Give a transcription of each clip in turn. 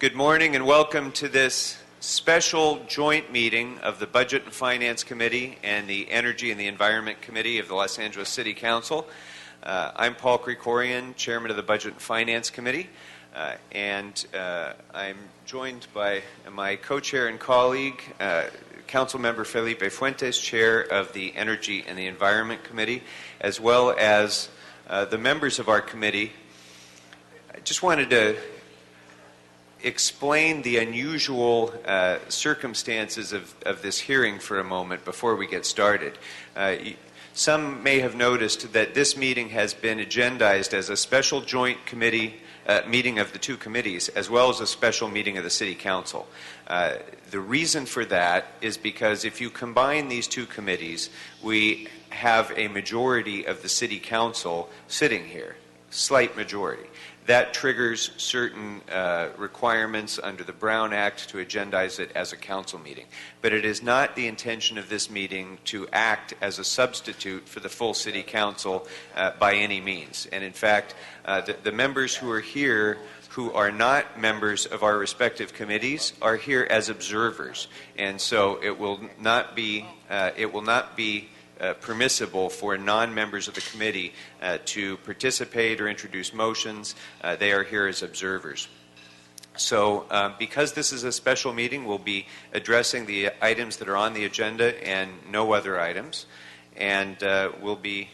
Good morning and welcome to this special joint meeting of the Budget and Finance Committee and the Energy and the Environment Committee of the Los Angeles City Council. I'm Paul Krikorian, Chairman of the Budget and Finance Committee, and I'm joined by my co-chair and colleague, Councilmember Felipe Fuentes, Chair of the Energy and the Environment Committee, as well as the members of our committee. I just wanted to explain the unusual circumstances of this hearing for a moment before we get started. Some may have noticed that this meeting has been agendized as a special joint committee meeting of the two committees, as well as a special meeting of the City Council. The reason for that is because if you combine these two committees, we have a majority of the City Council sitting here, slight majority. That triggers certain requirements under the Brown Act to agendize it as a council meeting. But it is not the intention of this meeting to act as a substitute for the full City Council by any means. And in fact, the members who are here who are not members of our respective committees are here as observers. And so it will not be permissible for non-members of the committee to participate or introduce motions. They are here as observers. So because this is a special meeting, we'll be addressing the items that are on the agenda and no other items. And we'll be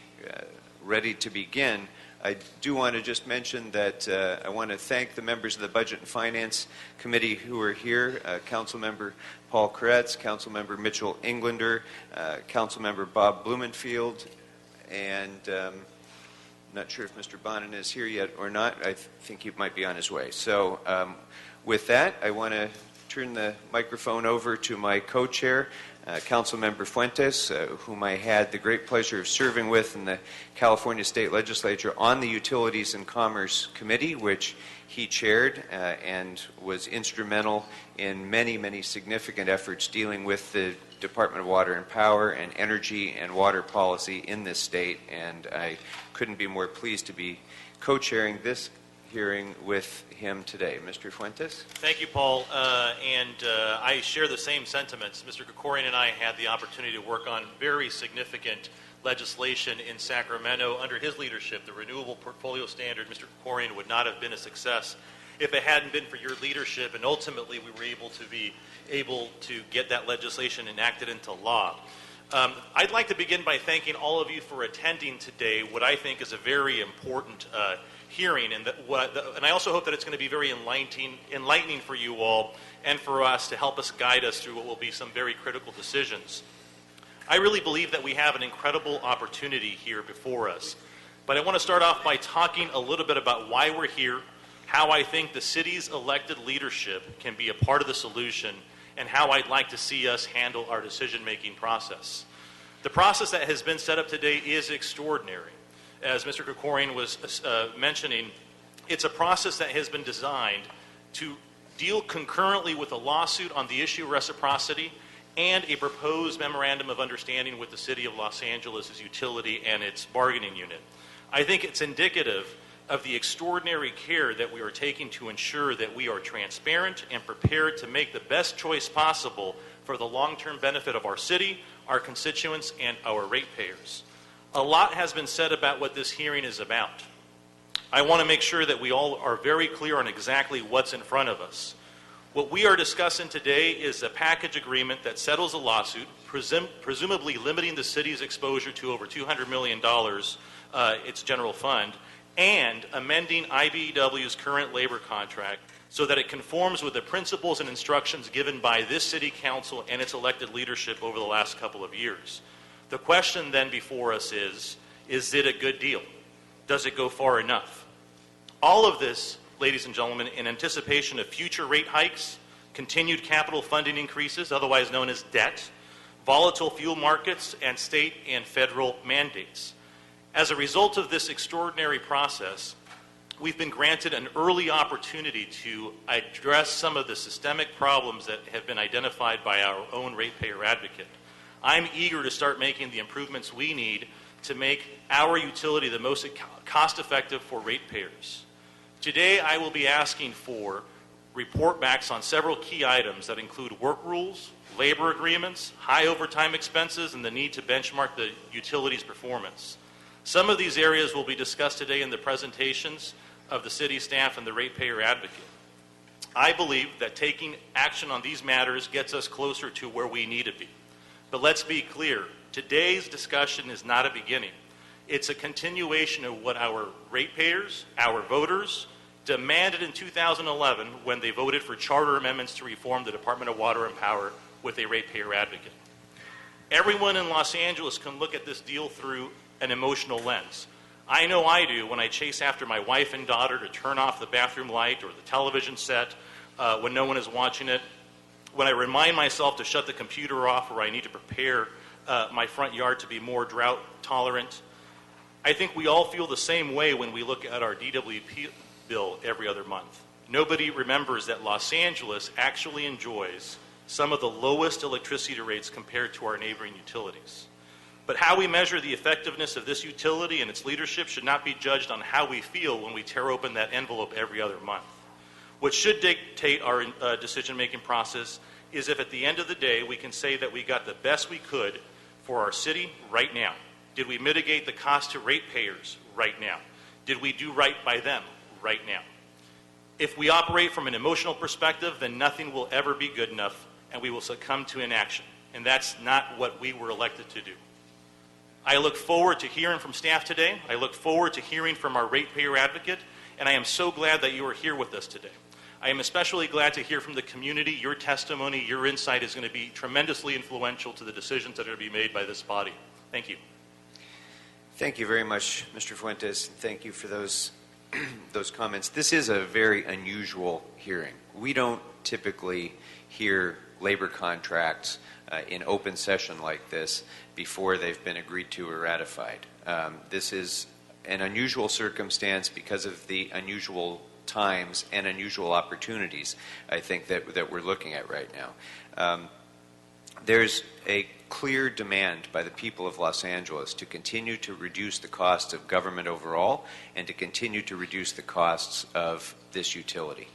ready to begin. I do want to just mention that I want to thank the members of the Budget and Finance Committee who are here, Councilmember Paul Koretz, Councilmember Mitchell Englander, Councilmember Bob Blumenfield, and I'm not sure if Mr. Bonin is here yet or not. I think he might be on his way. So with that, I want to turn the microphone over to my co-chair, Councilmember Fuentes, whom I had the great pleasure of serving with in the California State Legislature on the Utilities and Commerce Committee, which he chaired and was instrumental in many, many significant efforts dealing with the Department of Water and Power and energy and water policy in this state. And I couldn't be more pleased to be co-chairing this hearing with him today. Mr. Fuentes? Thank you, Paul. I share the same sentiments. Mr. Krikorian and I had the opportunity to work on very significant legislation in Sacramento under his leadership. The Renewable Portfolio Standard, Mr. Krikorian, would not have been a success if it hadn't been for your leadership, and ultimately we were able to get that legislation enacted into law. I'd like to begin by thanking all of you for attending today, what I think is a very important hearing, and I also hope that it's going to be very enlightening for you all and for us to help us guide us through what will be some very critical decisions. I really believe that we have an incredible opportunity here before us, but I want to start off by talking a little bit about why we're here, how I think the city's elected leadership can be a part of the solution, and how I'd like to see us handle our decision-making process. The process that has been set up today is extraordinary. As Mr. Krikorian was mentioning, it's a process that has been designed to deal concurrently with a lawsuit on the issue of reciprocity and a proposed memorandum of understanding with the City of Los Angeles' utility and its bargaining unit. I think it's indicative of the extraordinary care that we are taking to ensure that we are transparent and prepared to make the best choice possible for the long-term benefit of our city, our constituents, and our ratepayers. A lot has been said about what this hearing is about. I want to make sure that we all are very clear on exactly what's in front of us. What we are discussing today is a package agreement that settles a lawsuit, presumably limiting the city's exposure to over $200 million, its general fund, and amending IBEW's current labor contract so that it conforms with the principles and instructions given by this city council and its elected leadership over the last couple of years. The question then before us is it a good deal? Does it go far enough? All of this, ladies and gentlemen, in anticipation of future rate hikes, continued capital funding increases, otherwise known as debt, volatile fuel markets, and state and federal mandates. As a result of this extraordinary process, we've been granted an early opportunity to address some of the systemic problems that have been identified by our own ratepayer advocate. I'm eager to start making the improvements we need to make our utility the most cost-effective for ratepayers. Today, I will be asking for report backs on several key items that include work rules, labor agreements, high overtime expenses, and the need to benchmark the utilities' performance. Some of these areas will be discussed today in the presentations of the city staff and the ratepayer advocate. I believe that taking action on these matters gets us closer to where we need to be. But let's be clear, today's discussion is not a beginning. It's a continuation of what our ratepayers, our voters, demanded in 2011 when they voted for charter amendments to reform the Department of Water and Power with a ratepayer advocate. Everyone in Los Angeles can look at this deal through an emotional lens. I know I do when I chase after my wife and daughter to turn off the bathroom light or the television set when no one is watching it, when I remind myself to shut the computer off or I need to prepare my front yard to be more drought tolerant. I think we all feel the same way when we look at our DWP bill every other month. Nobody remembers that Los Angeles actually enjoys some of the lowest electricity rates compared to our neighboring utilities. But how we measure the effectiveness of this utility and its leadership should not be judged on how we feel when we tear open that envelope every other month. What should dictate our decision-making process is if at the end of the day we can say that we got the best we could for our city right now. Did we mitigate the cost to ratepayers right now? Did we do right by them right now? If we operate from an emotional perspective, then nothing will ever be good enough and we will succumb to inaction. And that's not what we were elected to do. I look forward to hearing from staff today. I look forward to hearing from our ratepayer advocate, and I am so glad that you are here with us today. I am especially glad to hear from the community. Your testimony, your insight is going to be tremendously influential to the decisions that are going to be made by this body. Thank you. Thank you very much, Mr. Fuentes. Thank you for those comments. This is a very unusual hearing. We don't typically hear labor contracts in open session like this before they've been agreed to or ratified. This is an unusual circumstance because of the unusual times and unusual opportunities, I think, that we're looking at right now. There's a clear demand by the people of Los Angeles to continue to reduce the cost of government overall and to continue to reduce the costs of this utility.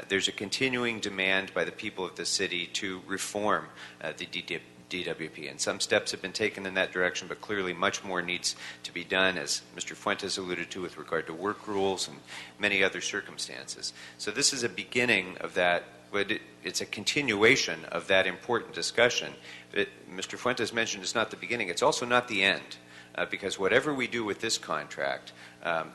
There's a continuing demand by the people of the city to reform the DWP, and some steps have been taken in that direction, but clearly much more needs to be done, as Mr. Fuentes alluded to, with regard to work rules and many other circumstances. So this is a beginning of that, but it's a continuation of that important discussion. Mr. Fuentes mentioned it's not the beginning, it's also not the end, because whatever we do with this contract,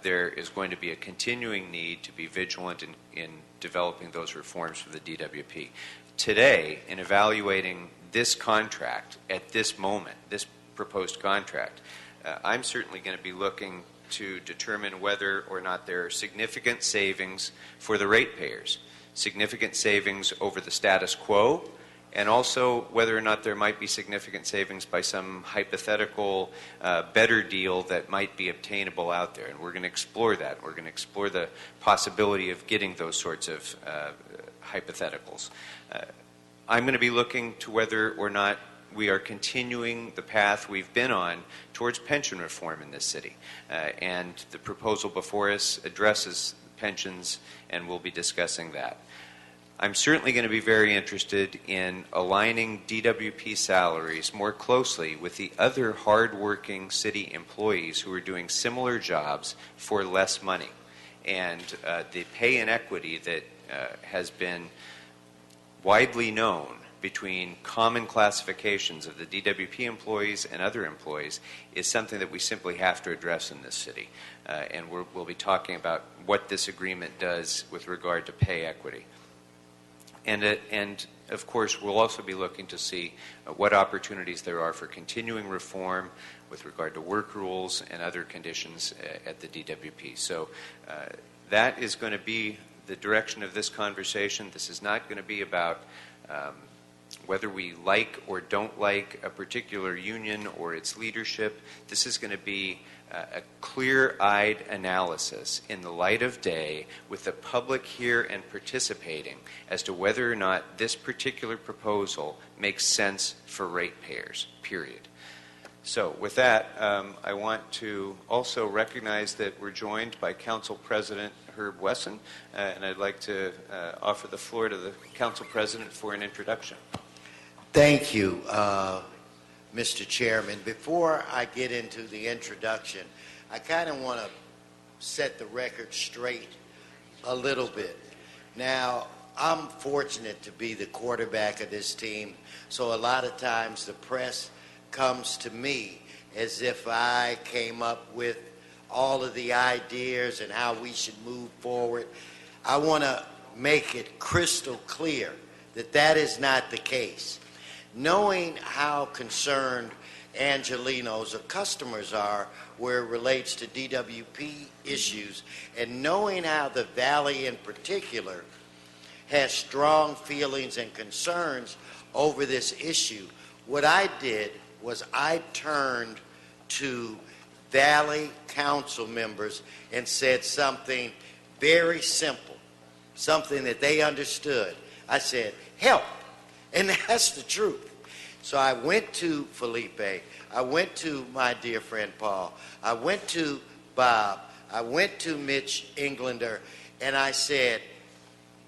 there is going to be a continuing need to be vigilant in developing those reforms for the DWP. Today, in evaluating this contract at this moment, this proposed contract, I'm certainly going to be looking to determine whether or not there are significant savings for the ratepayers, significant savings over the status quo, and also whether or not there might be significant savings by some hypothetical better deal that might be obtainable out there. And we're going to explore that. We're going to explore the possibility of getting those sorts of hypotheticals. I'm going to be looking to whether or not we are continuing the path we've been on towards pension reform in this city. And the proposal before us addresses pensions, and we'll be discussing that. I'm certainly going to be very interested in aligning DWP salaries more closely with the other hardworking city employees who are doing similar jobs for less money. And the pay inequity that has been widely known between common classifications of the DWP employees and other employees is something that we simply have to address in this city. And we'll be talking about what this agreement does with regard to pay equity. And of course, we'll also be looking to see what opportunities there are for continuing reform with regard to work rules and other conditions at the DWP. So that is going to be the direction of this conversation. This is not going to be about whether we like or don't like a particular union or its leadership. This is going to be a clear-eyed analysis in the light of day with the public here and participating as to whether or not this particular proposal makes sense for ratepayers, period. So with that, I want to also recognize that we're joined by Council President Herb Wesson, and I'd like to offer the floor to the Council President for an introduction. Thank you, Mr. Chairman. Before I get into the introduction, I kind of want to set the record straight a little bit. Now, I'm fortunate to be the quarterback of this team, so a lot of times the press comes to me as if I came up with all of the ideas and how we should move forward. I want to make it crystal clear that that is not the case. Knowing how concerned Angelenos or customers are where it relates to DWP issues, and knowing how the Valley in particular has strong feelings and concerns over this issue, what I did was I turned to Valley Council members and said something very simple, something that they understood. I said, help. And that's the truth. So I went to Felipe, I went to my dear friend Paul, I went to Bob, I went to Mitch Englander, and I said,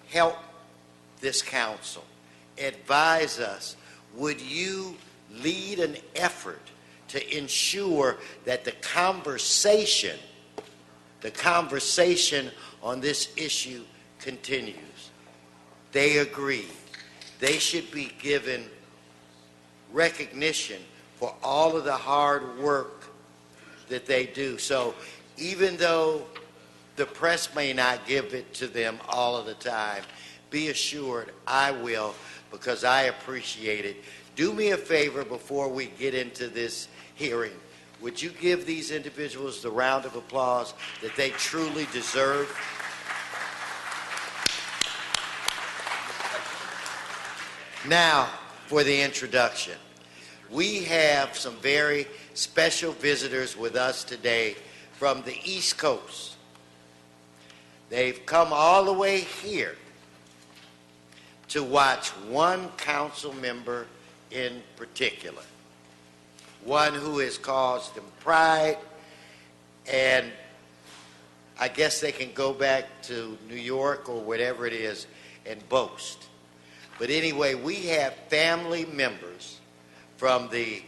help this council. Advise us. Would you lead an effort to ensure that the conversation on this issue continues? They agreed. They should be given recognition for all of the hard work that they do. So even though the press may not give it to them all of the time, be assured I will, because I appreciate it. Do me a favor before we get into this hearing. Would you give these individuals the round of applause that they truly deserve? Now, for the introduction. We have some very special visitors with us today from the East Coast. They've come all the way here to watch one council member in particular, one who has caused them pride, and I guess they can go back to New York or whatever it is and boast. But anyway, we have family members from the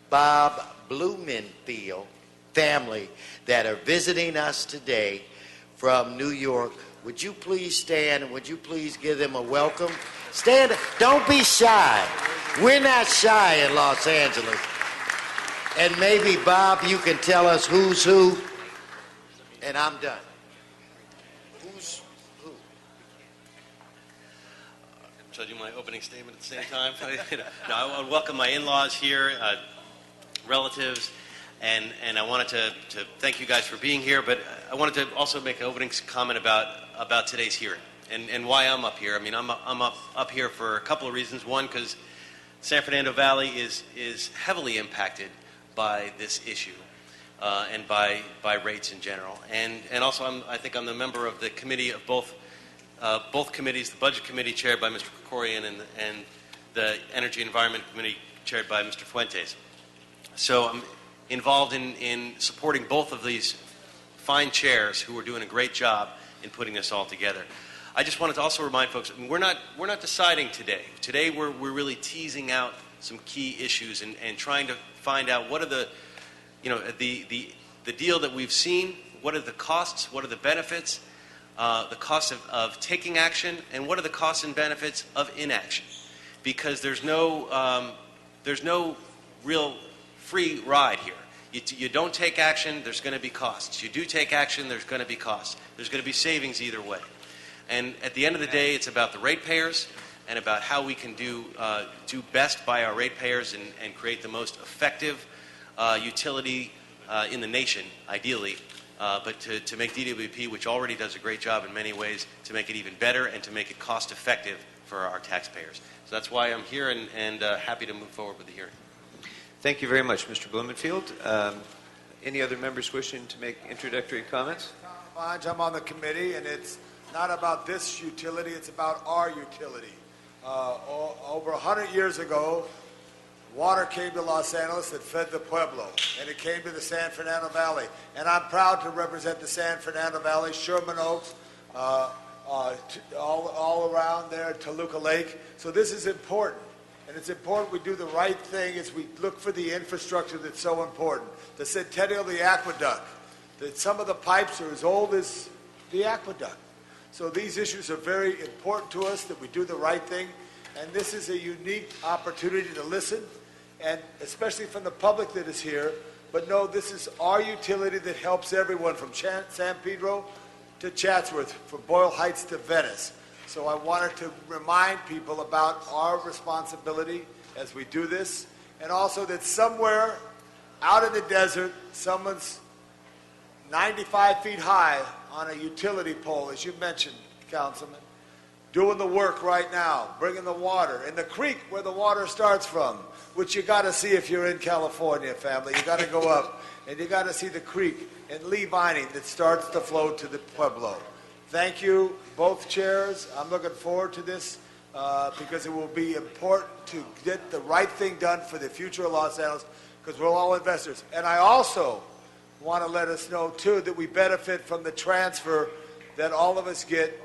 Bob Blumenfield family that are visiting us today from New York. Would you please stand and would you please give them a welcome? Stand. Don't be shy. We're not shy in Los Angeles. And maybe, Bob, you can tell us who's who, and I'm done. Who's who? Should I do my opening statement at the same time? No, I would welcome my in-laws here, relatives, and I wanted to thank you guys for being here, but I wanted to also make an opening comment about today's hearing and why I'm up here. I mean, I'm up here for a couple of reasons. One, because San Fernando Valley is heavily impacted by this issue and by rates in general, and also I think I'm the member of the committee of both committees, the Budget Committee chaired by Mr. Krikorian and the Energy and Environment Committee chaired by Mr. Fuentes. So I'm involved in supporting both of these fine chairs who are doing a great job in putting this all together. I just wanted to also remind folks, I mean, we're not deciding today. Today we're really teasing out some key issues and trying to find out what are the deal that we've seen, what are the costs, what are the benefits, the costs of taking action, and what are the costs and benefits of inaction. Because there's no real free ride here. You don't take action, there's going to be costs. You do take action, there's going to be costs. There's going to be savings either way. And at the end of the day, it's about the ratepayers and about how we can do best by our ratepayers and create the most effective utility in the nation, ideally, but to make DWP, which already does a great job in many ways, to make it even better and to make it cost effective for our taxpayers. So that's why I'm here and happy to move forward with the hearing. Thank you very much, Mr. Blumenfield. Any other members wishing to make introductory comments? I'm on the committee, and it's not about this utility, it's about our utility. Over 100 years ago, water came to Los Angeles that fed the Pueblo, and it came to the San Fernando Valley. And I'm proud to represent the San Fernando Valley, Sherman Oaks, all around there, Toluca Lake. So this is important. And it's important we do the right thing as we look for the infrastructure that's so important. The centennial of the aqueduct, that some of the pipes are as old as the aqueduct. So these issues are very important to us, that we do the right thing. And this is a unique opportunity to listen, and especially from the public that is here. But no, this is our utility that helps everyone from San Pedro to Chatsworth, from Boyle Heights to Venice. So I wanted to remind people about our responsibility as we do this, and also that somewhere out in the desert, someone's 95 feet high on a utility pole, as you mentioned, Councilman, doing the work right now, bringing the water, in the creek where the water starts from, which you got to see if you're in California, family. You got to go up, and you got to see the creek in Lee Vining that starts to flow to the Pueblo. Thank you, both chairs. I'm looking forward to this because it will be important to get the right thing done for the future of Los Angeles, because we're all investors. And I also want to let us know, too, that we benefit from the transfer that all of us get,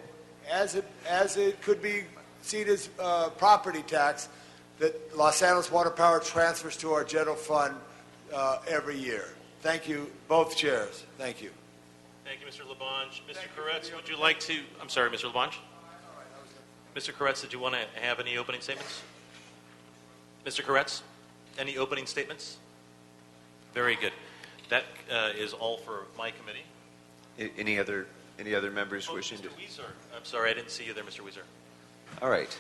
as it could be seen as property tax, that Los Angeles Water Power transfers to our general fund every year. Thank you, both chairs. Thank you. Thank you, Mr. Labange. Mr. Koretz, would you like to... I'm sorry, Mr. Labange? Mr. Koretz, did you want to have any opening statements? Mr. Koretz, any opening statements? Very good. That is all for my committee. Any other members wishing Mr. to? Weiser. I'm sorry, I didn't see you there, Mr. Weiser. All right.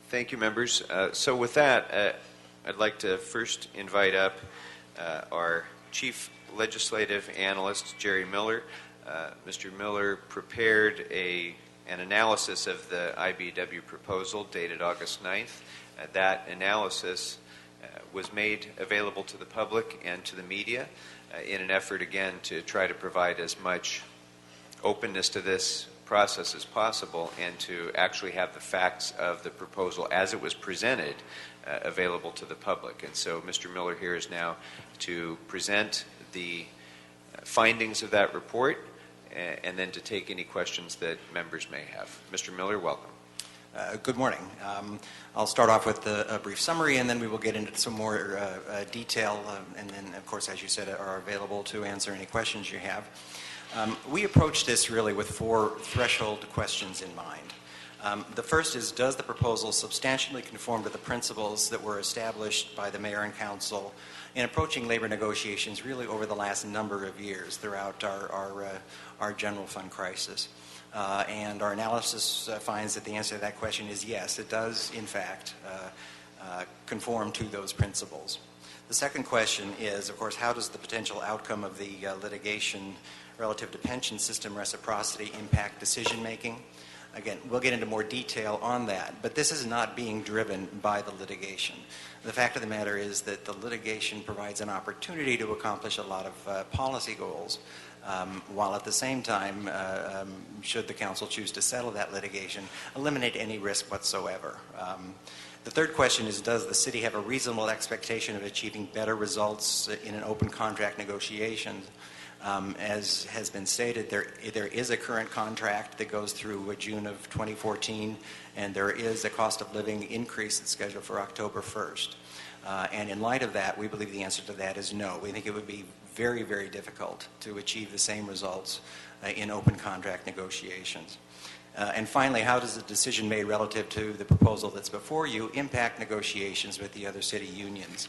Thank you, members. So with that, I'd like to first invite up our Chief Legislative Analyst, Jerry Miller. Mr. Miller prepared an analysis of the Ibw proposal dated August 9th. That analysis was made available to the public and to the media in an effort, again, to try to provide as much openness to this process as possible and to actually have the facts of the proposal as it was presented available to the public. And so Mr. Miller here is now to present the findings of that report and then to take any questions that members may have. Mr. Miller, welcome. Good morning. I'll start off with a brief summary, and then we will get into some more detail, and then, of course, as you said, are available to answer any questions you have. We approach this really with 4 threshold questions in mind. The first is, does the proposal substantially conform to the principles that were established by the Mayor and Council in approaching labor negotiations really over the last number of years throughout our general fund crisis? And our analysis finds that the answer to that question is yes, it does, in fact, conform to those principles. The second question is, of course, how does the potential outcome of the litigation relative to pension system reciprocity impact decision-making? Again, we'll get into more detail on that, but this is not being driven by the litigation. The fact of the matter is that the litigation provides an opportunity to accomplish a lot of policy goals, while at the same time, should the council choose to settle that litigation, eliminate any risk whatsoever. The third question is, does the city have a reasonable expectation of achieving better results in an open contract negotiation? As has been stated, there is a current contract that goes through June of 2014, and there is a cost of living increase that's scheduled for October 1st. And in light of that, we believe the answer to that is no. We think it would be very, very difficult to achieve the same results in open contract negotiations. And finally, how does the decision made relative to the proposal that's before you impact negotiations with the other city unions?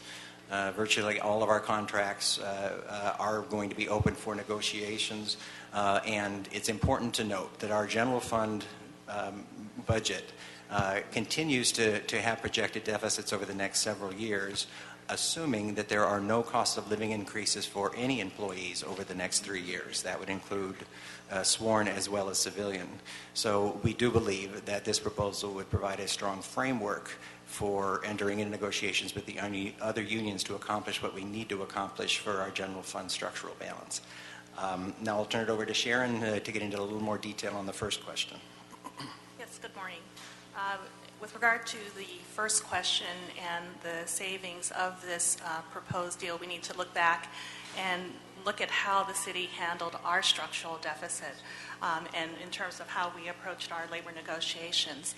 Virtually all of our contracts are going to be open for negotiations, and it's important to note that our general fund budget continues to have projected deficits over the next several years, assuming that there are no cost of living increases for any employees over the next 3 years. That would include sworn as well as civilian. So we do believe that this proposal would provide a strong framework for entering into negotiations with the other unions to accomplish what we need to accomplish for our general fund structural balance. Now I'll turn it over to Sharon to get into a little more detail on the first question. Yes, good morning. With regard to the first question and the savings of this proposed deal, we need to look back and look at how the city handled our structural deficit and in terms of how we approached our labor negotiations.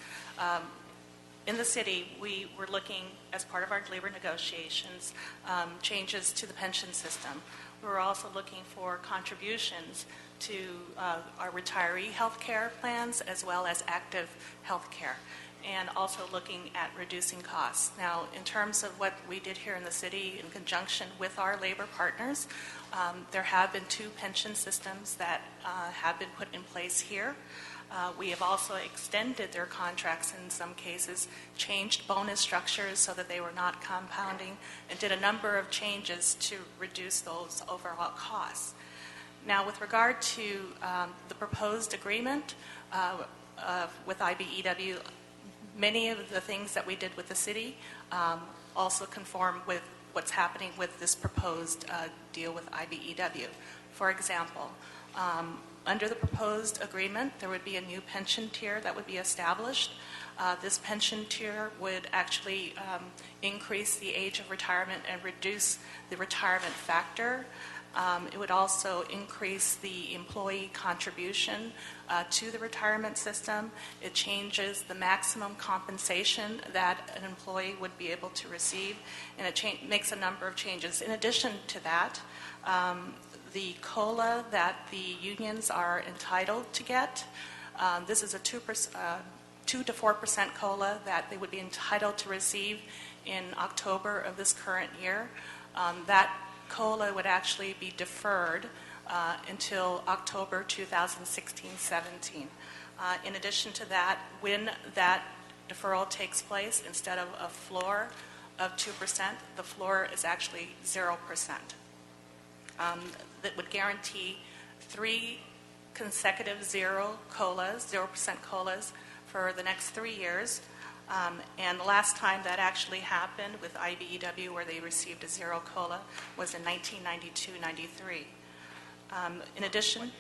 In the city, we were looking, as part of our labor negotiations, changes to the pension system. We were also looking for contributions to our retiree health care plans as well as active health care, and also looking at reducing costs. Now, in terms of what we did here in the city in conjunction with our labor partners, there have been 2 pension systems that have been put in place here. We have also extended their contracts in some cases, changed bonus structures so that they were not compounding, and did a number of changes to reduce those overall costs. Now, with regard to the proposed agreement with Ibw, many of the things that we did with the city also conform with what's happening with this proposed deal with Ibw. For example, under the proposed agreement, there would be a new pension tier that would be established. This pension tier would actually increase the age of retirement and reduce the retirement factor. It would also increase the employee contribution to the retirement system. It changes the maximum compensation that an employee would be able to receive, and it makes a number of changes. In addition to that, the COLA that the unions are entitled to get, this is a 2 to 4% COLA that they would be entitled to receive in October of this current year. That COLA would actually be deferred until October 2016-17. In addition to that, when that deferral takes place, instead of a floor of 2%, the floor is actually 0%. That would guarantee 3 consecutive 0% COLAs for the next 3 years. And the last time that actually happened with Ibw, where they received a 0 COLA, was in 1992-93. In addition,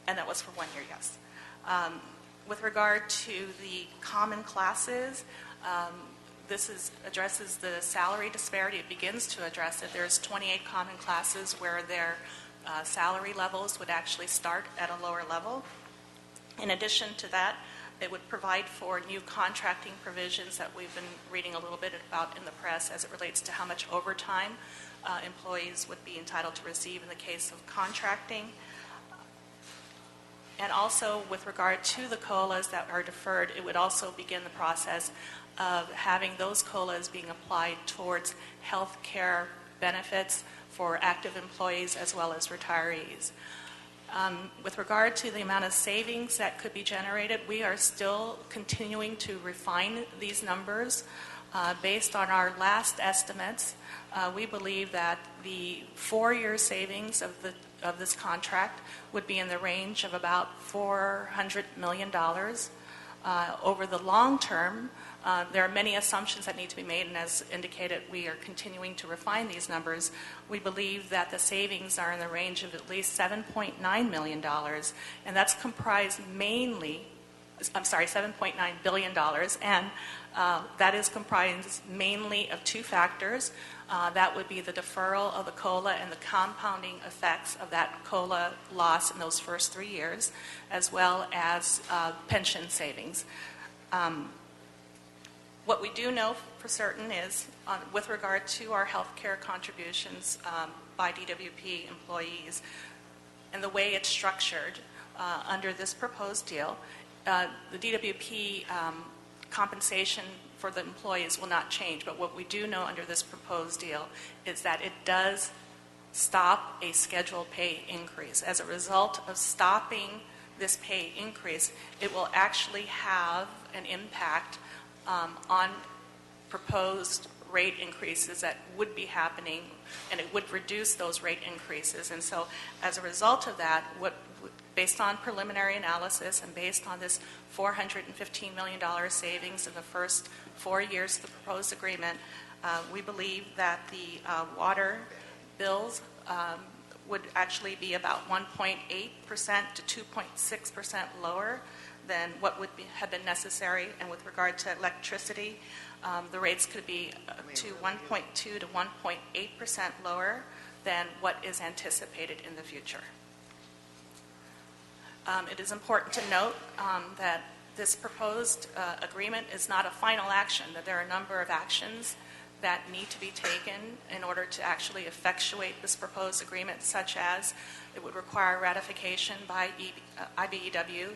and that was for 1 year, yes. With regard to the common classes, this addresses the salary disparity. It begins to address it. There's 28 common classes where their salary levels would actually start at a lower level. In addition to that, it would provide for new contracting provisions that we've been reading a little bit about in the press as it relates to how much overtime employees would be entitled to receive in the case of contracting. And also with regard to the COLAs that are deferred, it would also begin the process of having those COLAs being applied towards health care benefits for active employees as well as retirees. With regard to the amount of savings that could be generated, we are still continuing to refine these numbers. Based on our last estimates, we believe that the 4-year savings of this contract would be in the range of about $400 million. Over the long term, there are many assumptions that need to be made, and as indicated, we are continuing to refine these numbers. We believe that the savings are in the range of at least $7.9 million, and that's comprised mainly, $7.9 billion, and that is comprised mainly of 2 factors. That would be the deferral of the COLA and the compounding effects of that COLA loss in those first 3 years, as well as pension savings. What we do know for certain is, with regard to our health care contributions by DWP employees and the way it's structured under this proposed deal, the DWP compensation for the employees will not change. But what we do know under this proposed deal is that it does stop a scheduled pay increase. As a result of stopping this pay increase, it will actually have an impact on proposed rate increases that would be happening, and it would reduce those rate increases. And so as a result of that, based on preliminary analysis and based on this $415 million savings in the first 4 years of the proposed agreement, we believe that the water bills would actually be about 1.8% to 2.6% lower than what would have been necessary. And with regard to electricity, the rates could be to 1.2 to 1.8% lower than what is anticipated in the future. It is important to note that this proposed agreement is not a final action, that there are a number of actions that need to be taken in order to actually effectuate this proposed agreement, such as it would require ratification by IBEW.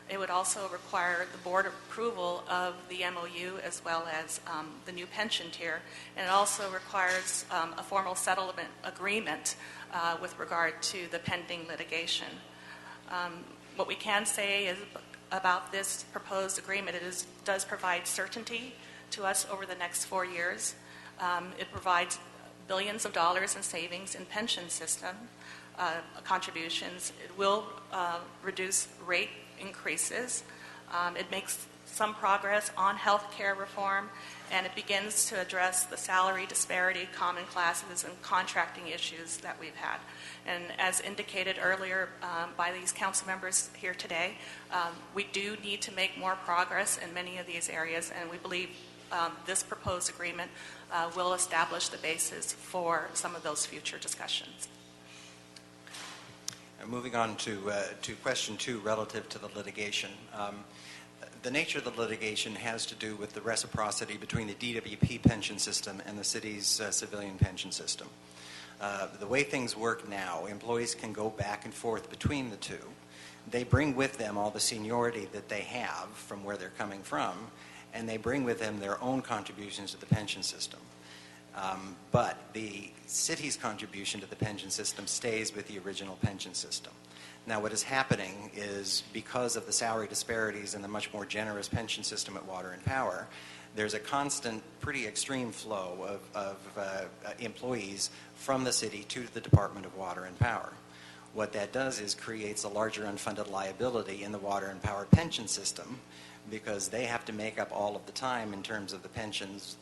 It would also require the board approval of the MOU as well as the new pension tier. And it also requires a formal settlement agreement with regard to the pending litigation. What we can say is about this proposed agreement, it does provide certainty to us over the next 4 years. It provides billions of dollars in savings in pension system contributions. It will reduce rate increases. It makes some progress on health care reform, and it begins to address the salary disparity, common classes, and contracting issues that we've had. And as indicated earlier by these council members here today, we do need to make more progress in many of these areas, and we believe this proposed agreement will establish the basis for some of those future discussions. Moving on to question 2 relative to the litigation. The nature of the litigation has to do with the reciprocity between the DWP pension system and the city's civilian pension system. The way things work now, employees can go back and forth between the two. They bring with them all the seniority that they have from where they're coming from, and they bring with them their own contributions to the pension system. But the city's contribution to the pension system stays with the original pension system. Now, what is happening is, because of the salary disparities and the much more generous pension system at Water and Power, there's a constant, pretty extreme flow of employees from the city to the Department of Water and Power. What that does is creates a larger unfunded liability in the Water and Power pension system, because they have to make up all of the time in terms of the pensions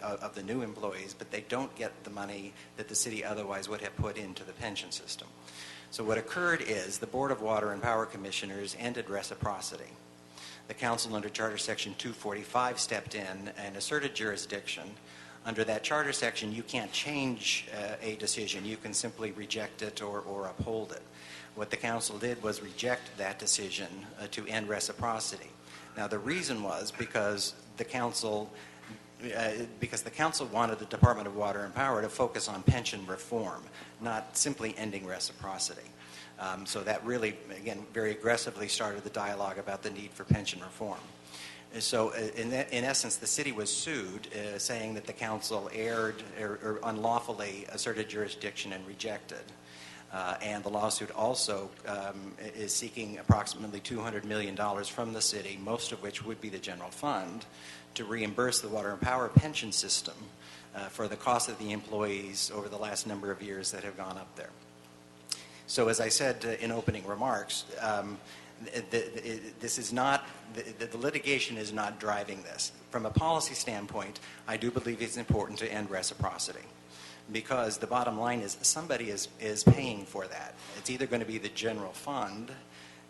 of the new employees, but they don't get the money that the city otherwise would have put into the pension system. So what occurred is the Board of Water and Power Commissioners ended reciprocity. The council under Charter Section 245 stepped in and asserted jurisdiction. Under that charter section, you can't change a decision. You can simply reject it or uphold it. What the council did was reject that decision to end reciprocity. Now, the reason was because the council wanted the Department of Water and Power to focus on pension reform, not simply ending reciprocity. So that really, again, very aggressively started the dialogue about the need for pension reform. And so, in essence, the city was sued, saying that the council erred or unlawfully asserted jurisdiction and rejected. And the lawsuit also is seeking approximately $200 million from the city, most of which would be the general fund, to reimburse the Water and Power pension system for the cost of the employees over the last number of years that have gone up there. So, as I said in opening remarks, this is not, the litigation is not driving this. From a policy standpoint, I do believe it's important to end reciprocity, because the bottom line is somebody is paying for that. It's either going to be the general fund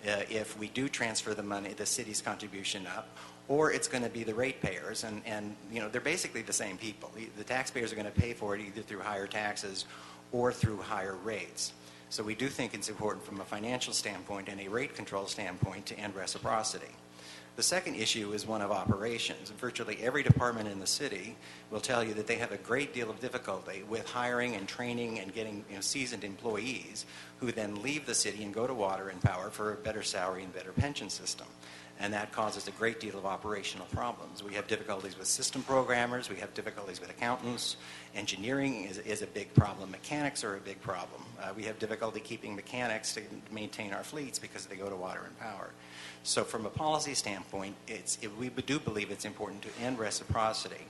if we do transfer the money, the city's contribution up, or it's going to be the ratepayers, and you know, they're basically the same people. The taxpayers are going to pay for it either through higher taxes or through higher rates. So we do think it's important from a financial standpoint and a rate control standpoint to end reciprocity. The second issue is one of operations. Virtually every department in the city will tell you that they have a great deal of difficulty with hiring and training and getting seasoned employees who then leave the city and go to Water and Power for a better salary and better pension system. And that causes a great deal of operational problems. We have difficulties with system programmers. We have difficulties with accountants. Engineering is a big problem. Mechanics are a big problem. We have difficulty keeping mechanics to maintain our fleets because they go to Water and Power. So from a policy standpoint, we do believe it's important to end reciprocity.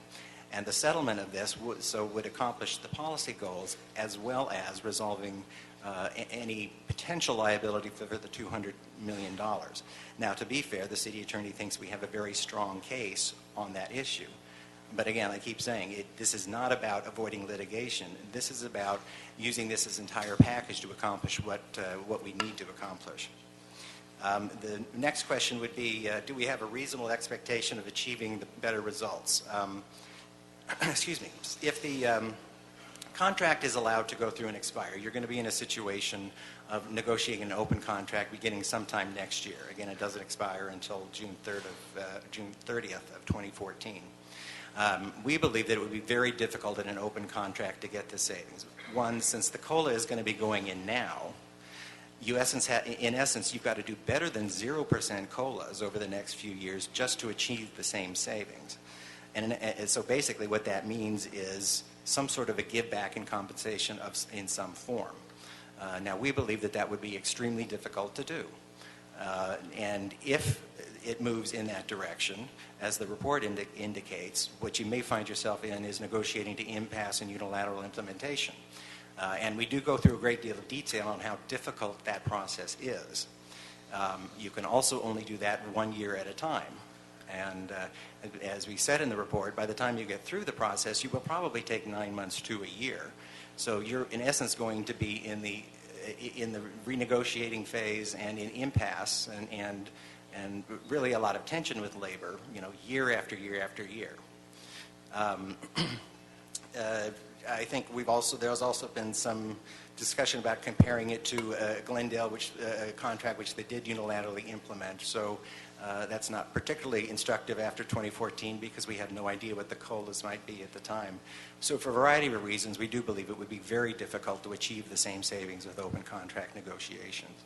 And the settlement of this would accomplish the policy goals as well as resolving any potential liability for the $200 million. Now, to be fair, the city attorney thinks we have a very strong case on that issue. But again, I keep saying this is not about avoiding litigation. This is about using this as an entire package to accomplish what we need to accomplish. The next question would be, do we have a reasonable expectation of achieving the better results? Excuse me. If the contract is allowed to go through and expire, you're going to be in a situation of negotiating an open contract beginning sometime next year. Again, it doesn't expire until June 30th of 2014. We believe that it would be very difficult in an open contract to get the savings. One, since the COLA is going to be going in now, in essence, you've got to do better than 0% COLAs over the next few years just to achieve the same savings. And so basically what that means is some sort of a give back in compensation in some form. Now, we believe that that would be extremely difficult to do. And if it moves in that direction, as the report indicates, what you may find yourself in is negotiating to impasse and unilateral implementation. And we do go through a great deal of detail on how difficult that process is. You can also only do that 1 year at a time. And as we said in the report, by the time you get through the process, you will probably take 9 months to a year. So you're, in essence, going to be in the renegotiating phase and in impasse and really a lot of tension with labor, year after year after year. I think there's also been some discussion about comparing it to Glendale, a contract which they did unilaterally implement. So that's not particularly instructive after 2014 because we have no idea what the COLAs might be at the time. So for a variety of reasons, we do believe it would be very difficult to achieve the same savings with open contract negotiations.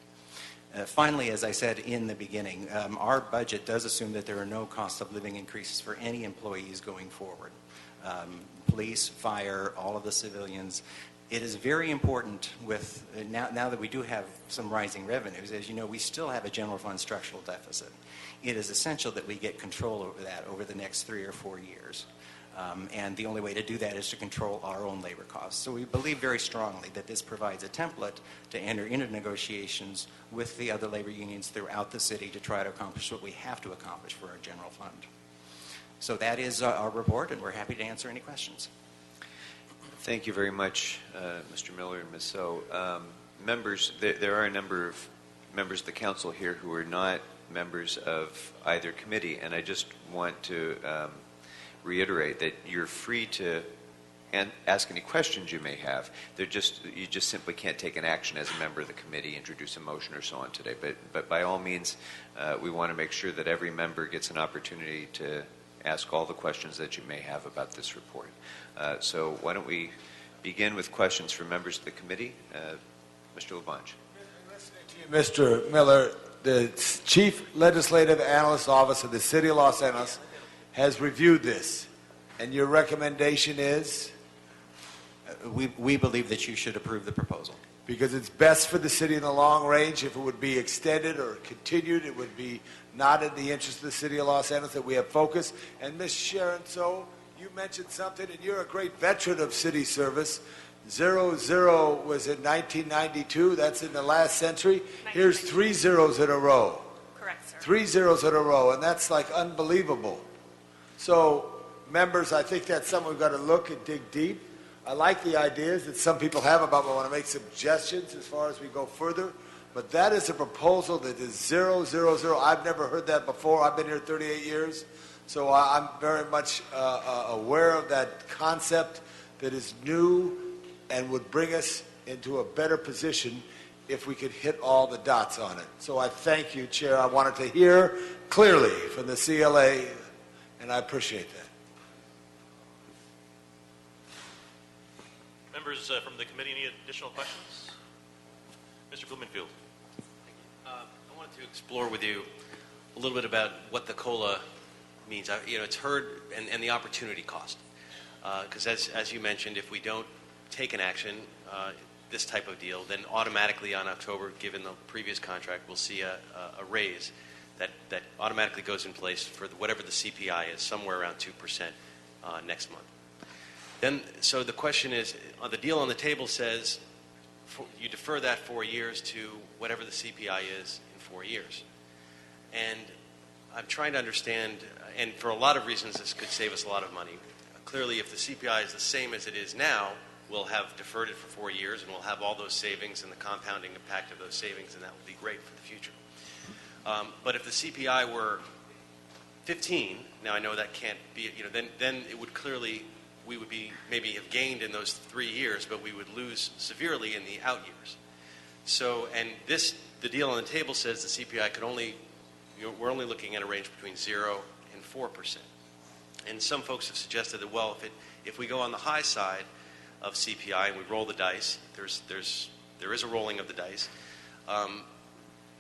Finally, as I said in the beginning, our budget does assume that there are no cost of living increases for any employees going forward. Police, fire, all of the civilians. It is very important now that we do have some rising revenues, as you know, we still have a general fund structural deficit. It is essential that we get control over that over the next 3 or 4 years. And the only way to do that is to control our own labor costs. So we believe very strongly that this provides a template to enter into negotiations with the other labor unions throughout the city to try to accomplish what we have to accomplish for our general fund. So that is our report, and we're happy to answer any questions. Thank you very much, Mr. Miller and Ms. So. Members, there are a number of members of the council here who are not members of either committee, and I just want to reiterate that you're free to ask any questions you may have. You just simply can't take an action as a member of the committee, introduce a motion or so on today. But by all means, we want to make sure that every member gets an opportunity to ask all the questions that you may have about this report. So why don't we begin with questions from members of the committee. Mr. LaBonge. Listening to you, Mr. Miller, the Chief Legislative Analyst's Office of the City of Los Angeles has reviewed this, and your recommendation is? We believe that you should approve the proposal. Because it's best for the city in the long range. If it would be extended or continued, it would be not in the interest of the city of Los Angeles that we have focus. And Ms. Sharon, so you mentioned something, and you're a great veteran of city service. 00 was in 1992. That's in the last century. Here's 3 zeros in a row. Correct, sir. 3 zeros in a row, and that's like unbelievable. So, members, I think that's something we've got to look and dig deep. I like the ideas that some people have about, we want to make suggestions as far as we go further. But that is a proposal that is 0, 0, 0. I've never heard that before. I've been here 38 years. So I'm very much aware of that concept that is new and would bring us into a better position if we could hit all the dots on it. So I thank you, Chair. I wanted to hear clearly from the CLA, and I appreciate that. Members from the committee, any additional questions? Mr. Blumenfield. I wanted to explore with you a little bit about what the COLA means. It's heard and the opportunity cost. Because as you mentioned, if we don't take an action, this type of deal, then automatically on October, given the previous contract, we'll see a raise that automatically goes in place for whatever the CPI is, somewhere around 2% next month. Then, so the question is, the deal on the table says you defer that 4 years to whatever the CPI is in 4 years. And I'm trying to understand, and for a lot of reasons this could save us a lot of money. Clearly, if the CPI is the same as it is now, we'll have deferred it for 4 years, and we'll have all those savings and the compounding impact of those savings, and that will be great for the future. But if the CPI were 15, now I know that can't be, then it would clearly, we would be maybe have gained in those 3 years, but we would lose severely in the out years. So, and the deal on the table says the CPI could only, we're only looking at a range between 0 and 4%. And some folks have suggested that, well, if we go on the high side of CPI and we roll the dice, there is a rolling of the dice,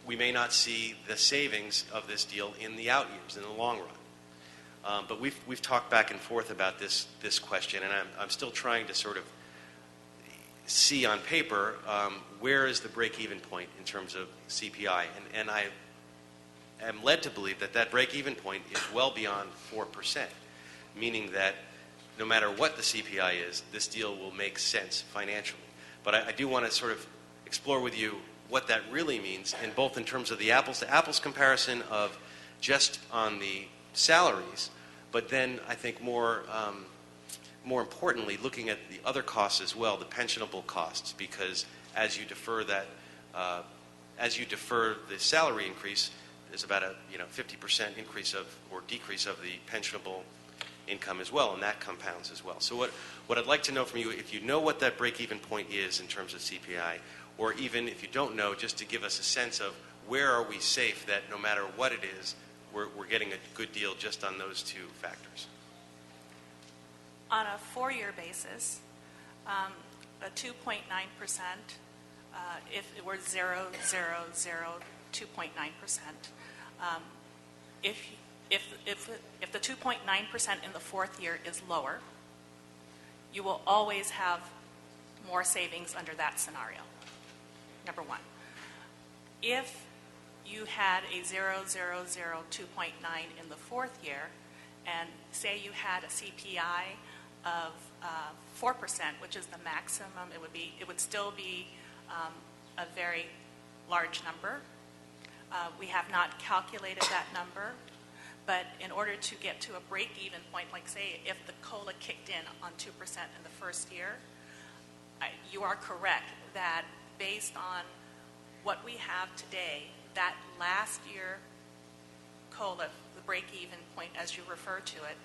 we may not see the savings of this deal in the out years, in the long run. But we've talked back and forth about this question, and I'm still trying to sort of see on paper where is the break-even point in terms of CPI. And I am led to believe that break-even point is well beyond 4%, meaning that no matter what the CPI is, this deal will make sense financially. But I do want to sort of explore with you what that really means, and both in terms of the apples-to-apples comparison of just on the salaries, but then I think more importantly, looking at the other costs as well, the pensionable costs, because as you defer the salary increase, there's about a 50% increase or decrease of the pensionable income as well, and that compounds as well. So what I'd like to know from you, if you know what that break-even point is in terms of CPI, or even if you don't know, just to give us a sense of where are we safe that no matter what it is, we're getting a good deal just on those two factors. On a 4-year basis, a 2.9%, if it were 0, 0, 0, 2.9%, if the 2.9% in the 4th year is lower, you will always have more savings under that scenario. Number one. If you had a 0, 0, 0, 2.9 in the 4th year, and say you had a CPI of 4%, which is the maximum, it would still be a very large number. We have not calculated that number, but in order to get to a break-even point, like say if the COLA kicked in on 2% in the first year, you are correct that based on what we have today, that last year COLA, the break-even point as you refer to it,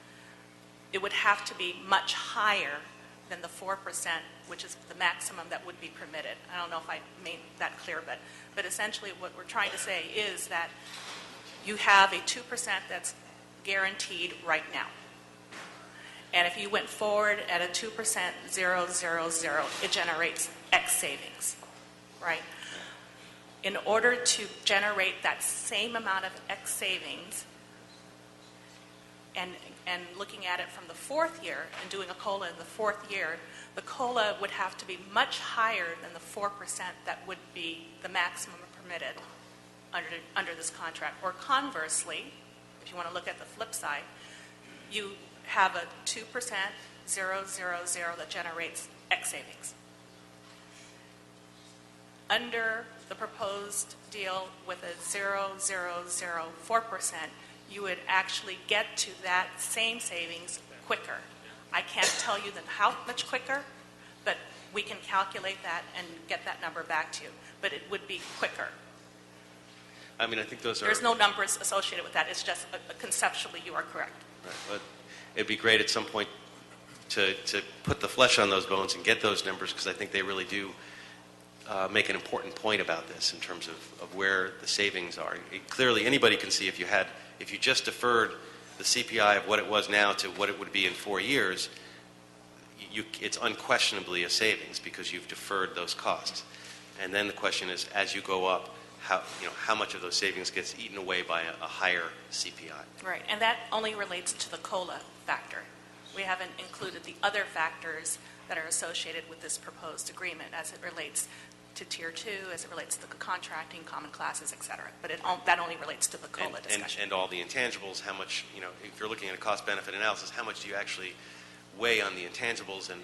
it would have to be much higher than the 4%, which is the maximum that would be permitted. I don't know if I made that clear, but essentially what we're trying to say is that you have a 2% that's guaranteed right now. And if you went forward at a 2%, 0, 0, 0, it generates X savings, right? In order to generate that same amount of X savings, and looking at it from the 4th year and doing a COLA in the 4th year, the COLA would have to be much higher than the 4% that would be the maximum permitted under this contract. Or conversely, if you want to look at the flip side, you have a 2%, 0, 0, 0 that generates X savings. Under the proposed deal with a 0, 0, 0, 4%, you would actually get to that same savings quicker. I can't tell you how much quicker, but we can calculate that and get that number back to you. But it would be quicker. I mean, I think those are... There's no numbers associated with that. It's just conceptually you are correct. Right. But it'd be great at some point to put the flesh on those bones and get those numbers, because I think they really do make an important point about this in terms of where the savings are. Clearly, anybody can see if you just deferred the CPI of what it was now to what it would be in 4 years, it's unquestionably a savings because you've deferred those costs. And then the question is, as you go up, how much of those savings gets eaten away by a higher CPI? Right, and that only relates to the COLA factor. We haven't included the other factors that are associated with this proposed agreement as it relates to Tier 2, as it relates to the contracting, common classes, et cetera. But that only relates to the COLA discussion. And all the intangibles, how much, if you're looking at a cost-benefit analysis, how much do you actually weigh on the intangibles and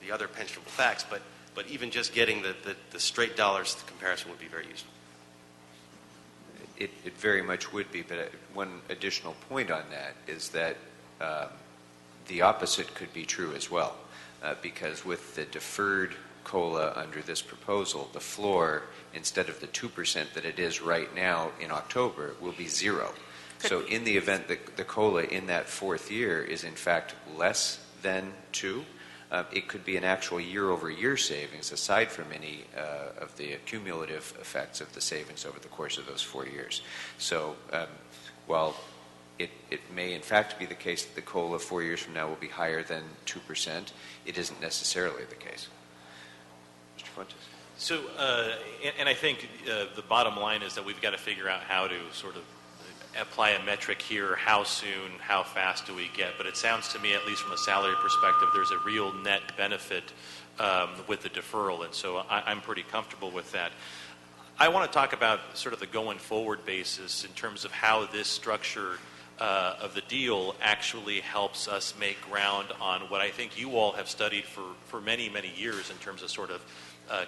the other pensionable facts? But even just getting the straight dollars to comparison would be very useful. It very much would be, but one additional point on that is that the opposite could be true as well, because with the deferred COLA under this proposal, the floor, instead of the 2% that it is right now in October, will be 0. So in the event that the COLA in that fourth year is in fact less than 2, it could be an actual year-over-year savings aside from any of the cumulative effects of the savings over the course of those 4 years. So while it may in fact be the case that the COLA 4 years from now will be higher than 2%, it isn't necessarily the case. Mr. Fuentes? So, and I think the bottom line is that we've got to figure out how to sort of apply a metric here, how soon, how fast do we get. But it sounds to me, at least from a salary perspective, there's a real net benefit with the deferral, and so I'm pretty comfortable with that. I want to talk about sort of the going forward basis in terms of how this structure of the deal actually helps us make ground on what I think you all have studied for many, many years in terms of sort of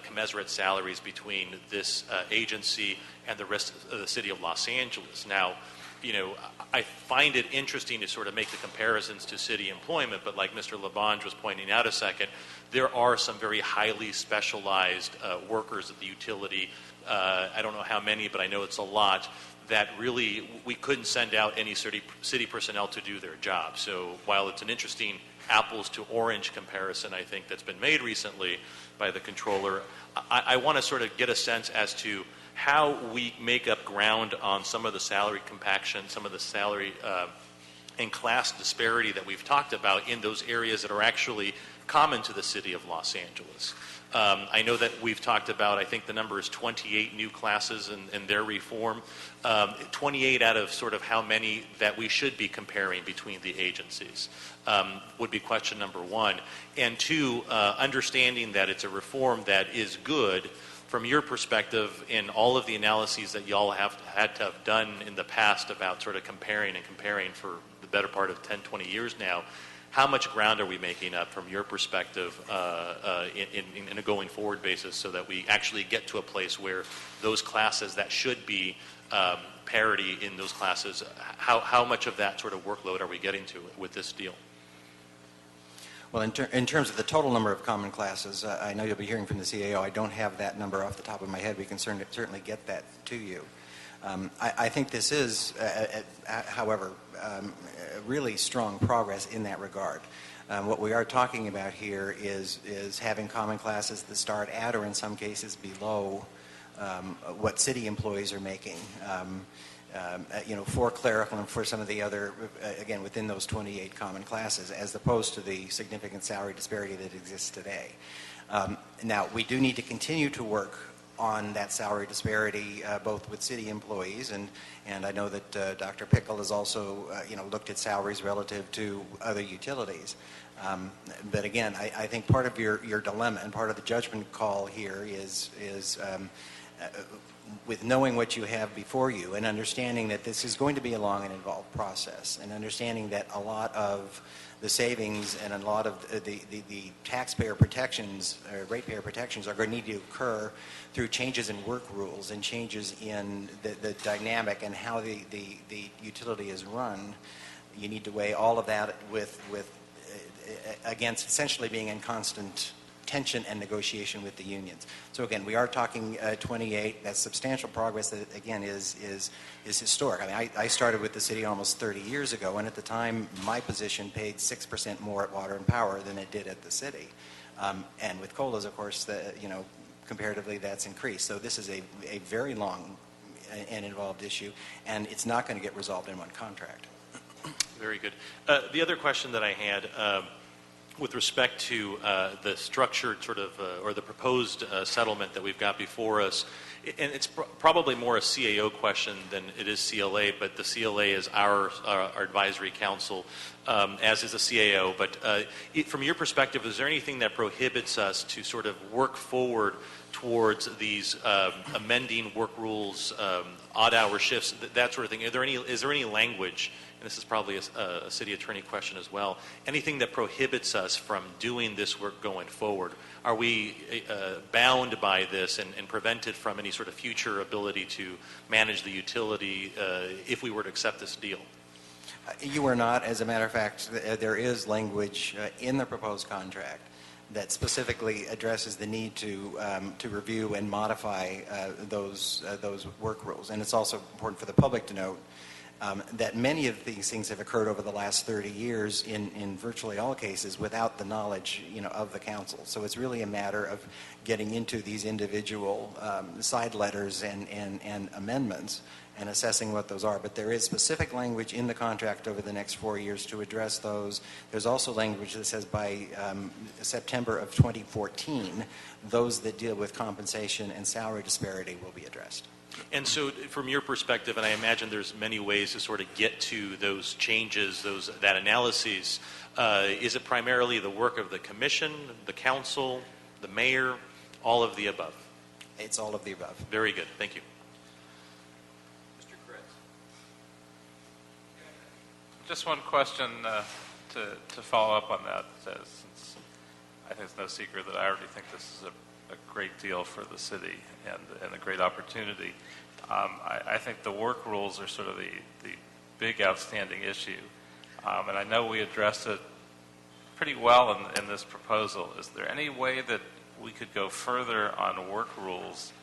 commensurate salaries between this agency and the rest of the city of Los Angeles. Now, you know, I find it interesting to sort of make the comparisons to city employment, but like Mr. LaBonge was pointing out a second, there are some very highly specialized workers at the utility. I don't know how many, but I know it's a lot, that really we couldn't send out any city personnel to do their job. So while it's an interesting apples to orange comparison, I think, that's been made recently by the controller, I want to sort of get a sense as to how we make up ground on some of the salary compaction, some of the salary and class disparity that we've talked about in those areas that are actually common to the city of Los Angeles. I know that we've talked about, I think the number is 28 new classes in their reform, 28 out of sort of how many that we should be comparing between the agencies would be question number one. And two, understanding that it's a reform that is good from your perspective in all of the analyses that y'all have had to have done in the past about sort of comparing for the better part of 10, 20 years now. How much ground are we making up from your perspective in a going forward basis so that we actually get to a place where those classes that should be parity in those classes, how much of that sort of workload are we getting to with this deal? Well, in terms of the total number of common classes, I know you'll be hearing from the CAO. I don't have that number off the top of my head. We can certainly get that to you. I think this is, however, really strong progress in that regard. What we are talking about here is having common classes that start at or in some cases below what city employees are making. For clerical and for some of the other, again, within those 28 common classes, as opposed to the significant salary disparity that exists today. Now, we do need to continue to work on that salary disparity, both with city employees, and I know that Dr. Pickle has also, looked at salaries relative to other utilities. But again, I think part of your dilemma and part of the judgment call here is with knowing what you have before you and understanding that this is going to be a long and involved process, and understanding that a lot of the savings and a lot of the taxpayer protections, ratepayer protections, are going to need to occur through changes in work rules and changes in the dynamic and how the utility is run. You need to weigh all of that with against essentially being in constant tension and negotiation with the unions. So again, we are talking 28. That's substantial progress that, again, is historic. I mean, I started with the city almost 30 years ago, and at the time, my position paid 6% more at Water and Power than it did at the city. And with COLAs, of course, comparatively, that's increased. So this is a very long and involved issue, and it's not going to get resolved in one contract. Very good. The other question that I had with respect to the structured sort of, or the proposed settlement that we've got before us, and it's probably more a CAO question than it is CLA, but the CLA is our advisory council, as is the CAO. But from your perspective, is there anything that prohibits us to sort of work forward towards these amending work rules, odd-hour shifts, that sort of thing? Is there any language, and this is probably a city attorney question as well, anything that prohibits us from doing this work going forward? Are we bound by this and prevented from any sort of future ability to manage the utility if we were to accept this deal? You are not. As a matter of fact, there is language in the proposed contract that specifically addresses the need to review and modify those work rules. And it's also important for the public to note that many of these things have occurred over the last 30 years in virtually all cases without the knowledge, of the council. So it's really a matter of getting into these individual side letters and amendments and assessing what those are. But there is specific language in the contract over the next 4 years to address those. There's also language that says by September of 2014, those that deal with compensation and salary disparity will be addressed. And so from your perspective, and I imagine there's many ways to sort of get to those changes, that analyses, is it primarily the work of the commission, the council, the mayor, all of the above? It's all of the above. Very good. Thank you. Mr. Kretz. Just one question to follow up on that, since I think it's no secret that I already think this is a great deal for the city and a great opportunity. I think the work rules are sort of the big outstanding issue. And I know we addressed it pretty well in this proposal. Is there any way that we could go further on work rules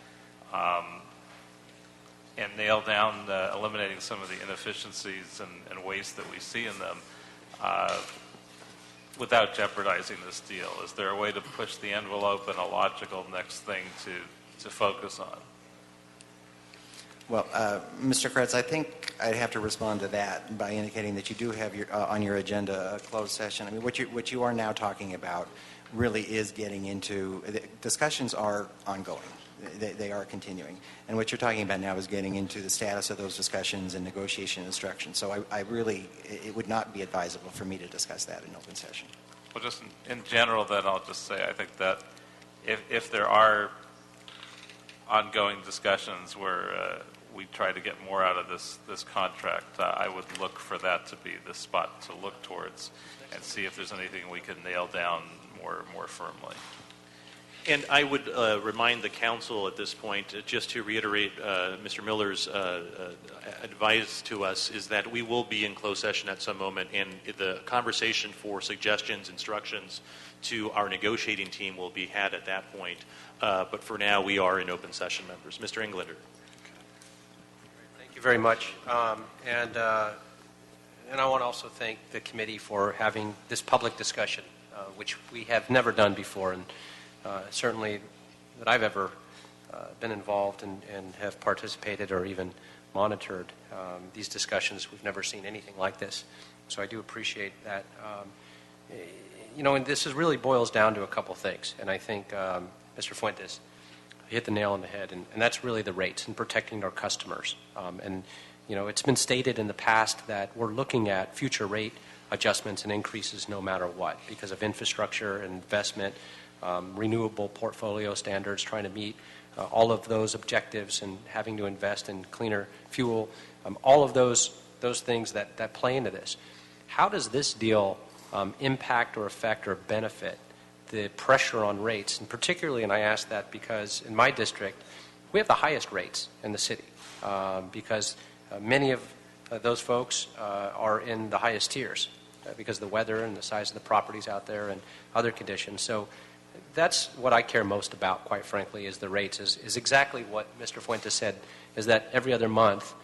and nail down eliminating some of the inefficiencies and waste that we see in them without jeopardizing this deal? Is there a way to push the envelope and a logical next thing to focus on? Well, Mr. Kretz, I think I'd have to respond to that by indicating that you do have on your agenda a closed session. I mean, what you are now talking about really is getting into discussions are ongoing. They are continuing. And what you're talking about now is getting into the status of those discussions and negotiation instructions. So I really, it would not be advisable for me to discuss that in open session. Well, just in general, then I'll just say I think that if there are ongoing discussions where we try to get more out of this contract, I would look for that to be the spot to look towards and see if there's anything we can nail down more firmly. And I would remind the council at this point, just to reiterate Mr. Miller's advice to us, is that we will be in closed session at some moment, and the conversation for suggestions, instructions to our negotiating team will be had at that point. But for now, we are in open session, members. Mr. Englander. Thank you very much. And I want to also thank the committee for having this public discussion, which we have never done before. And certainly that I've ever been involved and have participated or even monitored these discussions. We've never seen anything like this. So I do appreciate that. And this really boils down to a couple things. And I think Mr. Fuentes hit the nail on the head. And that's really the rates and protecting our customers. It's been stated in the past that we're looking at future rate adjustments and increases no matter what because of infrastructure and investment, renewable portfolio standards, trying to meet all of those objectives and having to invest in cleaner fuel, all of those things that play into this. How does this deal impact or affect or benefit the pressure on rates? And particularly, and I ask that because in my district, we have the highest rates in the city because many of those folks are in the highest tiers because of the weather and the size of the properties out there and other conditions. So that's what I care most about, quite frankly, is the rates, is exactly what Mr. Fuentes said, is that every other month,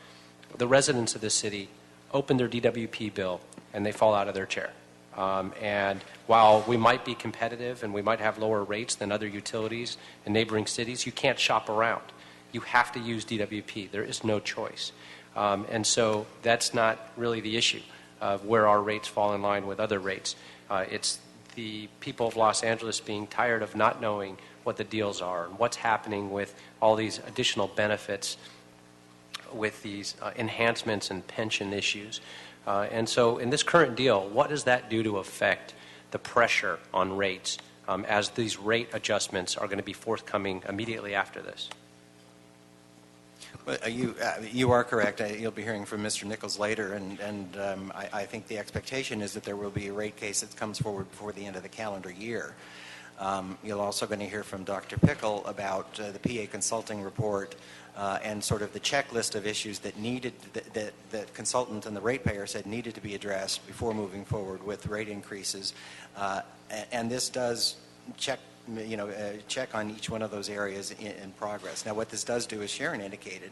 the residents of this city open their DWP bill and they fall out of their chair. And while we might be competitive and we might have lower rates than other utilities in neighboring cities, you can't shop around. You have to use DWP. There is no choice. And so that's not really the issue of where our rates fall in line with other rates. It's the people of Los Angeles being tired of not knowing what the deals are and what's happening with all these additional benefits with these enhancements and pension issues. And so in this current deal, what does that do to affect the pressure on rates as these rate adjustments are going to be forthcoming immediately after this? Well, you are correct. You'll be hearing from Mr. Nichols later, and I think the expectation is that there will be a rate case that comes forward before the end of the calendar year. You're also going to hear from Dr. Pickle about the PA consulting report and sort of the checklist of issues that the consultant and the ratepayer said needed to be addressed before moving forward with rate increases. And this does check on each one of those areas in progress. Now, what this does do, as Sharon indicated,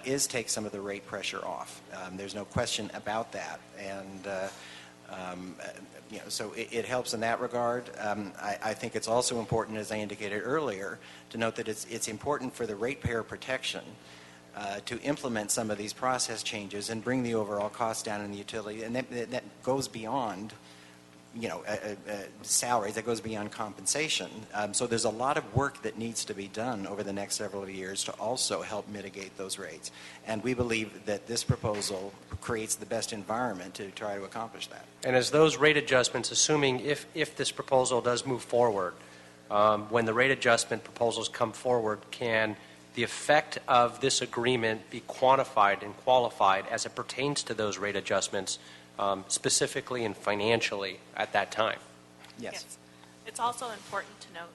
is take some of the rate pressure off. There's no question about that, and so it helps in that regard. I think it's also important, as I indicated earlier, to note that it's important for the ratepayer protection to implement some of these process changes and bring the overall cost down in the utility, and that goes beyond salaries, that goes beyond compensation. So there's a lot of work that needs to be done over the next several years to also help mitigate those rates. And we believe that this proposal creates the best environment to try to accomplish that. And as those rate adjustments, assuming if this proposal does move forward, when the rate adjustment proposals come forward, can the effect of this agreement be quantified and qualified as it pertains to those rate adjustments, specifically and financially at that time? Yes. It's also important to note,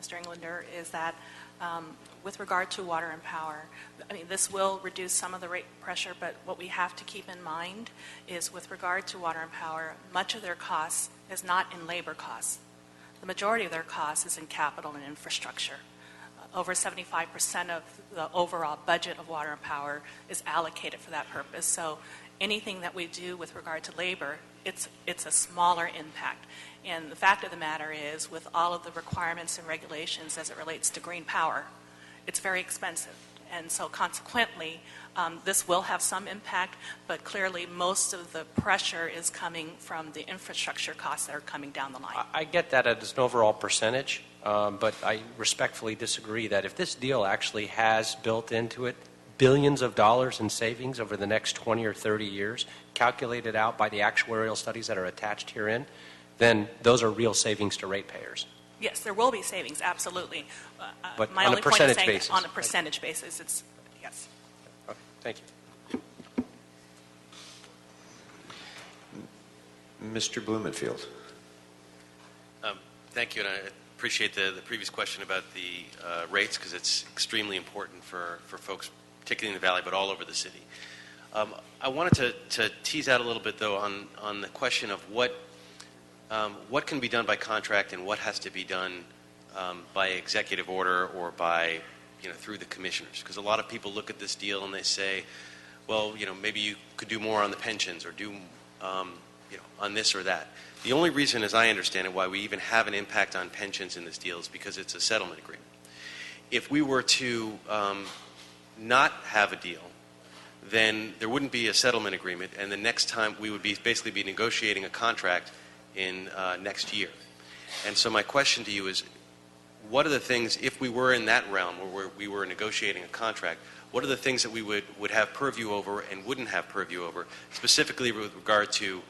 Mr. Englander, is that with regard to water and power, I mean, this will reduce some of the rate pressure, but what we have to keep in mind is with regard to water and power, much of their costs is not in labor costs. The majority of their costs is in capital and infrastructure. Over 75% of the overall budget of water and power is allocated for that purpose. So anything that we do with regard to labor, it's a smaller impact. And the fact of the matter is, with all of the requirements and regulations as it relates to green power, it's very expensive. And so consequently, this will have some impact, but clearly most of the pressure is coming from the infrastructure costs that are coming down the line. I get that as an overall percentage, but I respectfully disagree that if this deal actually has built into it billions of dollars in savings over the next 20 or 30 years, calculated out by the actuarial studies that are attached herein, then those are real savings to ratepayers. Yes, there will be savings, absolutely. But my on a only point is percentage saying basis. on a percentage basis, it's, yes. Okay, thank you. Mr. Blumenfield. Thank you, and I appreciate the previous question about the rates, because it's extremely important for folks, particularly in the Valley, but all over the city. I wanted to tease out a little bit, though, on the question of what can be done by contract and what has to be done by executive order or by, through the commissioners. Because a lot of people look at this deal and they say, well, maybe you could do more on the pensions or do, on this or that. The only reason, as I understand it, why we even have an impact on pensions in this deal is because it's a settlement agreement. If we were to not have a deal, then there wouldn't be a settlement agreement, and the next time we would basically be negotiating a contract in next year. And so my question to you is, what are the things, if we were in that realm where we were negotiating a contract, what are the things that we would have purview over and wouldn't have purview over, specifically with regard to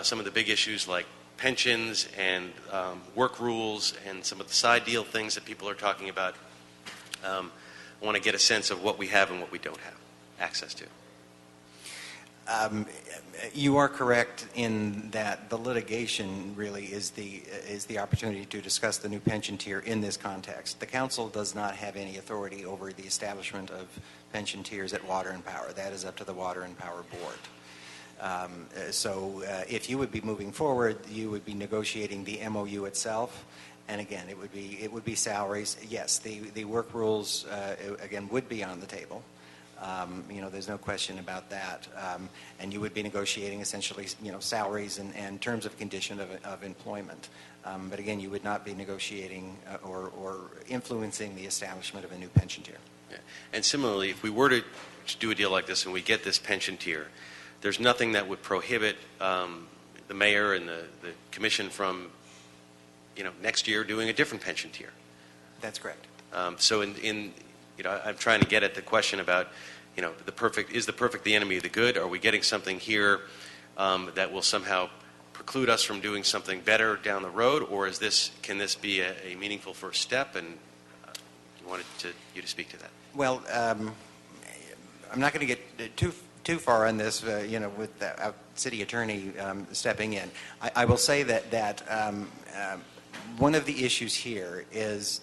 some of the big issues like pensions and work rules and some of the side deal things that people are talking about? I want to get a sense of what we have and what we don't have access to. You are correct in that the litigation really is the opportunity to discuss the new pension tier in this context. The council does not have any authority over the establishment of pension tiers at Water and Power. That is up to the Water and Power Board. So if you would be moving forward, you would be negotiating the MOU itself, and again, it would be salaries. Yes, the work rules again would be on the table. There's no question about that. And you would be negotiating essentially, salaries and terms of condition of employment. But again, you would not be negotiating or influencing the establishment of a new pension tier. Yeah. And similarly, if we were to do a deal like this and we get this pension tier, there's nothing that would prohibit the mayor and the commission from, next year doing a different pension tier. That's correct. So I'm trying to get at the question about, is the perfect the enemy of the good? Are we getting something here that will somehow preclude us from doing something better down the road, or can this be a meaningful first step? And I wanted you to speak to that. Well, I'm not going to get too far on this, with the city attorney stepping in. I will say that one of the issues here is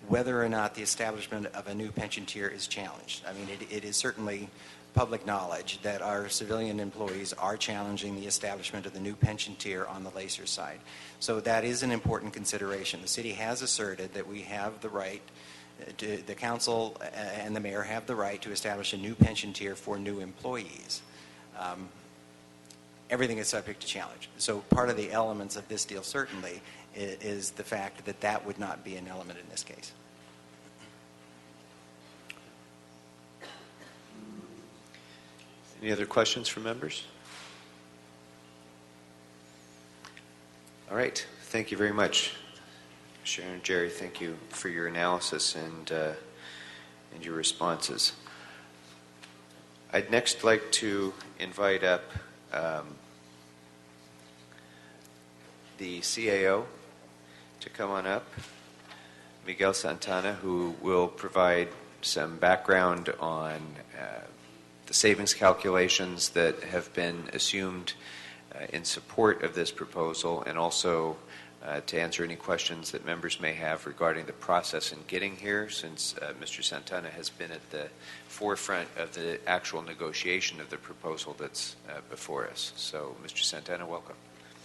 whether or not the establishment of a new pension tier is challenged. I mean, it is certainly public knowledge that our civilian employees are challenging the establishment of the new pension tier on the Lacer side. So that is an important consideration. The city has asserted that we have the right, the council and the mayor have the right to establish a new pension tier for new employees. Everything is subject to challenge. So part of the elements of this deal certainly is the fact that that would not be an element in this case. Any other questions from members? All right. Thank you very much. Sharon, Jerry, thank you for your analysis and your responses. I'd next like to invite up the CAO to come on up, Miguel Santana, who will provide some background on the savings calculations that have been assumed in support of this proposal, and also to answer any questions that members may have regarding the process in getting here, since Mr. Santana has been at the forefront of the actual negotiation of the proposal that's before us. So, Mr. Santana, welcome.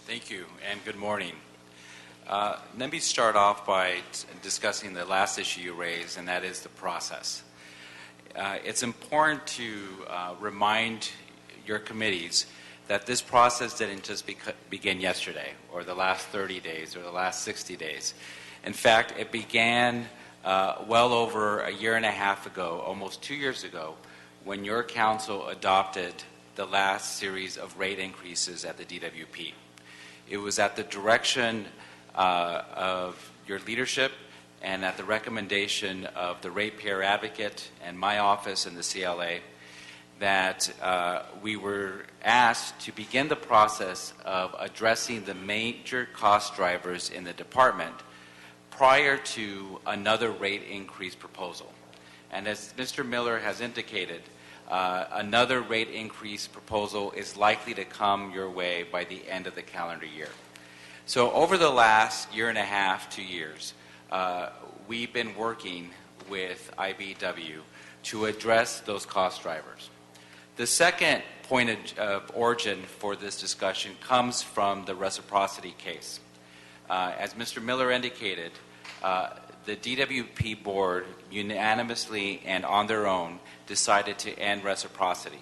Thank you, and good morning. Let me start off by discussing the last issue you raised, and that is the process. It's important to remind your committees that this process didn't just begin yesterday or the last 30 days or the last 60 days. In fact, it began well over a year and a half ago, almost 2 years ago, when your council adopted the last series of rate increases at the DWP. It was at the direction of your leadership and at the recommendation of the ratepayer advocate and my office and the CLA that we were asked to begin the process of addressing the major cost drivers in the department prior to another rate increase proposal. And as Mr. Miller has indicated, another rate increase proposal is likely to come your way by the end of the calendar year. So over the last year and a half, 2 years, we've been working with IBW to address those cost drivers. The second point of origin for this discussion comes from the reciprocity case. As Mr. Miller indicated, the DWP board unanimously and on their own decided to end reciprocity.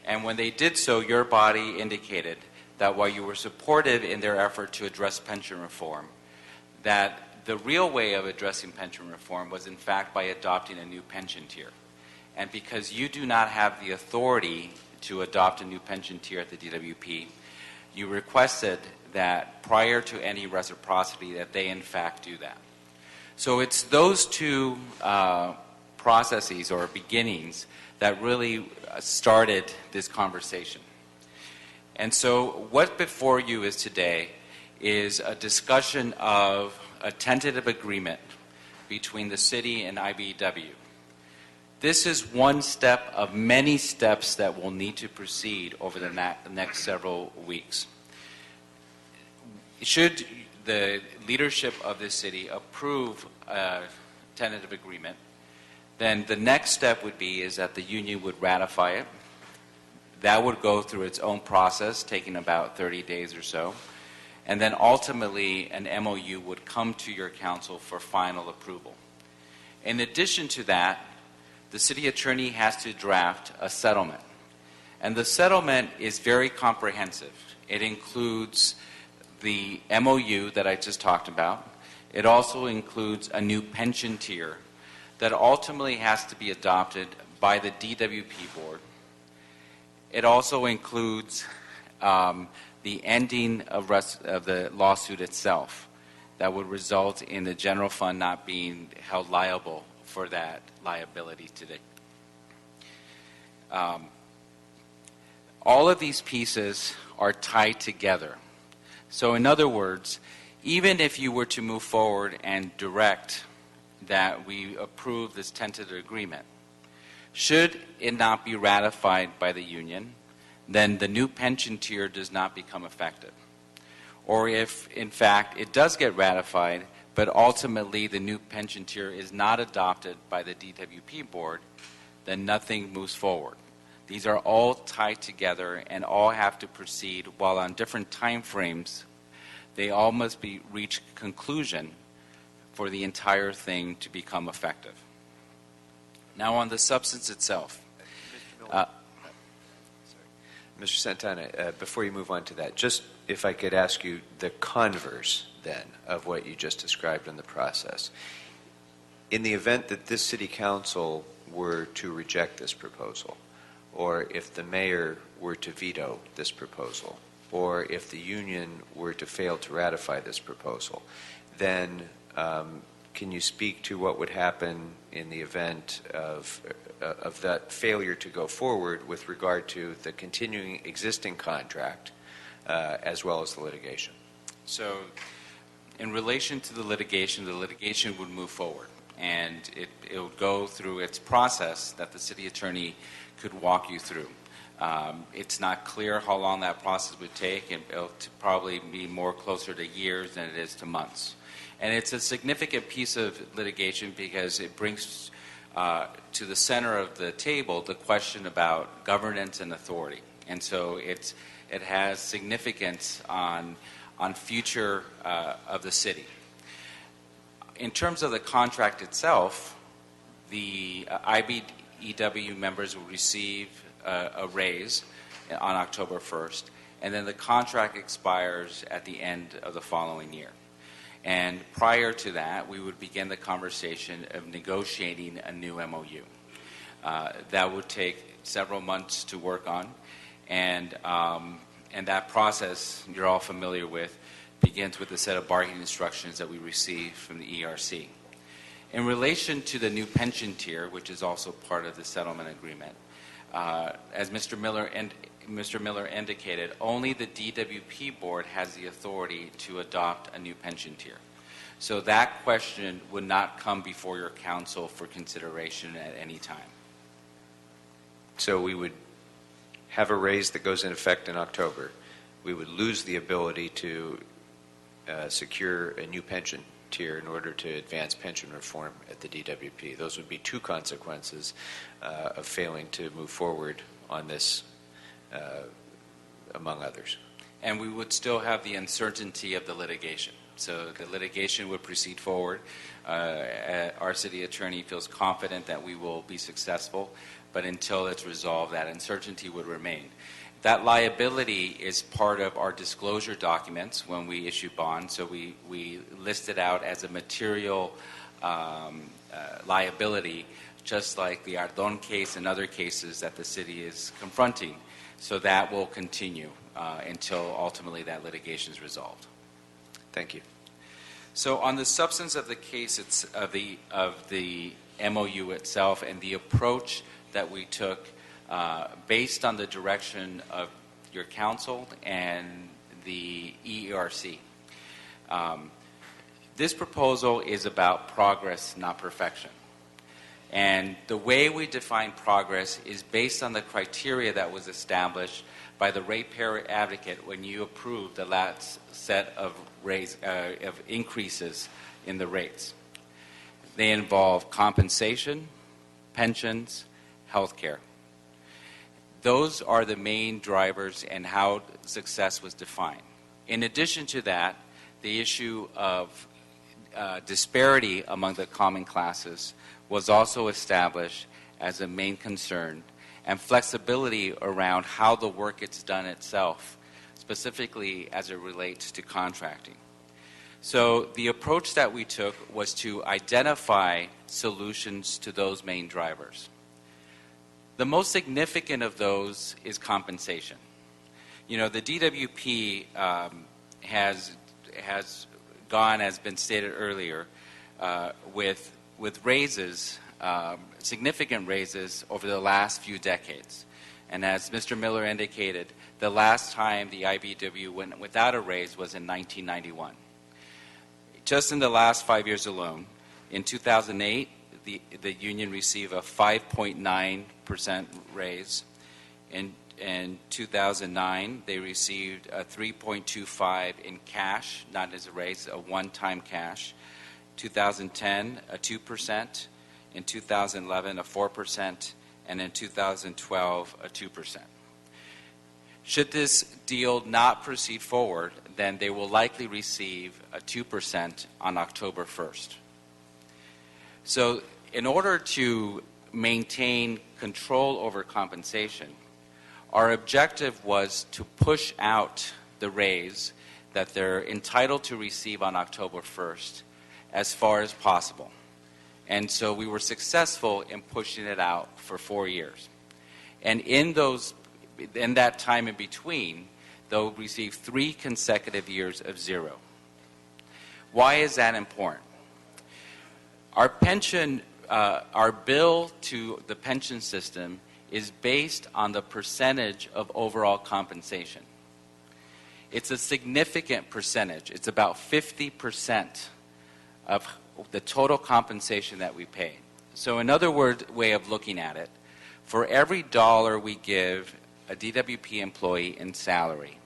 And when they did so, your body indicated that while you were supportive in their effort to address pension reform, that the real way of addressing pension reform was in fact by adopting a new pension tier. And because you do not have the authority to adopt a new pension tier at the DWP, you requested that prior to any reciprocity that they in fact do that. So it's those two processes or beginnings that really started this conversation. And so what's before you is today is a discussion of a tentative agreement between the city and IBW. This is one step of many steps that will need to proceed over the next several weeks. Should the leadership of this city approve a tentative agreement, then the next step would be is that the union would ratify it. That would go through its own process, taking about 30 days or so. And then ultimately, an MOU would come to your council for final approval. In addition to that, the city attorney has to draft a settlement. And the settlement is very comprehensive. It includes the MOU that I just talked about. It also includes a new pension tier that ultimately has to be adopted by the DWP board. It also includes the ending of the lawsuit itself that would result in the general fund not being held liable for that liability today. All of these pieces are tied together. So in other words, even if you were to move forward and direct that we approve this tentative agreement, should it not be ratified by the union, then the new pension tier does not become effective. Or if, in fact, it does get ratified, but ultimately the new pension tier is not adopted by the DWP board, then nothing moves forward. These are all tied together and all have to proceed while on different time frames. They all must be reached conclusion for the entire thing to become effective. Now on the substance itself. Mr. Santana, before you move on to that, just if I could ask you the converse then of what you just described in the process. In the event that this city council were to reject this proposal, or if the mayor were to veto this proposal, or if the union were to fail to ratify this proposal, then can you speak to what would happen in the event of that failure to go forward with regard to the continuing existing contract as well as the litigation? So in relation to the litigation would move forward, and it would go through its process that the city attorney could walk you through. It's not clear how long that process would take, and it'll probably be more closer to years than it is to months. And it's a significant piece of litigation because it brings to the center of the table the question about governance and authority. And so it has significance on future of the city. In terms of the contract itself, the IBEW members will receive a raise on October 1st, and then the contract expires at the end of the following year. And prior to that, we would begin the conversation of negotiating a new MOU. That would take several months to work on, and that process, you're all familiar with, begins with a set of bargaining instructions that we receive from the ERC. In relation to the new pension tier, which is also part of the settlement agreement, as Mr. Miller indicated, only the DWP board has the authority to adopt a new pension tier. So that question would not come before your council for consideration at any time. So we would have a raise that goes in effect in October. We would lose the ability to secure a new pension tier in order to advance pension reform at the DWP. Those would be two consequences of failing to move forward on this, among others. And we would still have the uncertainty of the litigation. So the litigation would proceed forward. Our city attorney feels confident that we will be successful, but until it's resolved, that uncertainty would remain. That liability is part of our disclosure documents when we issue bonds, so we list it out as a material liability, just like the Ardon case and other cases that the city is confronting. So that will continue until ultimately that litigation is resolved. Thank you. So on the substance of the case, of the MOU itself and the approach that we took based on the direction of your council and the ERC. This proposal is about progress, not perfection. And the way we define progress is based on the criteria that was established by the ratepayer advocate when you approved the last set of increases in the rates. They involve compensation, pensions, health care. Those are the main drivers and how success was defined. In addition to that, the issue of disparity among the common classes was also established as a main concern, and flexibility around how the work gets done itself, specifically as it relates to contracting. So the approach that we took was to identify solutions to those main drivers. The most significant of those is compensation. You know, the DWP has gone, as been stated earlier, with raises, significant raises over the last few decades. And as Mr. Miller indicated, the last time the IBW went without a raise was in 1991. Just in the last 5 years alone, in 2008, the union received a 5.9% raise. In 2009, they received a 3.25 in cash, not as a raise, a one-time cash. 2010, a 2%. In 2011, a 4%. and in 2012, a 2%. Should this deal not proceed forward, then they will likely receive a 2% on October 1st. So in order to maintain control over compensation, our objective was to push out the raise that they're entitled to receive on October 1st as far as possible. And so we were successful in pushing it out for 4 years. And in that time in between, they'll receive 3 consecutive years of 0. Why is that important? Our pension, our bill to the pension system is based on the percentage of overall compensation. It's a significant percentage. It's about 50% of the total compensation that we pay. So another way of looking at it, for every dollar we give a DWP employee in salary,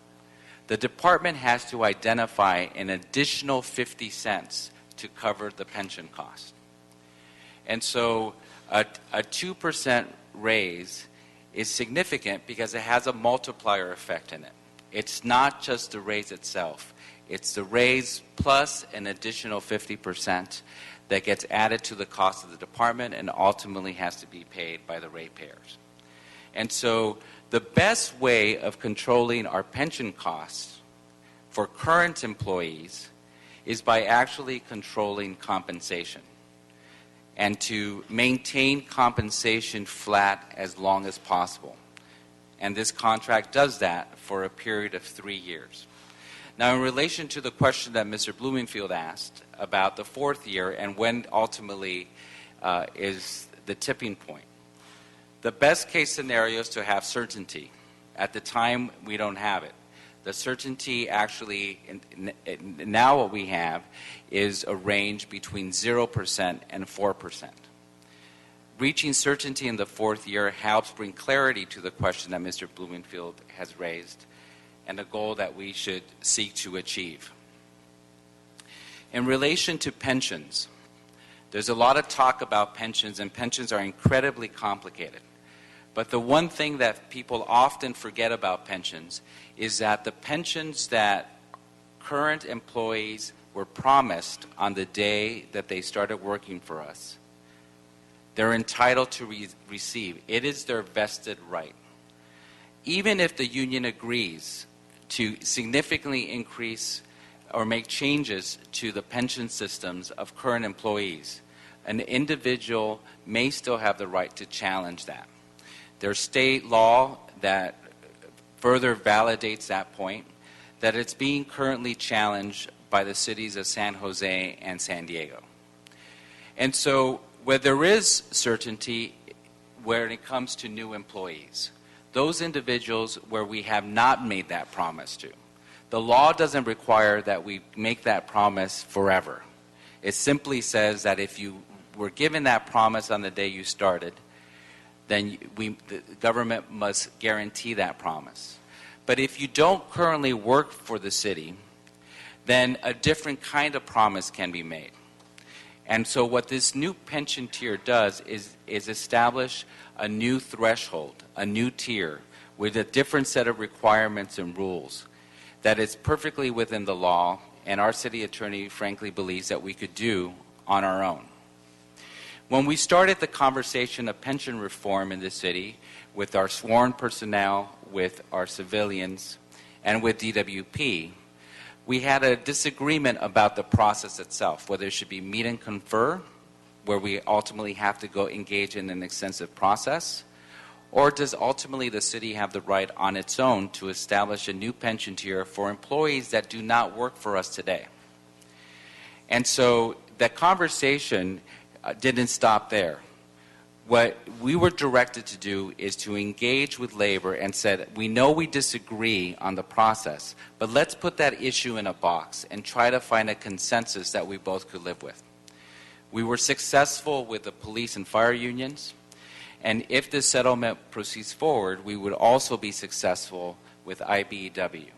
the department has to identify an additional 50 cents to cover the pension cost. And so a 2% raise is significant because it has a multiplier effect in it. It's not just the raise itself. It's the raise plus an additional 50% that gets added to the cost of the department and ultimately has to be paid by the ratepayers. And so the best way of controlling our pension costs for current employees is by actually controlling compensation and to maintain compensation flat as long as possible. And this contract does that for a period of 3 years. Now, in relation to the question that Mr. Blumenfield asked about the 4th year and when ultimately is the tipping point, the best case scenario is to have certainty. At the time, we don't have it. The certainty actually, now what we have is a range between 0% and 4%. Reaching certainty in the 4th year helps bring clarity to the question that Mr. Blumenfield has raised and a goal that we should seek to achieve. In relation to pensions, there's a lot of talk about pensions, and pensions are incredibly complicated. But the one thing that people often forget about pensions is that the pensions that current employees were promised on the day that they started working for us, they're entitled to receive. It is their vested right. Even if the union agrees to significantly increase or make changes to the pension systems of current employees, an individual may still have the right to challenge that. There's state law that further validates that point, that it's being currently challenged by the cities of San Jose and San Diego. And so where there is certainty when it comes to new employees, those individuals where we have not made that promise to, the law doesn't require that we make that promise forever. It simply says that if you were given that promise on the day you started, then the government must guarantee that promise. But if you don't currently work for the city, then a different kind of promise can be made. And so what this new pension tier does is establish a new threshold, a new tier, with a different set of requirements and rules that is perfectly within the law, and our city attorney frankly believes that we could do on our own. When we started the conversation of pension reform in the city with our sworn personnel, with our civilians, and with DWP, we had a disagreement about the process itself, whether it should be meet and confer, where we ultimately have to go engage in an extensive process, or does ultimately the city have the right on its own to establish a new pension tier for employees that do not work for us today? And so that conversation didn't stop there. What we were directed to do is to engage with labor and said, we know we disagree on the process, but let's put that issue in a box and try to find a consensus that we both could live with. We were successful with the police and fire unions, and if this settlement proceeds forward, we would also be successful with IBEW.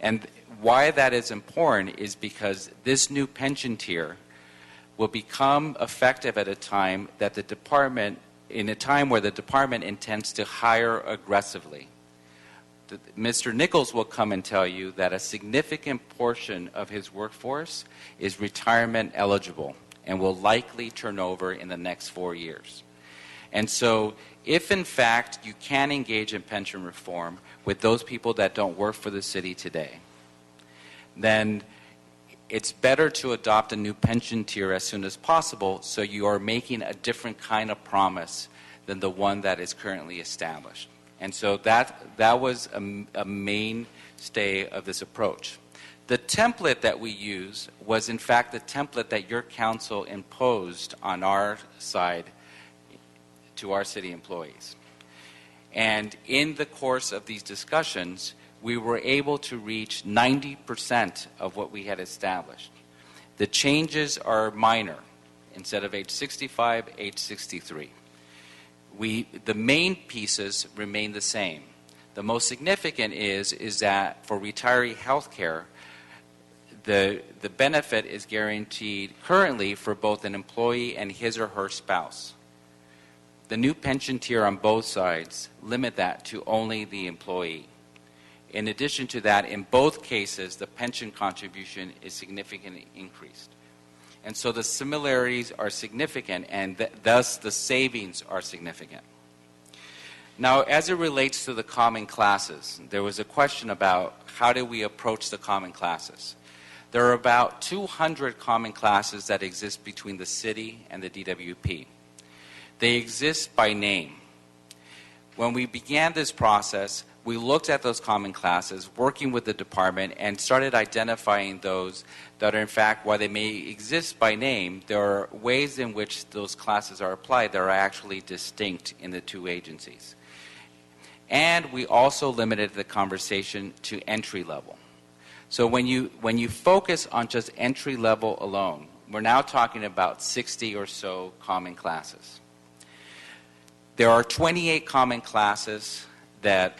And why that is important is because this new pension tier will become effective at a time that the department in a time where the department intends to hire aggressively. Mr. Nichols will come and tell you that a significant portion of his workforce is retirement eligible and will likely turn over in the next 4 years. And so if in fact you can engage in pension reform with those people that don't work for the city today, then it's better to adopt a new pension tier as soon as possible, so you are making a different kind of promise than the one that is currently established. And so that was a mainstay of this approach. The template that we use was in fact the template that your council imposed on our side to our city employees. And in the course of these discussions, we were able to reach 90% of what we had established. The changes are minor. Instead of age 65, age 63. The main pieces remain the same. The most significant is that for retiree health care, the benefit is guaranteed currently for both an employee and his or her spouse. The new pension tier on both sides limit that to only the employee. In addition to that, in both cases, the pension contribution is significantly increased. And so the similarities are significant, and thus the savings are significant. Now, as it relates to the common classes, there was a question about how do we approach the common classes. There are about 200 common classes that exist between the city and the DWP. They exist by name. When we began this process, we looked at those common classes, working with the department, and started identifying those that are, in fact, while they may exist by name, there are ways in which those classes are applied that are actually distinct in the two agencies. And we also limited the conversation to entry level. So when you focus on just entry level alone, we're now talking about 60 or so common classes. There are 28 common classes that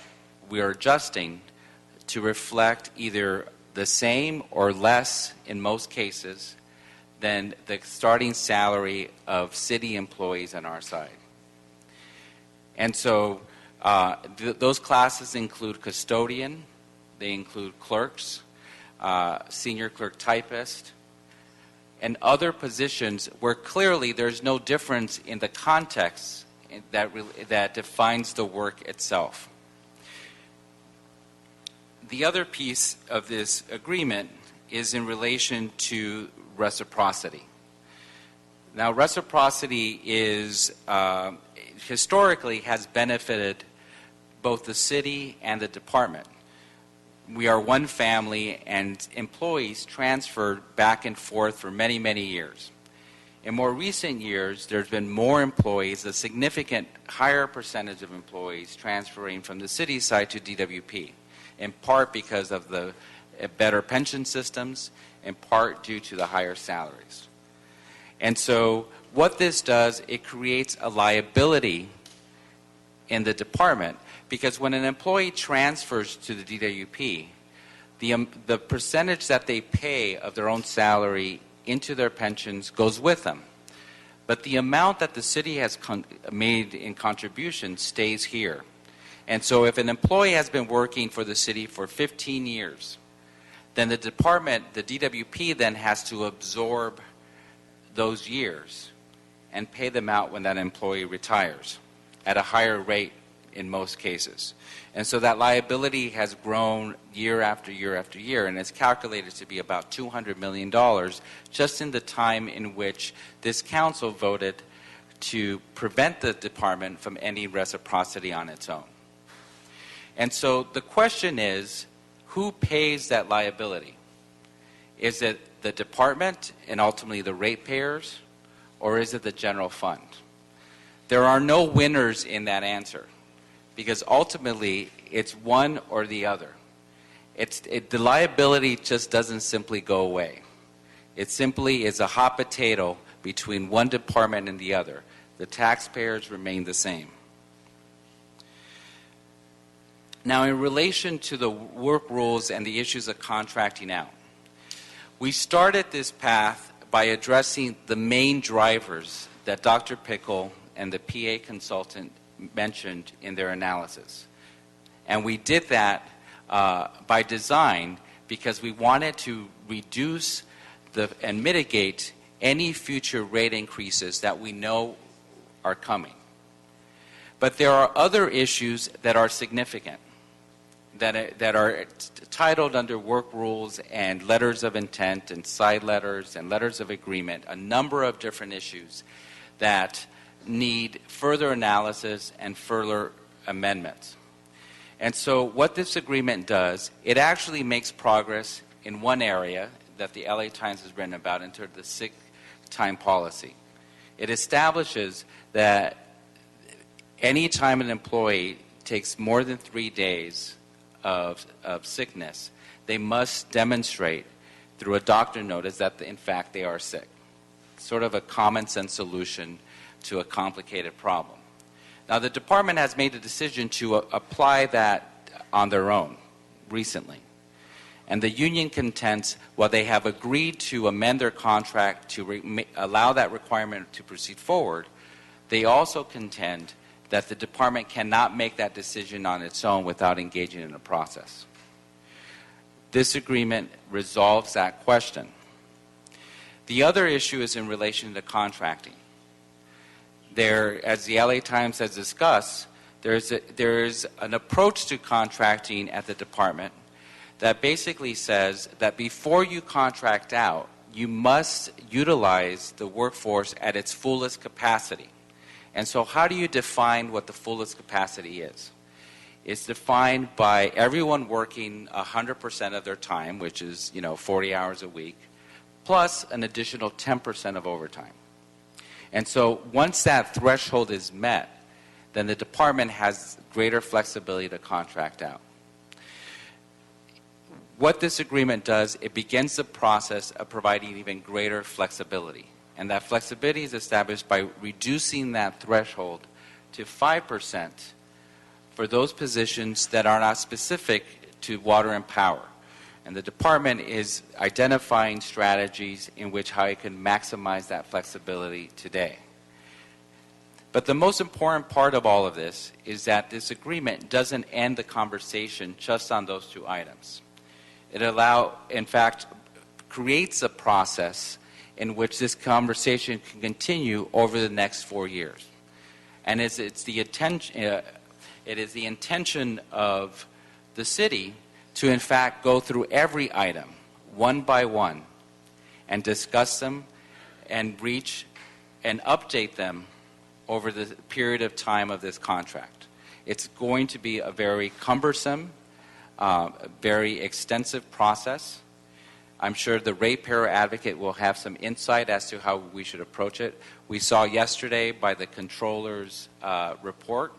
we are adjusting to reflect either the same or less, in most cases, than the starting salary of city employees on our side. And so those classes include custodian, they include clerks, senior clerk typist, and other positions where clearly there's no difference in the context that defines the work itself. The other piece of this agreement is in relation to reciprocity. Now, reciprocity is historically has benefited both the city and the department. We are one family, and employees transferred back and forth for many, many years. In more recent years, there's been more employees, a significant higher percentage of employees transferring from the city side to DWP. In part because of the better pension systems, in part due to the higher salaries. And so what this does, it creates a liability in the department, because when an employee transfers to the DWP, the percentage that they pay of their own salary into their pensions goes with them. But the amount that the city has made in contribution stays here. And so if an employee has been working for the city for 15 years, then the department, the DWP, then has to absorb those years and pay them out when that employee retires at a higher rate in most cases. And so that liability has grown year after year after year, and it's calculated to be about $200 million just in the time in which this council voted to prevent the department from ending reciprocity on its own. And so the question is, who pays that liability? Is it the department and ultimately the ratepayers, or is it the general fund? There are no winners in that answer, because ultimately it's one or the other. The liability just doesn't simply go away. It simply is a hot potato between one department and the other. The taxpayers remain the same. Now, in relation to the work rules and the issues of contracting out, we started this path by addressing the main drivers that Dr. Pickle and the PA consultant mentioned in their analysis. And we did that by design because we wanted to reduce and mitigate any future rate increases that we know are coming. But there are other issues that are significant, that are titled under work rules and letters of intent and side letters and letters of agreement, a number of different issues that need further analysis and further amendments. And so what this agreement does, it actually makes progress in one area that the LA Times has written about in terms of the sick time policy. It establishes that any time an employee takes more than 3 days of sickness, they must demonstrate through a doctor notice that, in fact, they are sick. Sort of a common sense solution to a complicated problem. Now, the department has made the decision to apply that on their own recently. And the union contends, while they have agreed to amend their contract to allow that requirement to proceed forward, they also contend that the department cannot make that decision on its own without engaging in a process. This agreement resolves that question. The other issue is in relation to contracting. There, as the LA Times has discussed, there's an approach to contracting at the department that basically says that before you contract out, you must utilize the workforce at its fullest capacity. And so how do you define what the fullest capacity is? It's defined by everyone working 100% of their time, which is 40 hours a week, plus an additional 10% of overtime. And so once that threshold is met, then the department has greater flexibility to contract out. What this agreement does, it begins the process of providing even greater flexibility. And that flexibility is established by reducing that threshold to 5% for those positions that are not specific to water and power. And the department is identifying strategies in which how it can maximize that flexibility today. But the most important part of all of this is that this agreement doesn't end the conversation just on those two items. It in fact, creates a process in which this conversation can continue over the next 4 years. And it is the intention of the city to, in fact, go through every item, one by one, and discuss them and reach and update them over the period of time of this contract. It's going to be a very cumbersome, very extensive process. I'm sure the ratepayer advocate will have some insight as to how we should approach it. We saw yesterday by the controller's report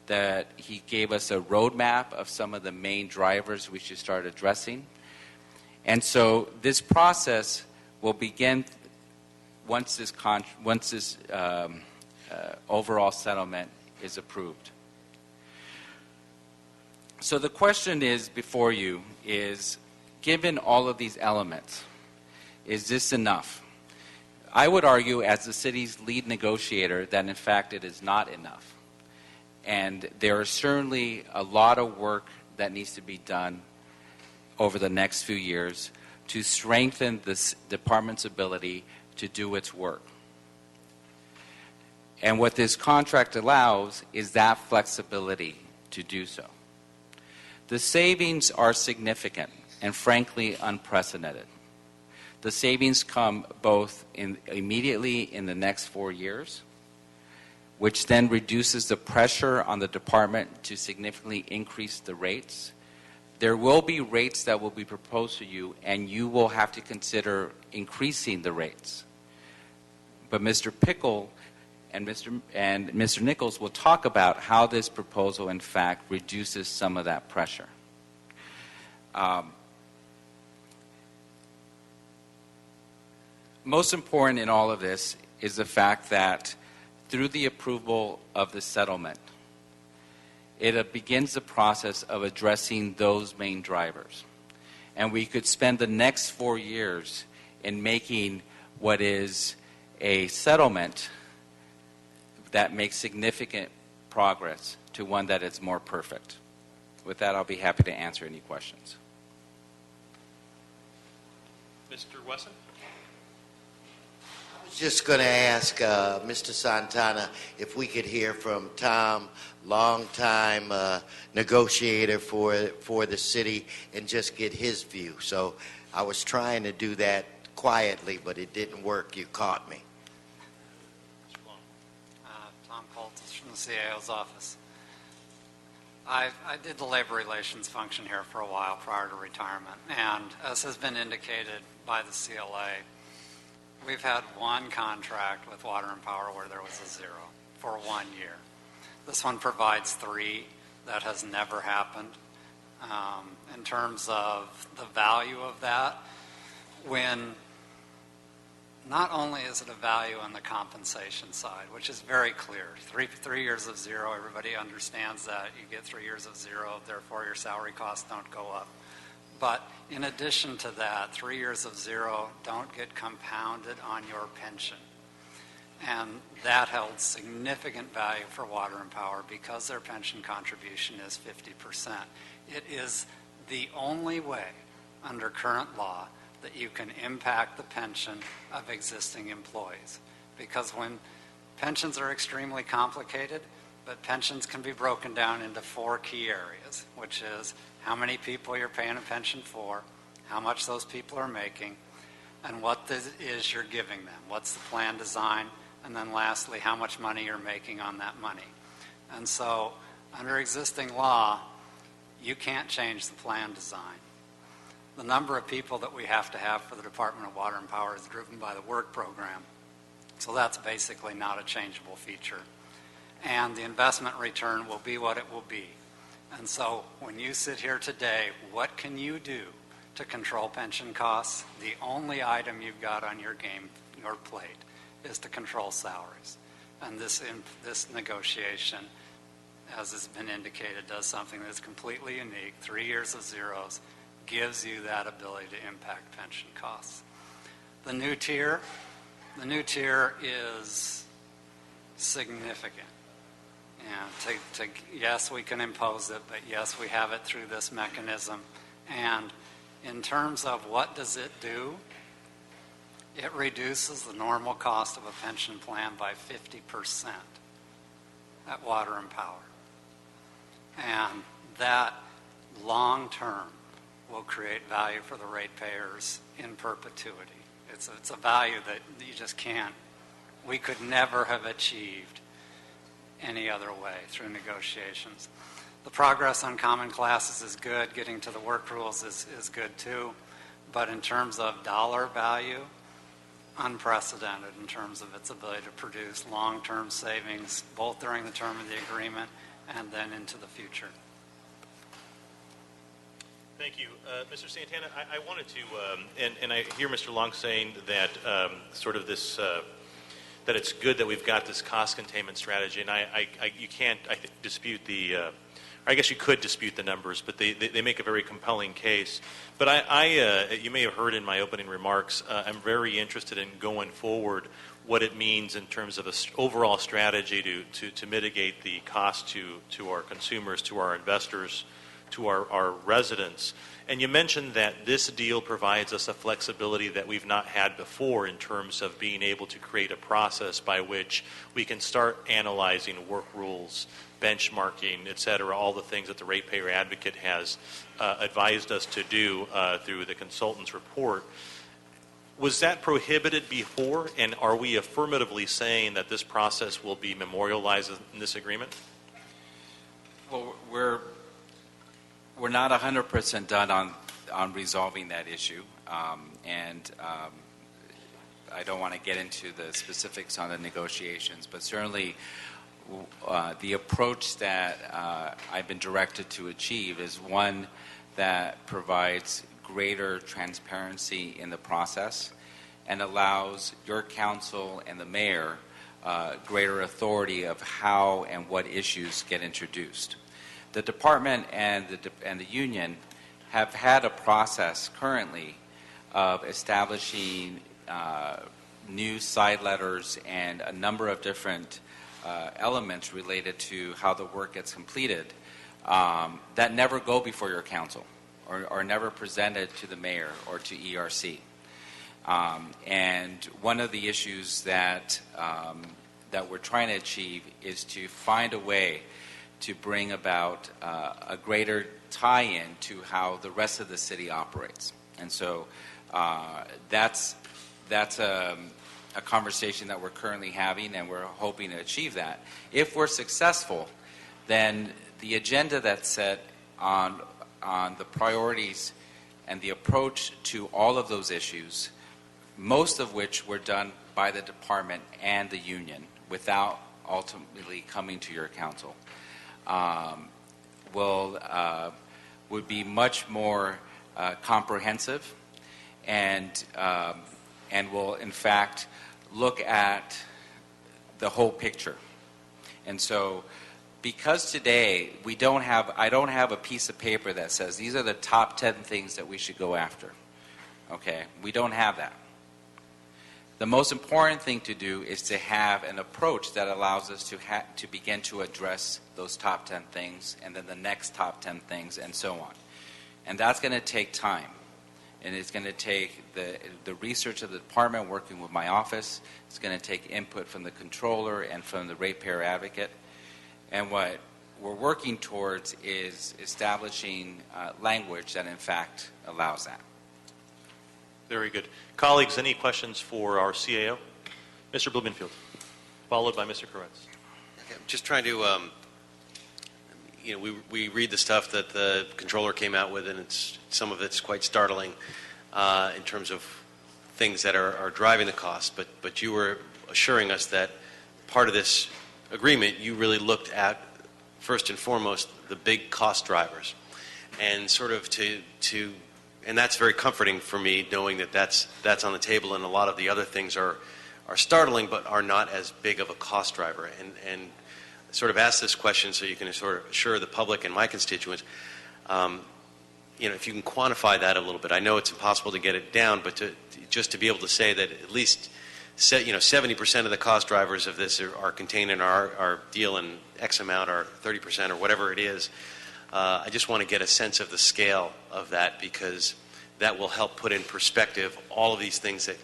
that he gave us a roadmap of some of the main drivers we should start addressing. And so this process will begin once this overall settlement is approved. So the question is before you is, given all of these elements, is this enough? I would argue as the city's lead negotiator that in fact it is not enough. And there is certainly a lot of work that needs to be done over the next few years to strengthen this department's ability to do its work. And what this contract allows is that flexibility to do so. The savings are significant and frankly unprecedented. The savings come both immediately in the next 4 years, which then reduces the pressure on the department to significantly increase the rates. There will be rates that will be proposed to you, and you will have to consider increasing the rates. But Mr. Pickle and Mr. Nichols will talk about how this proposal, in fact, reduces some of that pressure. Most important in all of this is the fact that through the approval of the settlement, it begins the process of addressing those main drivers. And we could spend the next 4 years in making what is a settlement that makes significant progress to one that is more perfect. With that, I'll be happy to answer any questions. Mr. Wesson? I was just going to ask Mr. Santana if we could hear from Tom, longtime negotiator for the city, and just get his view. So I was trying to do that quietly, but it didn't work. You caught me. Tom Coltis from the CAO's office. I did the labor relations function here for a while prior to retirement, and as has been indicated by the CLA, we've had one contract with Water and Power where there was a zero for 1 year. This one provides 3. That has never happened. In terms of the value of that, when not only is it a value on the compensation side, which is very clear, 3 years of zero, everybody understands that. You get 3 years of zero, therefore your salary costs don't go up. But in addition to that, 3 years of zero don't get compounded on your pension. And that held significant value for Water and Power because their pension contribution is 50%. It is the only way under current law that you can impact the pension of existing employees. Because when pensions are extremely complicated, but pensions can be broken down into 4 key areas, which is how many people you're paying a pension for, how much those people are making, and what it is you're giving them. What's the plan design? And then lastly, how much money you're making on that money. And so under existing law, you can't change the plan design. The number of people that we have to have for the Department of Water and Power is driven by the work program. So that's basically not a changeable feature. And the investment return will be what it will be. And so when you sit here today, what can you do to control pension costs? The only item you've got on your plate is to control salaries. And this negotiation, as has been indicated, does something that's completely unique. 3 years of zeros gives you that ability to impact pension costs. The new tier is significant. And yes, we can impose it, but yes, we have it through this mechanism. And in terms of what does it do, it reduces the normal cost of a pension plan by 50% at Water and Power. And that long-term will create value for the ratepayers in perpetuity. It's a value that you just can't, we could never have achieved any other way through negotiations. The progress on common classes is good. Getting to the work rules is good too. But in terms of dollar value, unprecedented in terms of its ability to produce long-term savings, both during the term of the agreement and then into the future. Thank you. Mr. Santana, I wanted to, and I hear Mr. Long saying that sort of this, that it's good that we've got this cost containment strategy, and you can't, I think, dispute the, I guess you could dispute the numbers, but they make a very compelling case. But you may have heard in my opening remarks, I'm very interested in going forward what it means in terms of an overall strategy to mitigate the cost to our consumers, to our investors, to our residents. And you mentioned that this deal provides us a flexibility that we've not had before in terms of being able to create a process by which we can start analyzing work rules, benchmarking, et cetera, all the things that the ratepayer advocate has advised us to do through the consultant's report. Was that prohibited before, and are we affirmatively saying that this process will be memorialized in this agreement? Well, we're not 100% done on resolving that issue, and I don't want to get into the specifics on the negotiations, but certainly the approach that I've been directed to achieve is one that provides greater transparency in the process and allows your council and the mayor greater authority of how and what issues get introduced. The department and the union have had a process currently of establishing new side letters and a number of different elements related to how the work gets completed that never go before your council or are never presented to the mayor or to ERC. And one of the issues that we're trying to achieve is to find a way to bring about a greater tie-in to how the rest of the city operates. And so that's a conversation that we're currently having, and we're hoping to achieve that. If we're successful, then the agenda that's set on the priorities and the approach to all of those issues, most of which were done by the department and the union without ultimately coming to your council, would be much more comprehensive and will in fact look at the whole picture. And so because today I don't have a piece of paper that says these are the top 10 things that we should go after. Okay, we don't have that. The most important thing to do is to have an approach that allows us to begin to address those top 10 things and then the next top 10 things and so on. And that's going to take time. And it's going to take the research of the department working with my office. It's going to take input from the controller and from the ratepayer advocate. And what we're working towards is establishing language that in fact allows that. Very good. Colleagues, any questions for our CAO? Mr. Blumenfield, followed by Mr. Koretz. Okay, I'm just trying to, we read the stuff that the controller came out with, and some of it's quite startling in terms of things that are driving the cost. But you were assuring us that part of this agreement, you really looked at, first and foremost, the big cost drivers. And sort of and that's very comforting for me, knowing that that's on the table, and a lot of the other things are startling, but are not as big of a cost driver. And sort of ask this question so you can sort of assure the public and my constituents, if you can quantify that a little bit. I know it's impossible to get it down, but just to be able to say that at least 70% of the cost drivers of this are contained in our deal, and X amount or 30% or whatever it is. I just want to get a sense of the scale of that, because that will help put in perspective all of these things that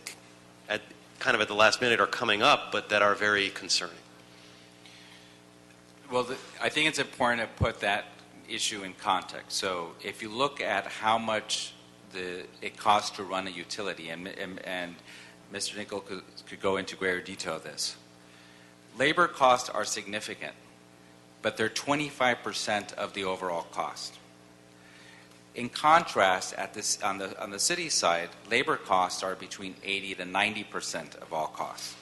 at the last minute are coming up, but that are very concerning. Well, I think it's important to put that issue in context. So if you look at how much it costs to run a utility, and Mr. Nickel could go into greater detail of this, labor costs are significant, but they're 25% of the overall cost. In contrast, on the city side, labor costs are between 80 to 90% of all costs.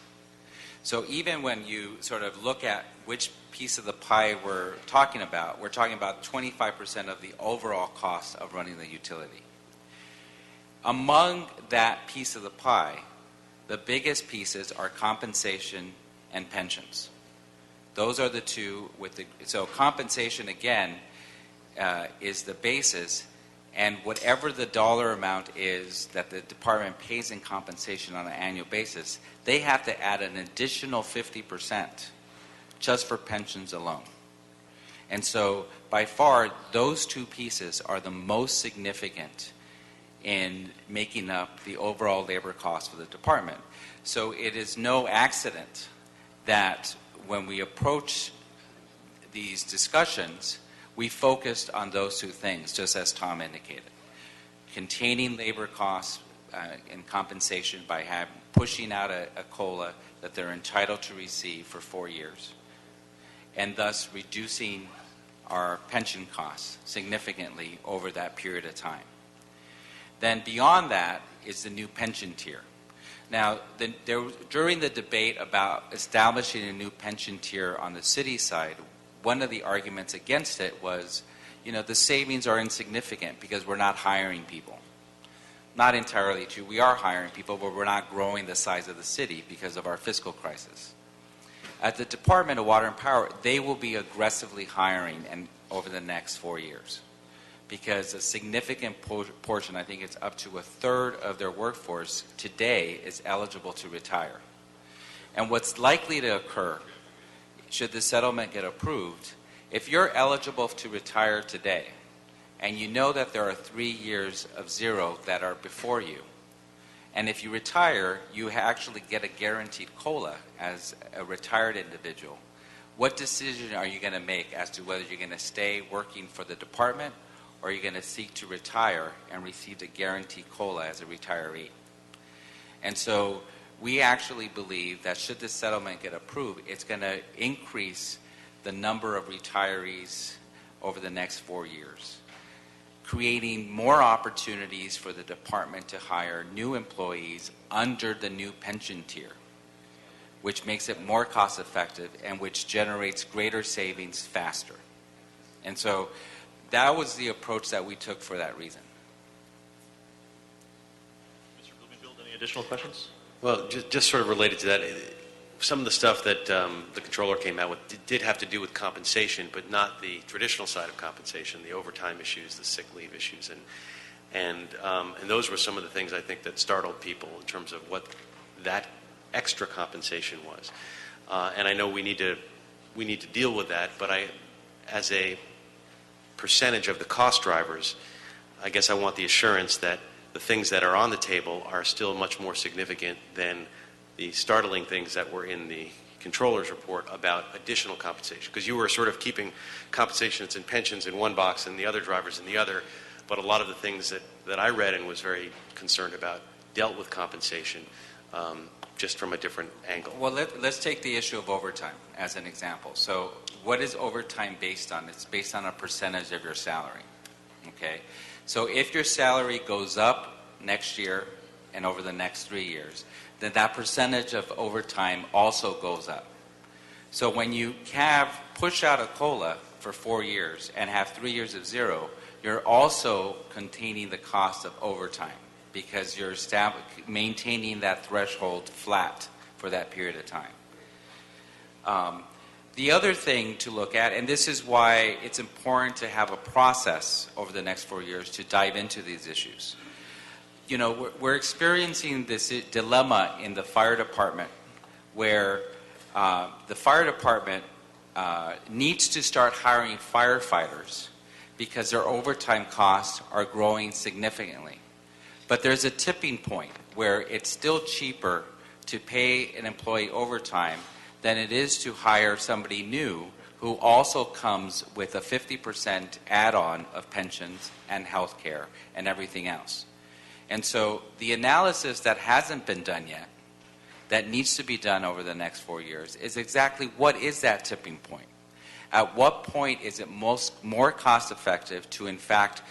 So even when you sort of look at which piece of the pie we're talking about 25% of the overall cost of running the utility. Among that piece of the pie, the biggest pieces are compensation and pensions. Those are the two so compensation, again, is the basis, and whatever the dollar amount is that the department pays in compensation on an annual basis, they have to add an additional 50% just for pensions alone. And so by far, those two pieces are the most significant in making up the overall labor cost for the department. So it is no accident that when we approach these discussions, we focused on those two things, just as Tom indicated. Containing labor costs and compensation by pushing out a COLA that they're entitled to receive for 4 years, and thus reducing our pension costs significantly over that period of time. Then beyond that is the new pension tier. Now, during the debate about establishing a new pension tier on the city side, one of the arguments against it was, the savings are insignificant because we're not hiring people. Not entirely true. We are hiring people, but we're not growing the size of the city because of our fiscal crisis. At the Department of Water and Power, they will be aggressively hiring over the next 4 years, because a significant portion, I think it's up to a third of their workforce today, is eligible to retire. And what's likely to occur should the settlement get approved, if you're eligible to retire today, and you know that there are 3 years of zero that are before you, and if you retire, you actually get a guaranteed COLA as a retired individual, what decision are you going to make as to whether you're going to stay working for the department or are you going to seek to retire and receive a guaranteed COLA as a retiree? And so we actually believe that should this settlement get approved, it's going to increase the number of retirees over the next 4 years, creating more opportunities for the department to hire new employees under the new pension tier, which makes it more cost effective and which generates greater savings faster. And so that was the approach that we took for that reason. Mr. Bloomfield, any additional questions? Well, just sort of related to that, some of the stuff that the controller came out with did have to do with compensation, but not the traditional side of compensation, the overtime issues, the sick leave issues, and those were some of the things I think that startled people in terms of what that extra compensation was. And I know we need to deal with that, but as a percentage of the cost drivers, I guess I want the assurance that the things that are on the table are still much more significant than the startling things that were in the controller's report about additional compensation. Because you were sort of keeping compensations and pensions in one box and the other drivers in the other, but a lot of the things that I read and was very concerned about dealt with compensation just from a different angle. Well, let's take the issue of overtime as an example. So what is overtime based on? It's based on a percentage of your salary. Okay? So if your salary goes up next year and over the next 3 years, then that percentage of overtime also goes up. So when you push out a COLA for 4 years and have 3 years of zero, you're also containing the cost of overtime because you're maintaining that threshold flat for that period of time. The other thing to look at, and this is why it's important to have a process over the next 4 years to dive into these issues. You know, we're experiencing this dilemma in the fire department where the fire department needs to start hiring firefighters because their overtime costs are growing significantly. But there's a tipping point where it's still cheaper to pay an employee overtime than it is to hire somebody new who also comes with a 50% add-on of pensions and health care and everything else. And so the analysis that hasn't been done yet, that needs to be done over the next 4 years, is exactly what is that tipping point? At what point is it more cost effective to in fact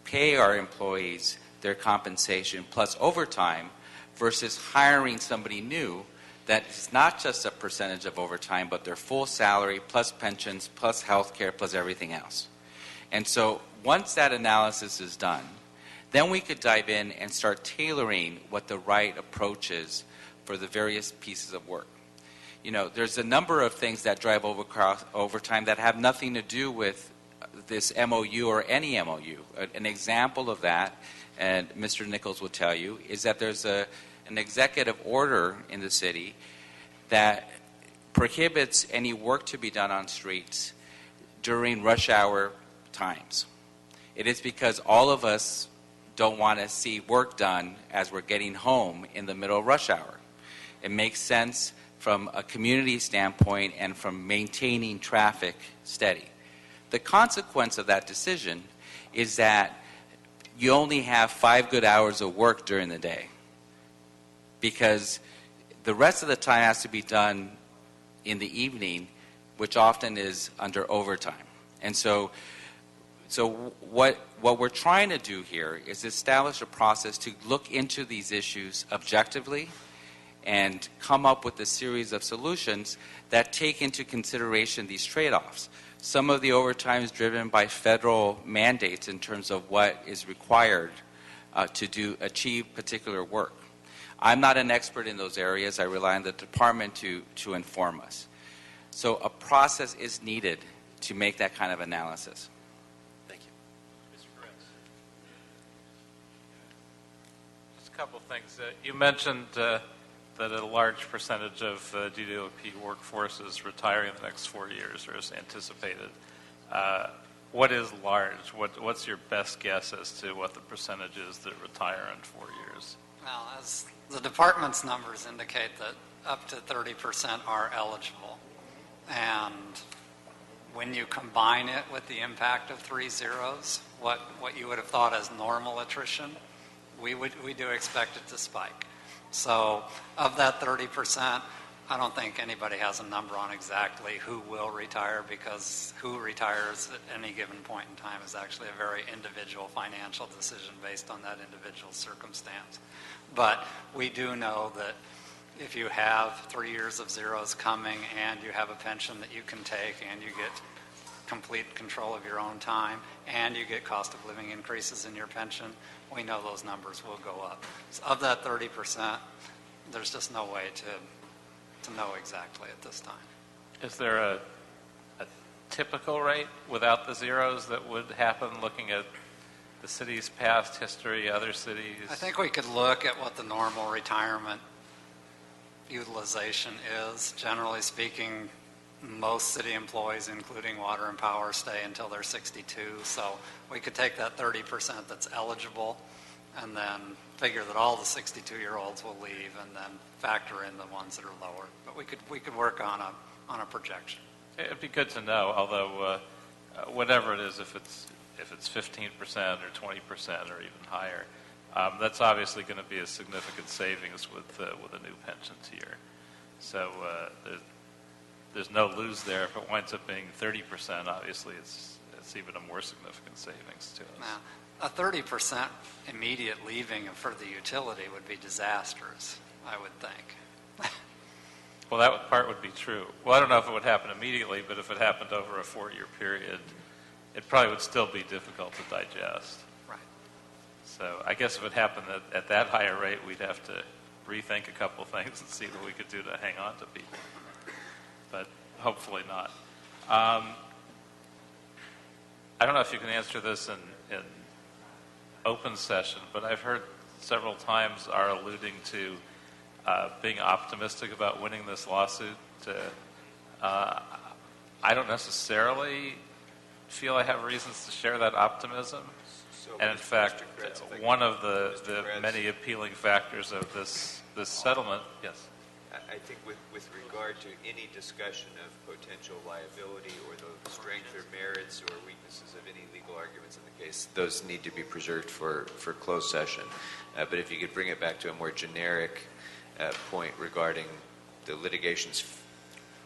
pay our employees their compensation plus overtime versus hiring somebody new that is not just a percentage of overtime, but their full salary plus pensions plus health care plus everything else. And so once that analysis is done, then we could dive in and start tailoring what the right approach is for the various pieces of work. You know, there's a number of things that drive overtime that have nothing to do with this MOU or any MOU. An example of that, and Mr. Nichols will tell you, is that there's an executive order in the city that prohibits any work to be done on streets during rush hour times. It is because all of us don't want to see work done as we're getting home in the middle of rush hour. It makes sense from a community standpoint and from maintaining traffic steady. The consequence of that decision is that you only have 5 good hours of work during the day because the rest of the time has to be done in the evening, which often is under overtime. And so what we're trying to do here is establish a process to look into these issues objectively and come up with a series of solutions that take into consideration these trade-offs. Some of the overtime is driven by federal mandates in terms of what is required to achieve particular work. I'm not an expert in those areas. I rely on the department to inform us. So a process is needed to make that kind of analysis. Thank you. Mr. Perez. Just a couple of things. You mentioned the that a large percentage of DWP workforce is retiring in the next 4 years, or is anticipated. What is large? What's your best guess as to what the percentage is that retire in 4 years? Well, as the department's numbers indicate, that up to 30% are eligible. And when you combine it with the impact of 3 zeros, what you would have thought as normal attrition, we do expect it to spike. So of that 30%, I don't think anybody has a number on exactly who will retire, because who retires at any given point in time is actually a very individual financial decision based on that individual circumstance. But we do know that if you have 3 years of zeros coming and you have a pension that you can take and you get complete control of your own time and you get cost of living increases in your pension, we know those numbers will go up. So of that 30%, there's just no way to know exactly at this time. Is there a typical rate without the zeros that would happen, looking at the city's past history, other cities? I think we could look at what the normal retirement utilization is. Generally speaking, most city employees, including water and power, stay until they're 62. So we could take that 30% that's eligible and then figure that all the 62-year-olds will leave, and then factor in the ones that are lower. But we could work on a projection. It'd be good to know, although whatever it is, if it's 15% or 20% or even higher, that's obviously going to be a significant savings with a new pension tier. So there's no lose there. If it winds up being 30%, obviously it's even a more significant savings to us. Now, a 30% immediate leaving for the utility would be disastrous, I would think. Well, that part would be true. Well, I don't know if it would happen immediately, but if it happened over a 4-year period, it probably would still be difficult to digest. Right. So I guess if it happened at that higher rate, we'd have to rethink a couple things and see what we could do to hang on to people. But hopefully not. I don't know if you can answer this in open session, but I've heard several times are alluding to being optimistic about winning this lawsuit. I don't necessarily feel I have reasons to share that optimism. And in fact, one of the many appealing factors of this settlement, yes. I think with regard to any discussion of potential liability or the strength or merits or weaknesses of any legal arguments in the case, those need to be preserved for closed session. But if you could bring it back to a more generic point regarding the litigation's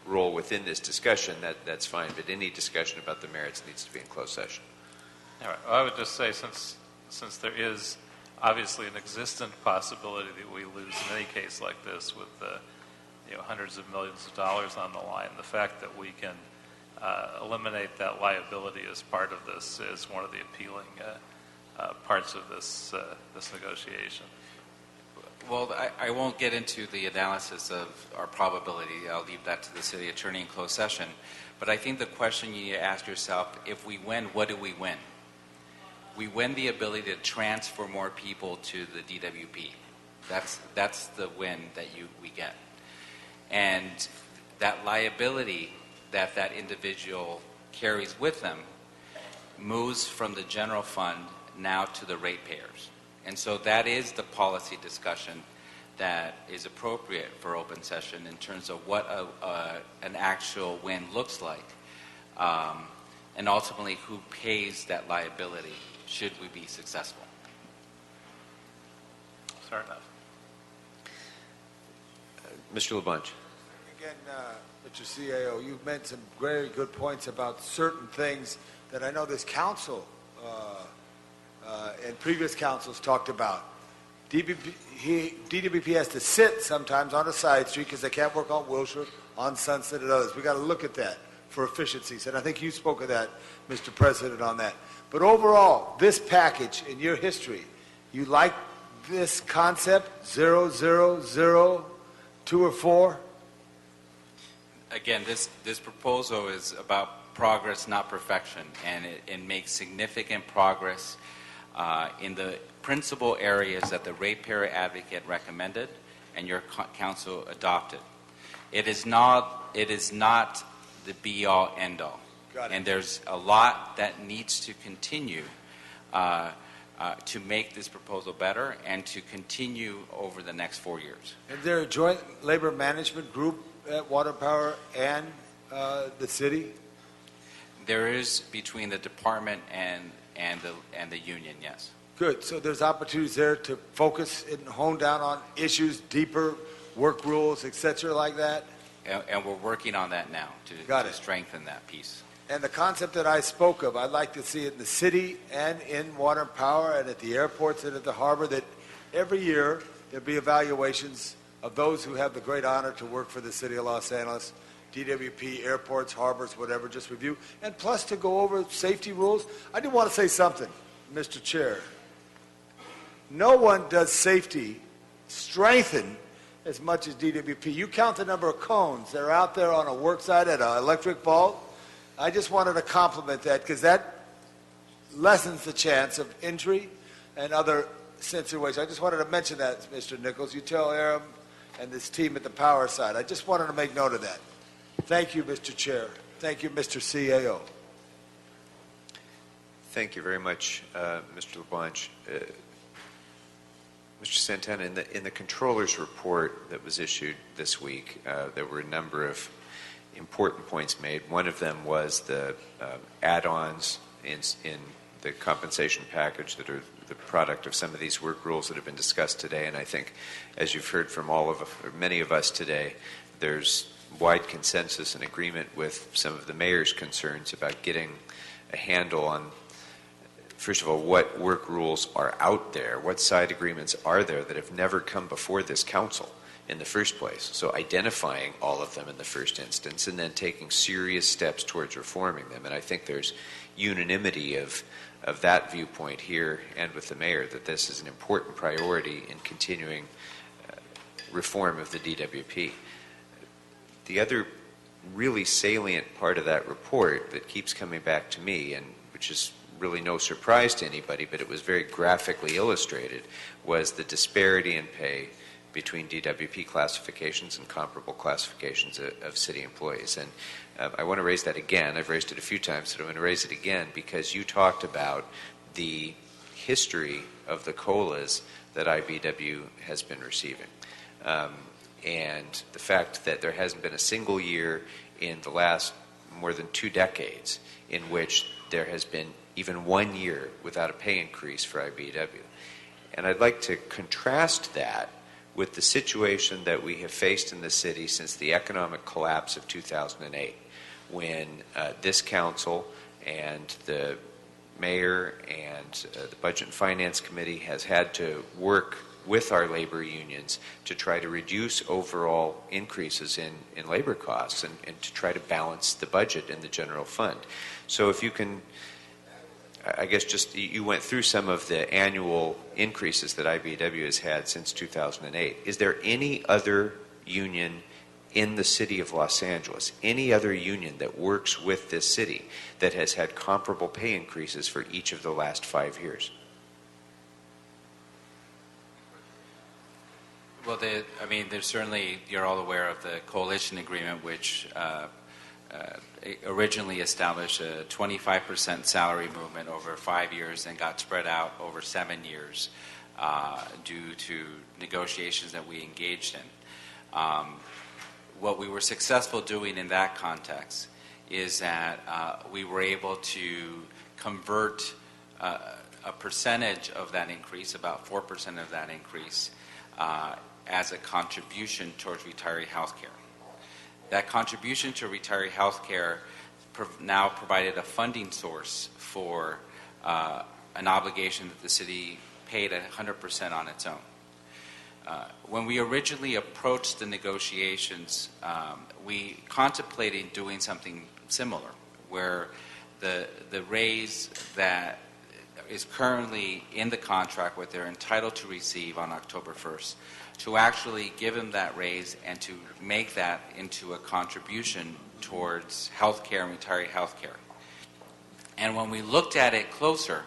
role within this discussion, that's fine. But any discussion about the merits needs to be in closed session. All right. Well, I would just say, since there is obviously an existent possibility that we lose in any case like this, with hundreds of millions of dollars on the line, the fact that we can eliminate that liability as part of this is one of the appealing parts of this negotiation. Well, I won't get into the analysis of our probability. I'll leave that to the city attorney in closed session. But I think the question you need to ask yourself, if we win, what do we win? We win the ability to transfer more people to the DWP. That's the win that we get. And that liability that individual carries with them moves from the general fund now to the ratepayers. And so that is the policy discussion that is appropriate for open session in terms of what an actual win looks like, and ultimately who pays that liability should we be successful. Fair enough. Mr. LaBonge. Again, Mr. CAO, you've made some very good points about certain things that I know this council and previous councils talked about. DWP has to sit sometimes on a side street because they can't work on Wilshire, on Sunset, and others. We got to look at that for efficiencies, and I think you spoke of that, Mr. President, on that. But overall, this package in your history, you like this concept, 0, 0, 0, 2 or 4? Again, this proposal is about progress, not perfection, and it makes significant progress in the principal areas that the ratepayer advocate recommended, and your council adopted. It is not the be-all, end-all. Got it. And there's a lot that needs to continue to make this proposal better and to continue over the next 4 years. Is there a joint labor management group at Water Power and the city? There is between the department and the union, yes. Good. So there's opportunities there to focus and hone down on issues, deeper work rules, et cetera, like that? And we're working on that now to strengthen that piece. And the concept that I spoke of, I'd like to see it in the city and in Water and Power and at the airports and at the harbor, that every year there'll be evaluations of those who have the great honor to work for the city of Los Angeles, DWP, airports, harbors, whatever, just review. And plus to go over safety rules. I do want to say something, Mr. Chair. No one does safety strengthen as much as DWP. You count the number of cones that are out there on a work site at an electric vault. I just wanted to compliment that because that lessens the chance of injury and other situations. I just wanted to mention that, Mr. Nichols. You tell Aram and this team at the power side. I just wanted to make note of that. Thank you, Mr. Chair. Thank you, Mr. CAO. Thank you very much, Mr. LeBlanche. Mr. Santana, in the controller's report that was issued this week, there were a number of important points made. One of them was the add-ons in the compensation package that are the product of some of these work rules that have been discussed today. And I think, as you've heard from many of us today, there's wide consensus and agreement with some of the mayor's concerns about getting a handle on, first of all, what work rules are out there, what side agreements are there that have never come before this council in the first place. So identifying all of them in the first instance and then taking serious steps towards reforming them. And I think there's unanimity of that viewpoint here and with the mayor that this is an important priority in continuing reform of the DWP. The other really salient part of that report that keeps coming back to me, and which is really no surprise to anybody, but it was very graphically illustrated, was the disparity in pay between DWP classifications and comparable classifications of city employees. And I want to raise that again. I've raised it a few times, but I'm going to raise it again because you talked about the history of the COLAs that IBW has been receiving. And the fact that there hasn't been a single year in the last more than 2 decades in which there has been even 1 year without a pay increase for IBW. And I'd like to contrast that with the situation that we have faced in the city since the economic collapse of 2008, when this council and the mayor and the Budget and Finance Committee has had to work with our labor unions to try to reduce overall increases in labor costs and to try to balance the budget in the general fund. So if you can, I guess just you went through some of the annual increases that IBW has had since 2008. Is there any other union in the city of Los Angeles, any other union that works with this city that has had comparable pay increases for each of the last 5 years? Well, there's certainly, you're all aware of the coalition agreement, which originally established a 25% salary movement over 5 years and got spread out over 7 years due to negotiations that we engaged in. What we were successful doing in that context is that we were able to convert a percentage of that increase, about 4% of that increase, as a contribution towards retiree health care. That contribution to retiree health care now provided a funding source for an obligation that the city paid at 100% on its own. When we originally approached the negotiations, we contemplated doing something similar, where the raise that is currently in the contract, what they're entitled to receive on October 1st, to actually give them that raise and to make that into a contribution towards health care and retiree health care. And when we looked at it closer,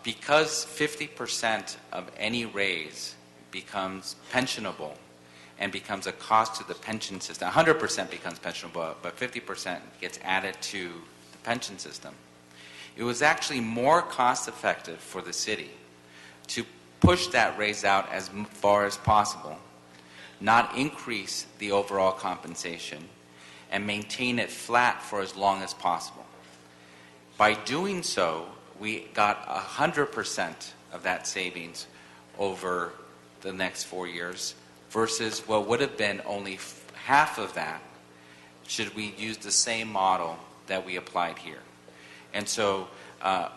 because 50% of any raise becomes pensionable and becomes a cost to the pension system. 100% becomes pensionable, but 50% gets added to the pension system. It was actually more cost effective for the city to push that raise out as far as possible, not increase the overall compensation, and maintain it flat for as long as possible. By doing so, we got 100% of that savings over the next 4 years versus what would have been only half of that should we use the same model that we applied here. And so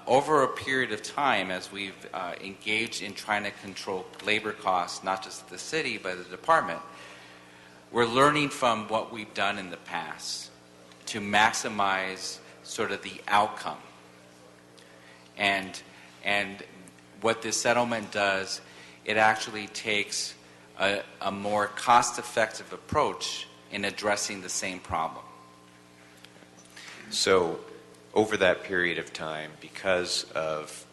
over a period of time, as we've engaged in trying to control labor costs, not just at the city, but the department, we're learning from what we've done in the past to maximize sort of the outcome. And what this settlement does, it actually takes a more cost-effective approach in addressing the same problem. So over that period of time, because of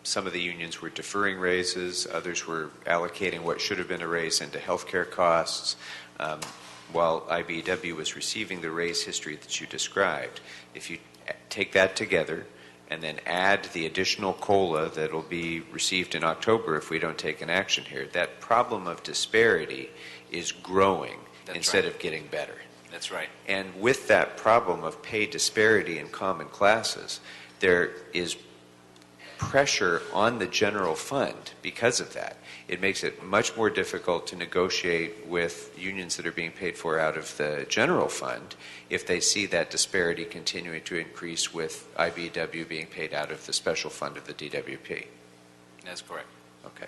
some of the unions were deferring raises, others were allocating what should have been a raise into healthcare costs, while IBEW was receiving the raise history that you described. If you take that together and then add the additional COLA that will be received in October if we don't take an action here, that problem of disparity is growing instead of getting better. That's right. And with that problem of pay disparity in common classes, there is pressure on the general fund because of that. It makes it much more difficult to negotiate with unions that are being paid for out of the general fund if they see that disparity continuing to increase with IBEW being paid out of the special fund of the DWP. That's correct. Okay.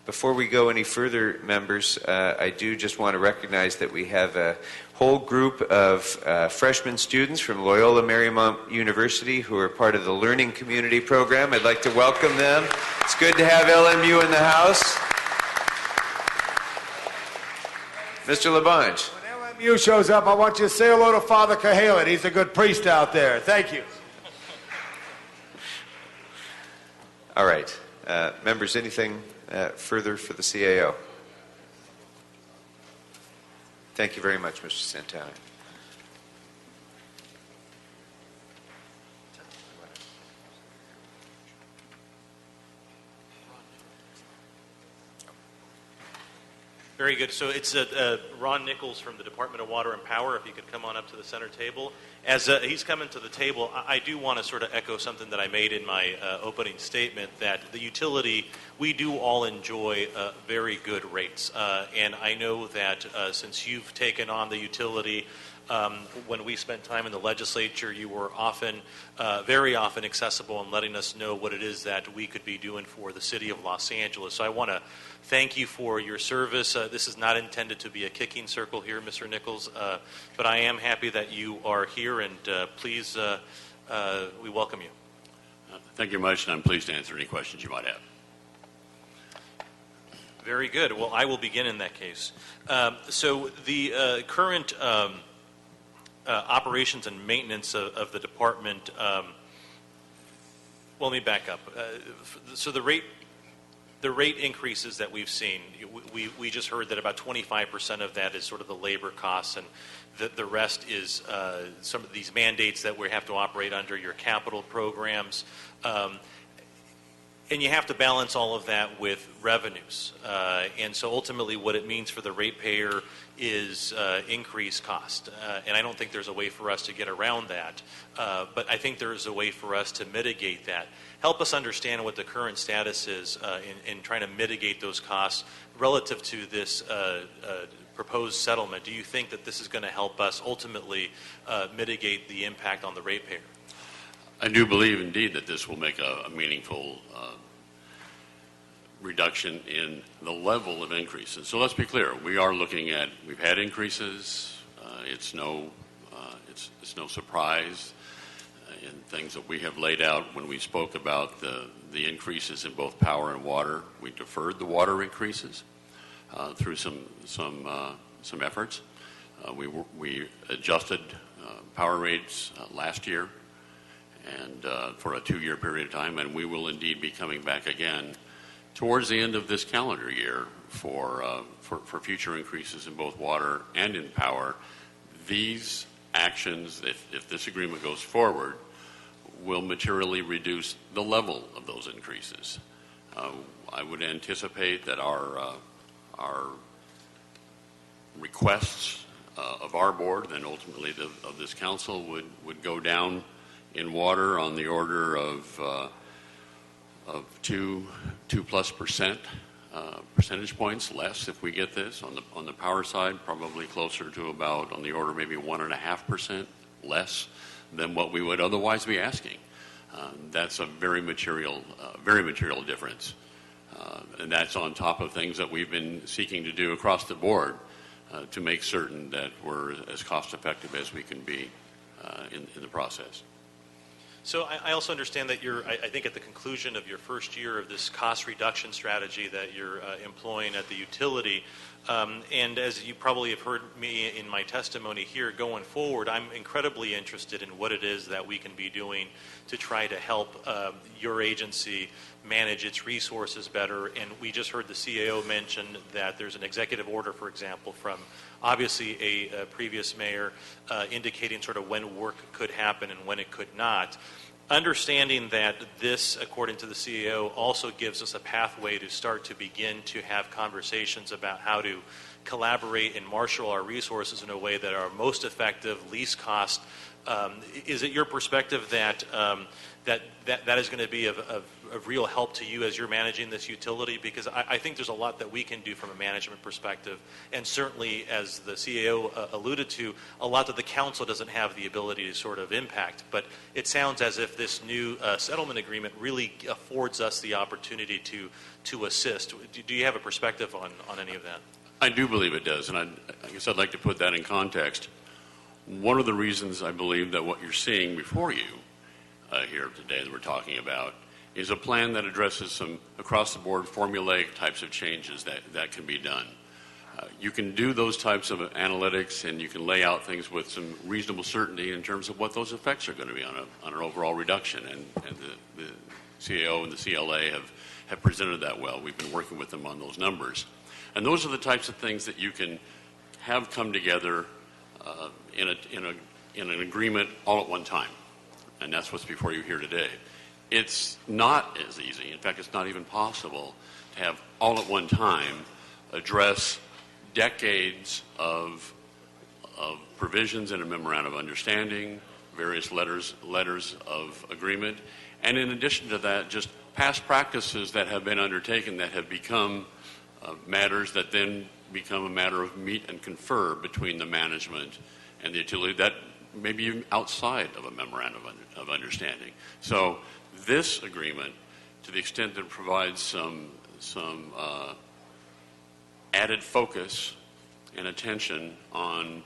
Before we go any further, members, I do just want to recognize that we have a whole group of freshman students from Loyola Marymount University who are part of the Learning Community Program. I'd like to welcome them. It's good to have LMU in the house. Mr. LaBonge. When LMU shows up, I want you to say hello to Father Cahalan. He's a good priest out there. Thank you. All right. Members, anything further for the CAO? Thank you very much, Mr. Santana. Very good. So it's Ron Nichols from the Department of Water and Power, if you could come on up to the center table. As he's coming to the table, I do want to sort of echo something that I made in my opening statement, that the utility, we do all enjoy very good rates. And I know that since you've taken on the utility, when we spent time in the legislature, you were often, very often accessible and letting us know what it is that we could be doing for the city of Los Angeles. So I want to thank you for your service. This is not intended to be a kicking circle here, Mr. Nichols, but I am happy that you are here, and please, we welcome you. Thank you much, and I'm pleased to answer any questions you might have. Very good. Well, I will begin in that case. So the current operations and maintenance of the department, well, let me back up. So the rate increases that we've seen, we just heard that about 25% of that is sort of the labor costs, and the rest is some of these mandates that we have to operate under, your capital programs. And you have to balance all of that with revenues. And so ultimately what it means for the ratepayer is increased cost. And I don't think there's a way for us to get around that. But I think there is a way for us to mitigate that. Help us understand what the current status is in trying to mitigate those costs relative to this proposed settlement. Do you think that this is going to help us ultimately mitigate the impact on the ratepayer? I do believe, indeed, that this will make a meaningful reduction in the level of increases. So let's be clear. We are looking at, we've had increases. It's no surprise in things that we have laid out when we spoke about the increases in both power and water. We deferred the water increases through some efforts. We adjusted power rates last year, and for a 2-year period of time, and we will indeed be coming back again towards the end of this calendar year for future increases in both water and in power. These actions, if this agreement goes forward, will materially reduce the level of those increases. I would anticipate that our requests of our board and ultimately of this council would go down in water on the order of 2+% percentage points less if we get this. On the power side, probably closer to about on the order maybe 1.5% less than what we would otherwise be asking. That's a very material difference. And that's on top of things that we've been seeking to do across the board to make certain that we're as cost effective as we can be in the process. So I also understand that I think at the conclusion of your first year of this cost reduction strategy that you're employing at the utility, and as you probably have heard me in my testimony here going forward, I'm incredibly interested in what it is that we can be doing to try to help your agency manage its resources better. And we just heard the CAO mention that there's an executive order, for example, from obviously a previous mayor indicating sort of when work could happen and when it could not. Understanding that this, according to the CAO, also gives us a pathway to start to begin to have conversations about how to collaborate and marshal our resources in a way that are most effective, least cost. Is it your perspective that that is going to be of real help to you as you're managing this utility? Because I think there's a lot that we can do from a management perspective, and certainly, as the CAO alluded to, a lot that the council doesn't have the ability to sort of impact. But it sounds as if this new settlement agreement really affords us the opportunity to assist. Do you have a perspective on any of that? I do believe it does, and I guess I'd like to put that in context. One of the reasons I believe that what you're seeing before you here today that we're talking about is a plan that addresses some across-the-board formulaic types of changes that can be done. You can do those types of analytics, and you can lay out things with some reasonable certainty in terms of what those effects are going to be on an overall reduction, and the CAO and the CLA have presented that well. We've been working with them on those numbers. And those are the types of things that you can have come together in an agreement all at one time. And that's what's before you here today. It's not as easy. In fact, it's not even possible to have all at one time address decades of provisions in a memorandum of understanding, various letters of agreement, and in addition to that, just past practices that have been undertaken that have become matters that then become a matter of meet and confer between the management and the utility that may be even outside of a memorandum of understanding. So this agreement, to the extent that it provides some added focus and attention on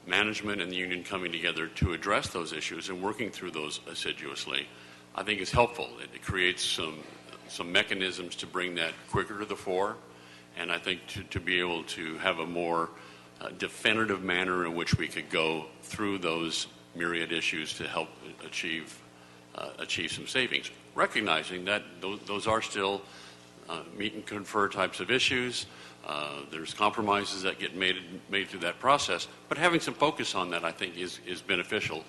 management and the union coming together to address those issues and working through those assiduously, I think is helpful. It creates some mechanisms to bring that quicker to the fore, and I think to be able to have a more definitive manner in which we could go through those myriad issues to help achieve some savings, recognizing that those are still meet and confer types of issues. There's compromises that get made through that process, but having some focus on that, I think, is beneficial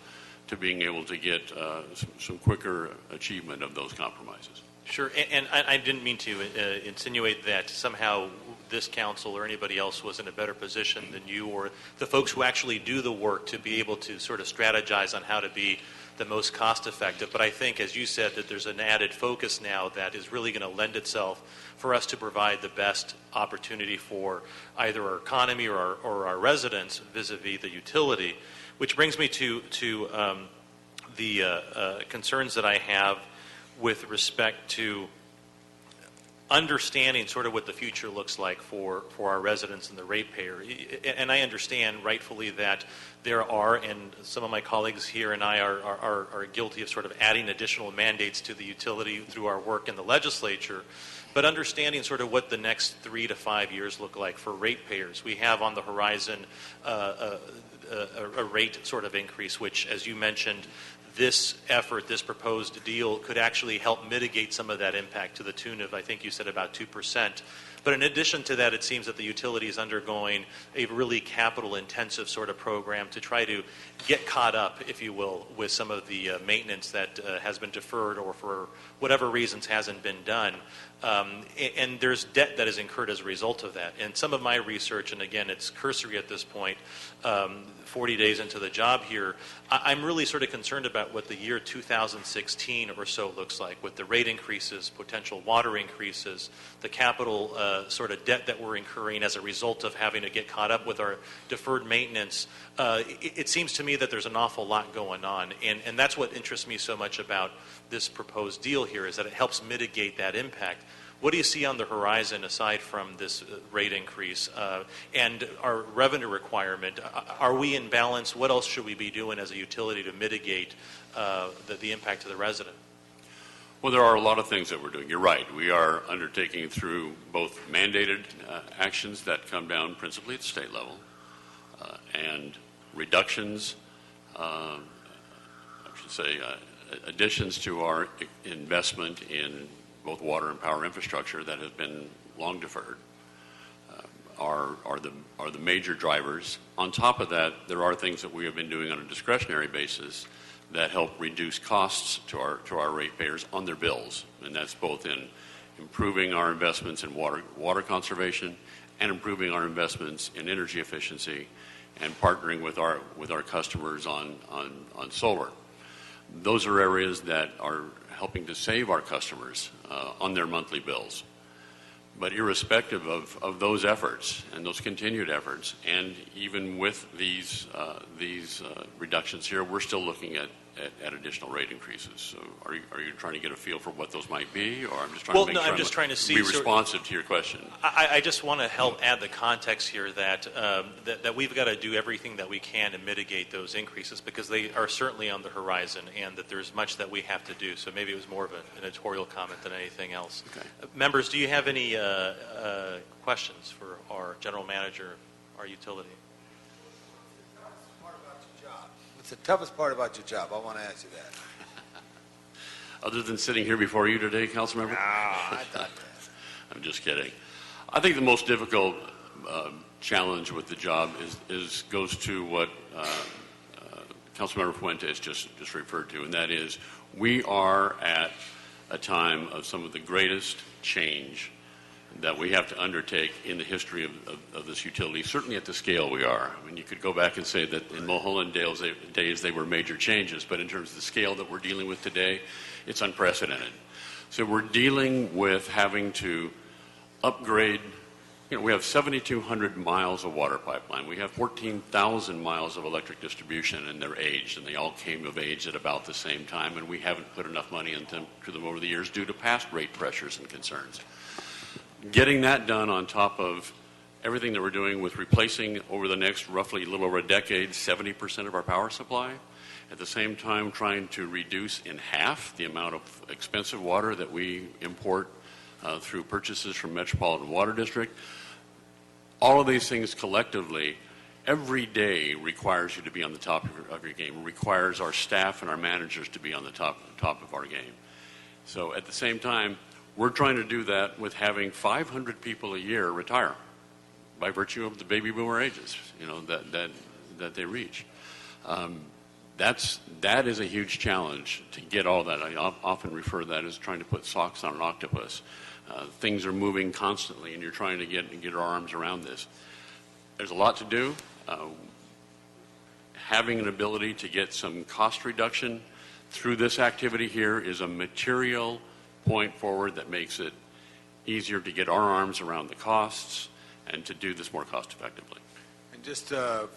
to being able to get some quicker achievement of those compromises. Sure, and I didn't mean to insinuate that somehow this council or anybody else was in a better position than you or the folks who actually do the work to be able to sort of strategize on how to be the most cost effective. But I think, as you said, that there's an added focus now that is really going to lend itself for us to provide the best opportunity for either our economy or our residents vis-a-vis the utility, which brings me to the concerns that I have with respect to understanding sort of what the future looks like for our residents and the ratepayer. And I understand rightfully that there are, and some of my colleagues here and I are guilty of sort of adding additional mandates to the utility through our work in the legislature, but understanding sort of what the next 3 to 5 years look like for ratepayers. We have on the horizon a rate sort of increase, which, as you mentioned, this effort, this proposed deal, could actually help mitigate some of that impact to the tune of, I think you said, about 2%. But in addition to that, it seems that the utility is undergoing a really capital-intensive sort of program to try to get caught up, if you will, with some of the maintenance that has been deferred or for whatever reasons hasn't been done. And there's debt that is incurred as a result of that. And some of my research, and again, it's cursory at this point, 40 days into the job here, I'm really sort of concerned about what the year 2016 or so looks like with the rate increases, potential water increases, the capital sort of debt that we're incurring as a result of having to get caught up with our deferred maintenance. It seems to me that there's an awful lot going on. And that's what interests me so much about this proposed deal here, is that it helps mitigate that impact. What do you see on the horizon aside from this rate increase and our revenue requirement? Are we in balance? What else should we be doing as a utility to mitigate the impact to the resident? Well, there are a lot of things that we're doing. You're right. We are undertaking through both mandated actions that come down principally at the state level and reductions, I should say, additions to our investment in both water and power infrastructure that has been long deferred are the major drivers. On top of that, there are things that we have been doing on a discretionary basis that help reduce costs to our ratepayers on their bills, and that's both in improving our investments in water conservation and improving our investments in energy efficiency and partnering with our customers on solar. Those are areas that are helping to save our customers on their monthly bills. But irrespective of those efforts and those continued efforts, and even with these reductions here, we're still looking at additional rate increases. So are you trying to get a feel for what those might be, or I'm just trying to make sure I'm just trying to be responsive to your question? I just want to help add the context here that we've got to do everything that we can to mitigate those increases, because they are certainly on the horizon, and that there's much that we have to do. So maybe it was more of an editorial comment than anything else. Okay. Members, do you have any questions for our general manager, our utility? What's the toughest part about your job? I want to ask you that. Other than sitting here before you today, Councilmember? No, I thought that. I'm just kidding. I think the most difficult challenge with the job goes to what Councilmember Fuentes just referred to, and that is we are at a time of some of the greatest change that we have to undertake in the history of this utility, certainly at the scale we are. I mean, you could go back and say that in Mulholland days they were major changes, but in terms of the scale that we're dealing with today, it's unprecedented. So we're dealing with having to upgrade. We have 7,200 miles of water pipeline. We have 14,000 miles of electric distribution, and they're aged, and they all came of age at about the same time, and we haven't put enough money into them over the years due to past rate pressures and concerns. Getting that done on top of everything that we're doing with replacing over the next roughly a little over a decade 70% of our power supply, at the same time trying to reduce in half the amount of expensive water that we import through purchases from Metropolitan Water District. All of these things collectively every day requires you to be on the top of your game. It requires our staff and our managers to be on the top of our game. So at the same time, we're trying to do that with having 500 people a year retire by virtue of the baby boomer ages, that they reach. That is a huge challenge to get all that. I often refer to that as trying to put socks on an octopus. Things are moving constantly, and you're trying to get our arms around this. There's a lot to do. Having an ability to get some cost reduction through this activity here is a material point forward that makes it easier to get our arms around the costs and to do this more cost effectively. And just to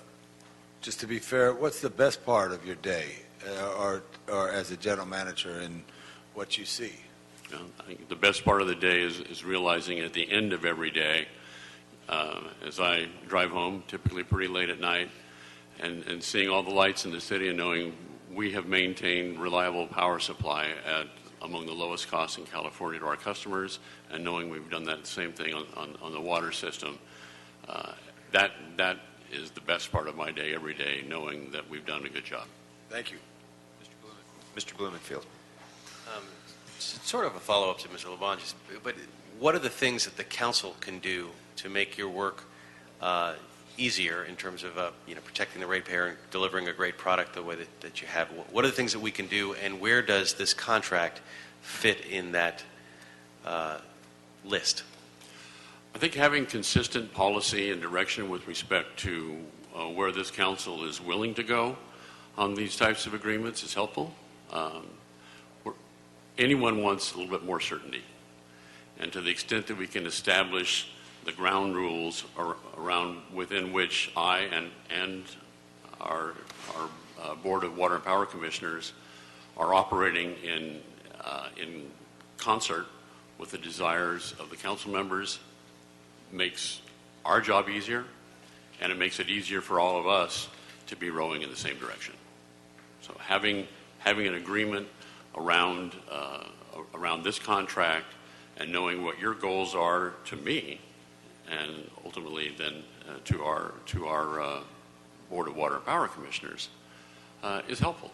be fair, what's the best part of your day or as a general manager in what you see? I think the best part of the day is realizing at the end of every day, as I drive home, typically pretty late at night, and seeing all the lights in the city and knowing we have maintained reliable power supply at among the lowest costs in California to our customers, and knowing we've done that same thing on the water system. That is the best part of my day every day, knowing that we've done a good job. Thank you. Mr. Blumenfield. It's sort of a follow-up to Mr. LeBon, but what are the things that the council can do to make your work easier in terms of protecting the ratepayer and delivering a great product the way that you have? What are the things that we can do, and where does this contract fit in that list? I think having consistent policy and direction with respect to where this council is willing to go on these types of agreements is helpful. Anyone wants a little bit more certainty. And to the extent that we can establish the ground rules around within which I and our Board of Water and Power Commissioners are operating in concert with the desires of the council members, makes our job easier, and it makes it easier for all of us to be rowing in the same direction. So having an agreement around this contract and knowing what your goals are to me, and ultimately then to our Board of Water and Power Commissioners, is helpful.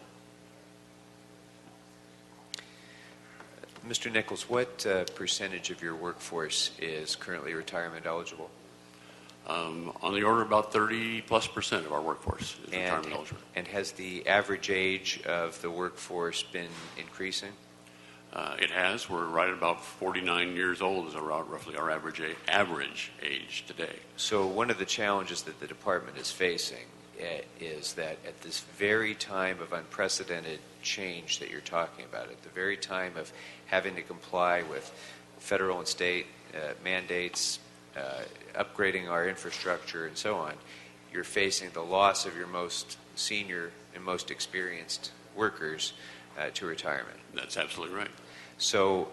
Mr. Nichols, what percentage of your workforce is currently retirement eligible? On the order of about 30+% of our workforce is retirement eligible. And has the average age of the workforce been increasing? It has. We're right at about 49 years old is roughly our average age today. So one of the challenges that the department is facing is that at this very time of unprecedented change that you're talking about, at the very time of having to comply with federal and state mandates, upgrading our infrastructure and so on, you're facing the loss of your most senior and most experienced workers to retirement. That's absolutely right. So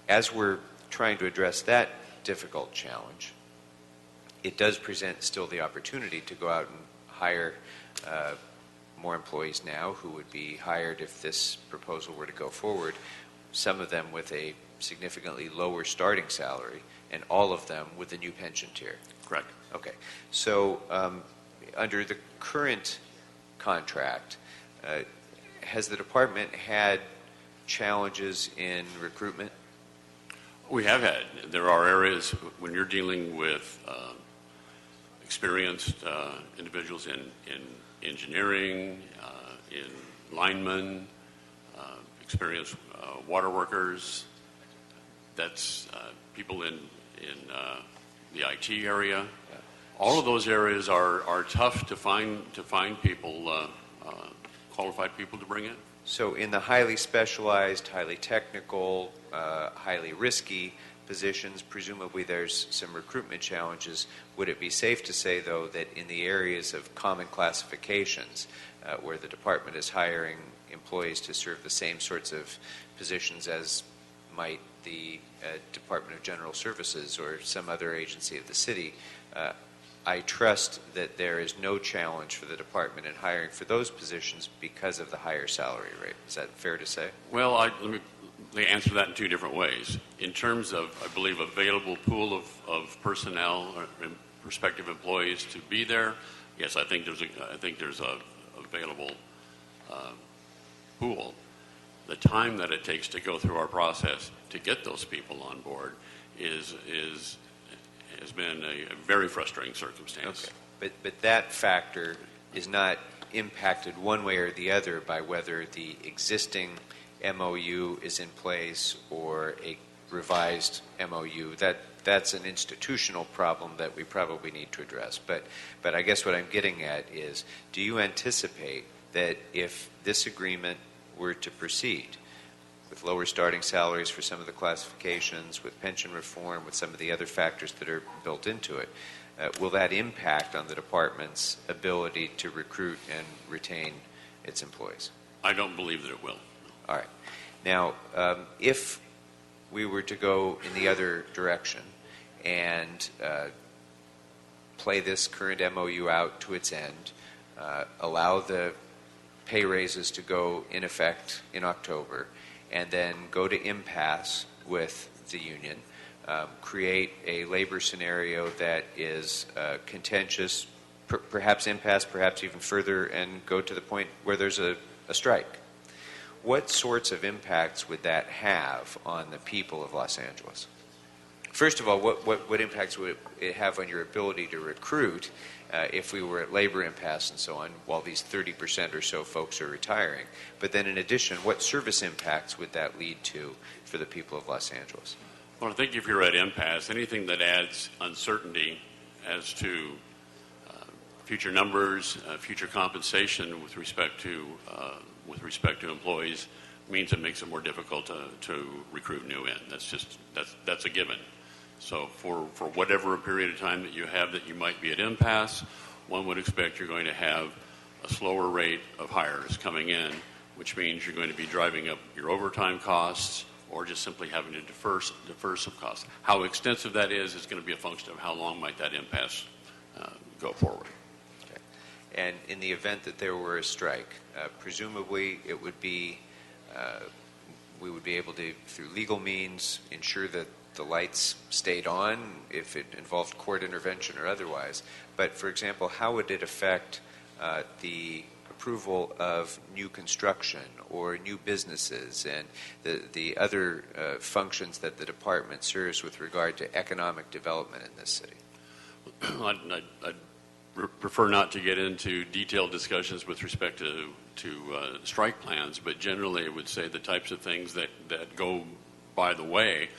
as we're trying to address that difficult challenge, it does present still the opportunity to go out and hire more employees now who would be hired if this proposal were to go forward, some of them with a significantly lower starting salary, and all of them with a new pension tier. Correct. Okay. So under the current contract, has the department had challenges in recruitment? We have had. There are areas when you're dealing with experienced individuals in engineering, in linemen, experienced water workers, that's people in the IT area. All of those areas are tough to find people, qualified people to bring in. So in the highly specialized, highly technical, highly risky positions, presumably there's some recruitment challenges. Would it be safe to say, though, that in the areas of common classifications, where the department is hiring employees to serve the same sorts of positions as might the Department of General Services or some other agency of the city, I trust that there is no challenge for the department in hiring for those positions because of the higher salary rate. Is that fair to say? Well, let me answer that in two different ways. In terms of, I believe, available pool of personnel or prospective employees to be there, yes, I think there's a available pool. The time that it takes to go through our process to get those people on board has been a very frustrating circumstance. Okay. But that factor is not impacted one way or the other by whether the existing MOU is in place or a revised MOU. That's an institutional problem that we probably need to address. But I guess what I'm getting at is, do you anticipate that if this agreement were to proceed with lower starting salaries for some of the classifications, with pension reform, with some of the other factors that are built into it, will that impact on the department's ability to recruit and retain its employees? I don't believe that it will. All right. Now, if we were to go in the other direction and play this current MOU out to its end, allow the pay raises to go in effect in October, and then go to impasse with the union, create a labor scenario that is contentious, perhaps impasse, perhaps even further, and go to the point where there's a strike. what sorts of impacts would that have on the people of Los Angeles? First of all, what impacts would it have on your ability to recruit if we were at labor impasse and so on, while these 30% or so folks are retiring? But then in addition, what service impacts would that lead to for the people of Los Angeles? Well, I think if you're at impasse, anything that adds uncertainty as to future numbers, future compensation with respect to employees means it makes it more difficult to recruit new in. That's a given. So for whatever period of time that you have that you might be at impasse, one would expect you're going to have a slower rate of hires coming in, which means you're going to be driving up your overtime costs or just simply having to defer some costs. How extensive that is going to be a function of how long might that impasse go forward. Okay. And in the event that there were a strike, presumably it would be, we would be able to, through legal means, ensure that the lights stayed on if it involved court intervention or otherwise. But, for example, how would it affect the approval of new construction or new businesses and the other functions that the department serves with regard to economic development in this city? I'd prefer not to get into detailed discussions with respect to strike plans, but generally I would say the types of things that go by the way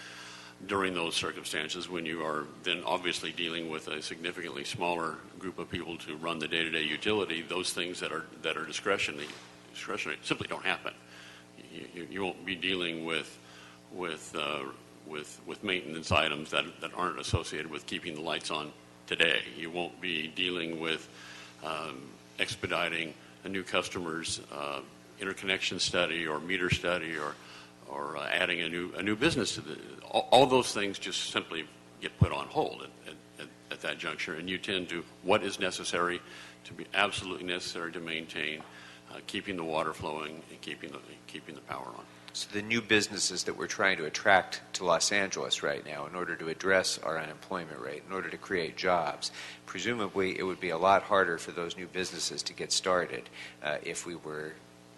during those circumstances, when you are then obviously dealing with a significantly smaller group of people to run the day-to-day utility, those things that are discretionary simply don't happen. You won't be dealing with maintenance items that aren't associated with keeping the lights on today. You won't be dealing with expediting a new customer's interconnection study or meter study or adding a new business to all those things just simply get put on hold at that juncture, and you tend to what is necessary to be absolutely necessary to maintain keeping the water flowing and keeping the power on. So the new businesses that we're trying to attract to Los Angeles right now in order to address our unemployment rate, in order to create jobs, presumably it would be a lot harder for those new businesses to get started if we were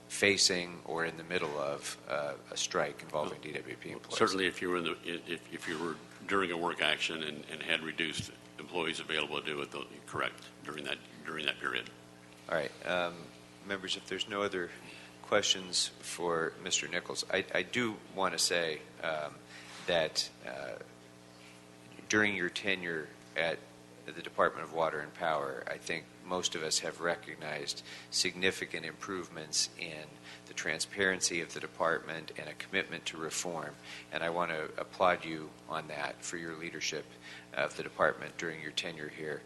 facing or in the middle of a strike involving DWP employees. Certainly, if you were if you were during a work action and had reduced employees available to do it, correct during that period. All right, members, if there's no other questions for Mr. Nichols, I do want to say that during your tenure at the Department of Water and Power, I think most of us have recognized significant improvements in the transparency of the department and a commitment to reform. And I want to applaud you on that for your leadership of the department during your tenure here.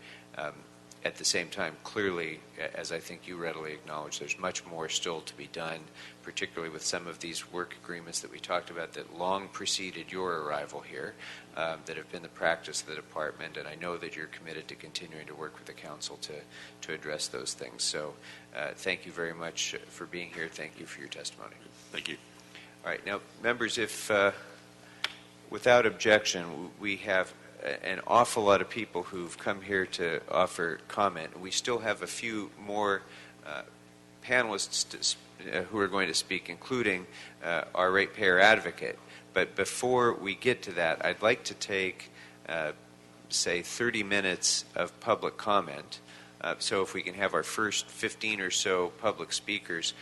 At the same time, clearly, as I think you readily acknowledge, there's much more still to be done, particularly with some of these work agreements that we talked about that long preceded your arrival here, that have been the practice of the department, and I know that you're committed to continuing to work with the council to address those things. So thank you very much for being here. Thank you for your testimony. Thank you. All right. Now, members, if without objection, we have an awful lot of people who've come here to offer comment. We still have a few more panelists who are going to speak, including our ratepayer advocate. But before we get to that, I'd like to take, say, 30 minutes of public comment. So if we can have our first 15 or so public speakers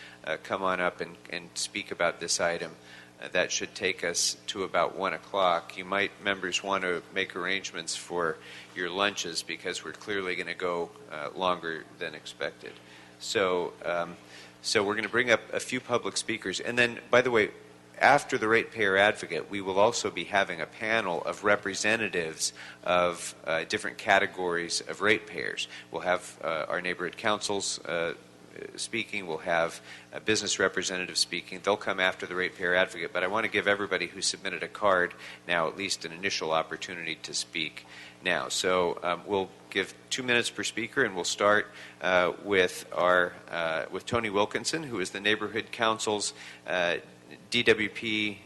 come on up and speak about this item. That should take us to about 1 o'clock. You might, members, want to make arrangements for your lunches because we're clearly going to go longer than expected. So we're going to bring up a few public speakers. And then, by the way, after the ratepayer advocate, we will also be having a panel of representatives of different categories of ratepayers. We'll have our neighborhood councils speaking. We'll have a business representative speaking. They'll come after the ratepayer advocate, but I want to give everybody who submitted a card now at least an initial opportunity to speak now. So we'll give 2 minutes per speaker, and we'll start with Tony Wilkinson, who is the Neighborhood Council's DWP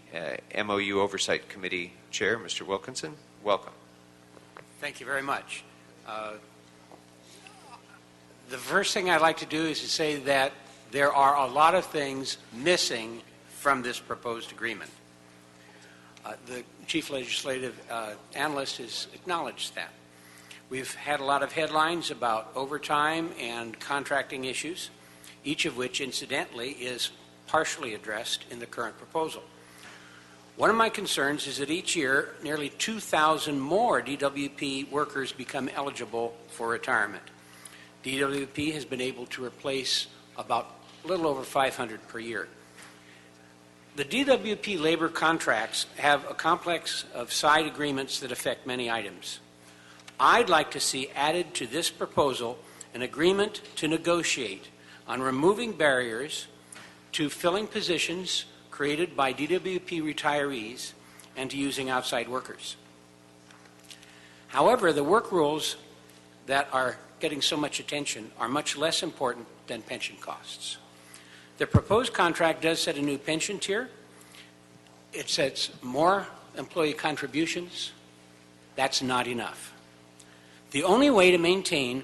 MOU Oversight Committee Chair. Mr. Wilkinson, welcome. Thank you very much. The first thing I'd like to do is to say that there are a lot of things missing from this proposed agreement. The chief legislative analyst has acknowledged that. We've had a lot of headlines about overtime and contracting issues, each of which, incidentally, is partially addressed in the current proposal. One of my concerns is that each year, nearly 2,000 more DWP workers become eligible for retirement. DWP has been able to replace about a little over 500 per year. The DWP labor contracts have a complex of side agreements that affect many items. I'd like to see added to this proposal an agreement to negotiate on removing barriers to filling positions created by DWP retirees and to using outside workers. However, the work rules that are getting so much attention are much less important than pension costs. The proposed contract does set a new pension tier. It sets more employee contributions. That's not enough. The only way to maintain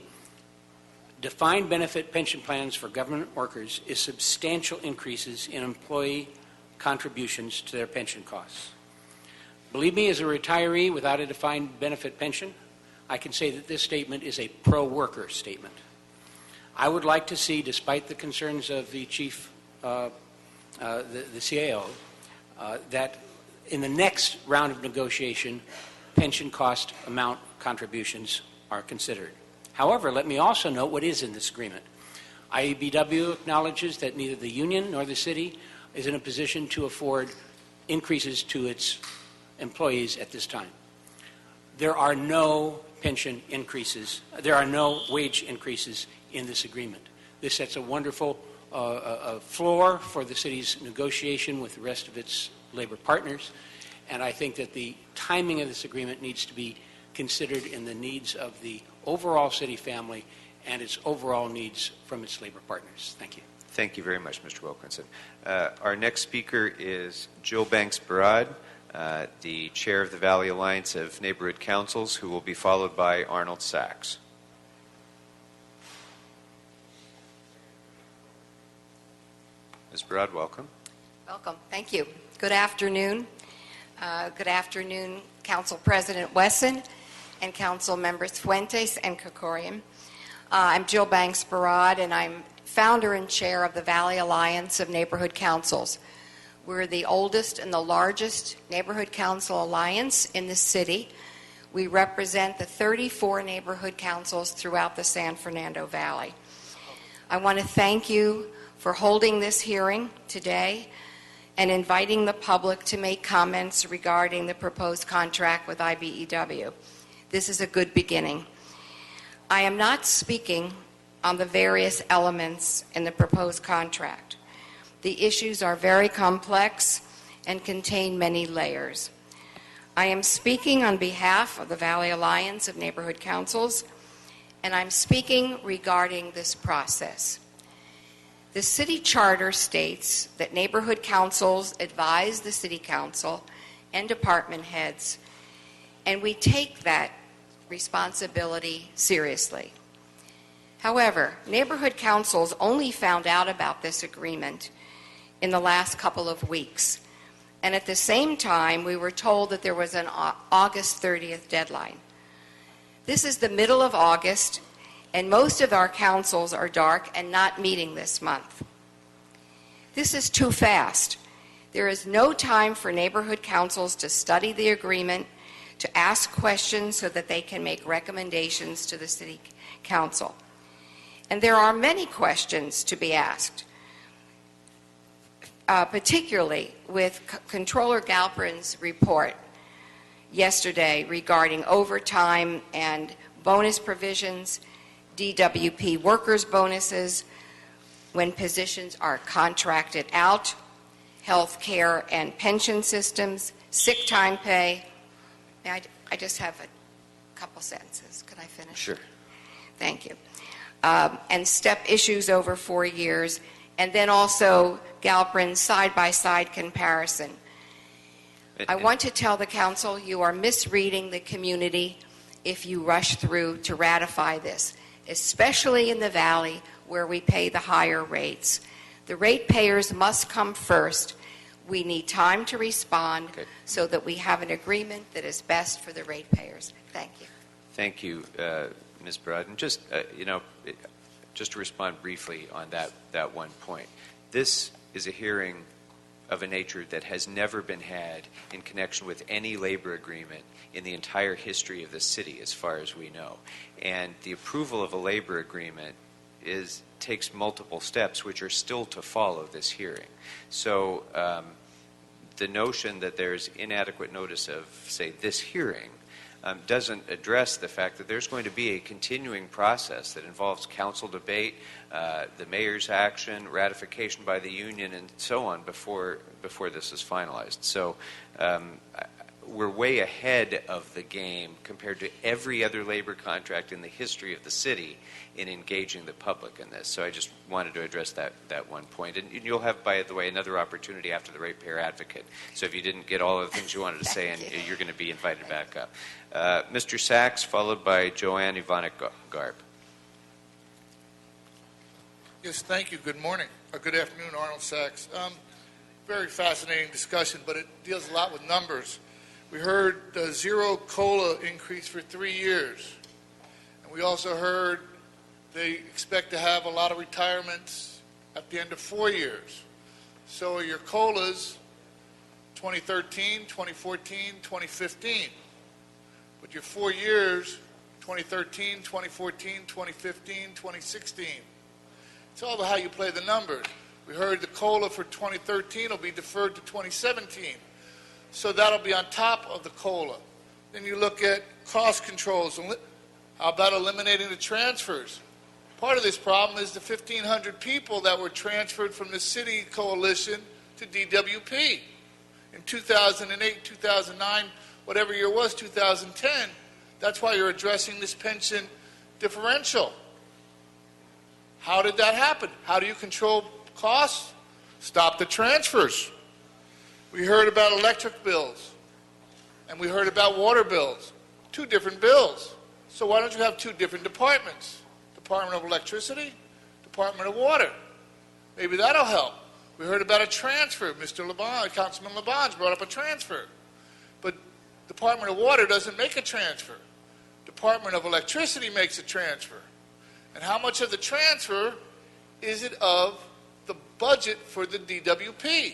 defined benefit pension plans for government workers is substantial increases in employee contributions to their pension costs. Believe me, as a retiree without a defined benefit pension, I can say that this statement is a pro-worker statement. I would like to see, despite the concerns of the chief, the CAO, that in the next round of negotiation, pension cost amount contributions are considered. However, let me also note what is in this agreement. IBW acknowledges that neither the union nor the city is in a position to afford increases to its employees at this time. There are no pension increases, there are no wage increases in this agreement. This sets a wonderful floor for the city's negotiation with the rest of its labor partners, and I think that the timing of this agreement needs to be considered in the needs of the overall city family and its overall needs from its labor partners. Thank you. Thank you very much, Mr. Wilkinson. Our next speaker is Jill Banks-Barad, the chair of the Valley Alliance of Neighborhood Councils, who will be followed by Arnold Sachs. Ms. Barad, welcome. Welcome. Thank you. Good afternoon. Good afternoon, Council President Wesson and Council Members Fuentes and Krikorian. I'm Jill Banks-Barad, and I'm founder and chair of the Valley Alliance of Neighborhood Councils. We're the oldest and the largest neighborhood council alliance in the city. We represent the 34 neighborhood councils throughout the San Fernando Valley. I want to thank you for holding this hearing today and inviting the public to make comments regarding the proposed contract with IBEW. This is a good beginning. I am not speaking on the various elements in the proposed contract. The issues are very complex and contain many layers. I am speaking on behalf of the Valley Alliance of Neighborhood Councils, and I'm speaking regarding this process. The city charter states that neighborhood councils advise the city council and department heads, and we take that responsibility seriously. However, neighborhood councils only found out about this agreement in the last couple of weeks, and at the same time we were told that there was an August 30th deadline. This is the middle of August, and most of our councils are dark and not meeting this month. This is too fast. There is no time for neighborhood councils to study the agreement, to ask questions so that they can make recommendations to the city council. And there are many questions to be asked, particularly with Controller Galperin's report yesterday regarding overtime and bonus provisions, DWP workers' bonuses when positions are contracted out, health care and pension systems, sick time pay. I just have a couple sentences. Could I finish? Sure. Thank you. And step issues over 4 years, and then also Galperin's side-by-side comparison. I want to tell the council you are misreading the community if you rush through to ratify this, especially in the Valley where we pay the higher rates. The ratepayers must come first. We need time to respond Okay. so that we have an agreement that is best for the ratepayers. Thank you. Thank you, Ms. Broden. Just, just to respond briefly on that one point. This is a hearing of a nature that has never been had in connection with any labor agreement in the entire history of the city, as far as we know. And the approval of a labor agreement takes multiple steps, which are still to follow this hearing. So the notion that there's inadequate notice of, say, this hearing doesn't address the fact that there's going to be a continuing process that involves council debate, the mayor's action, ratification by the union, and so on before this is finalized. So we're way ahead of the game compared to every other labor contract in the history of the city in engaging the public in this. So I just wanted to address that one point. And you'll have, by the way, another opportunity after the ratepayer advocate. So if you didn't get all of the things you wanted to say, and you're going to be invited back up. Mr. Sachs, followed by Joanne Ivanic-Garb. Yes, thank you. Good morning. Or good afternoon, Arnold Sachs. Very fascinating discussion, but it deals a lot with numbers. We heard the zero COLA increase for 3 years. And we also heard they expect to have a lot of retirements at the end of 4 years. So are your COLAs 2013, 2014, 2015. But your 4 years, 2013, 2014, 2015, 2016. It's all about how you play the numbers. We heard the COLA for 2013 will be deferred to 2017. So that'll be on top of the COLA. Then you look at cost controls. How about eliminating the transfers? Part of this problem is the 1,500 people that were transferred from the city coalition to DWP. In 2008, 2009, whatever year it was, 2010, that's why you're addressing this pension differential. How did that happen? How do you control costs? Stop the transfers. We heard about electric bills, and we heard about water bills. 2 different bills. So why don't you have 2 different departments? Department of Electricity, Department of Water. Maybe that'll help. We heard about a transfer. Councilman Labange brought up a transfer. But Department of Water doesn't make a transfer. Department of Electricity makes a transfer. And how much of the transfer is it of the budget for the DWP?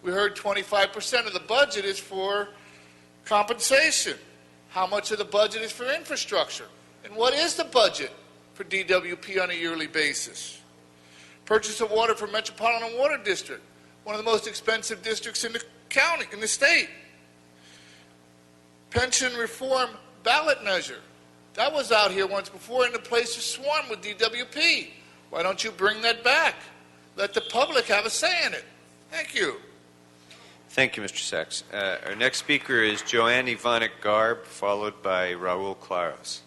We heard 25% of the budget is for compensation. How much of the budget is for infrastructure? And what is the budget for DWP on a yearly basis? Purchase of water for Metropolitan Water District, one of the most expensive districts in the county, in the state. Pension reform ballot measure. That was out here once before, and the place was swarmed with DWP. Why don't you bring that back? Let the public have a say in it. Thank you. Thank you, Mr. Sachs. Our next speaker is Joanne Ivanic-Garb, followed by Raul Claros.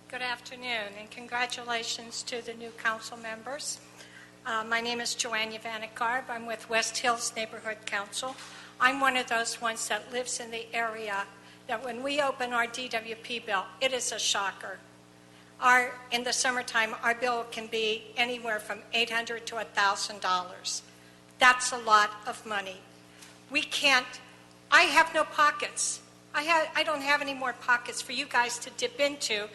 Good afternoon, and congratulations to the new council members. My name is Joanne Ivanic-Garb. I'm with West Hills Neighborhood Council. I'm one of those ones that lives in the area that when we open our DWP bill, it is a shocker. In the summertime, our bill can be anywhere from $800 to $1,000. That's a lot of money. I have no pockets. I don't have any more pockets for you guys to dip into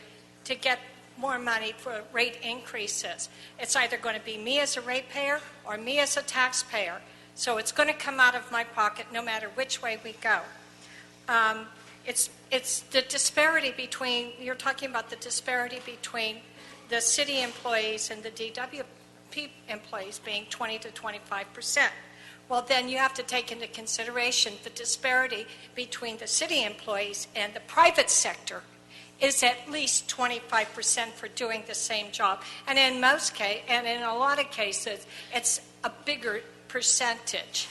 to get more money for rate increases. It's either going to be me as a ratepayer or me as a taxpayer. So it's going to come out of my pocket no matter which way we go. It's the disparity between, you're talking about the disparity between the city employees and the DWP employees being 20 to 25%. Well, then you have to take into consideration the disparity between the city employees and the private sector is at least 25% for doing the same job. And in a lot of cases, it's a bigger percentage.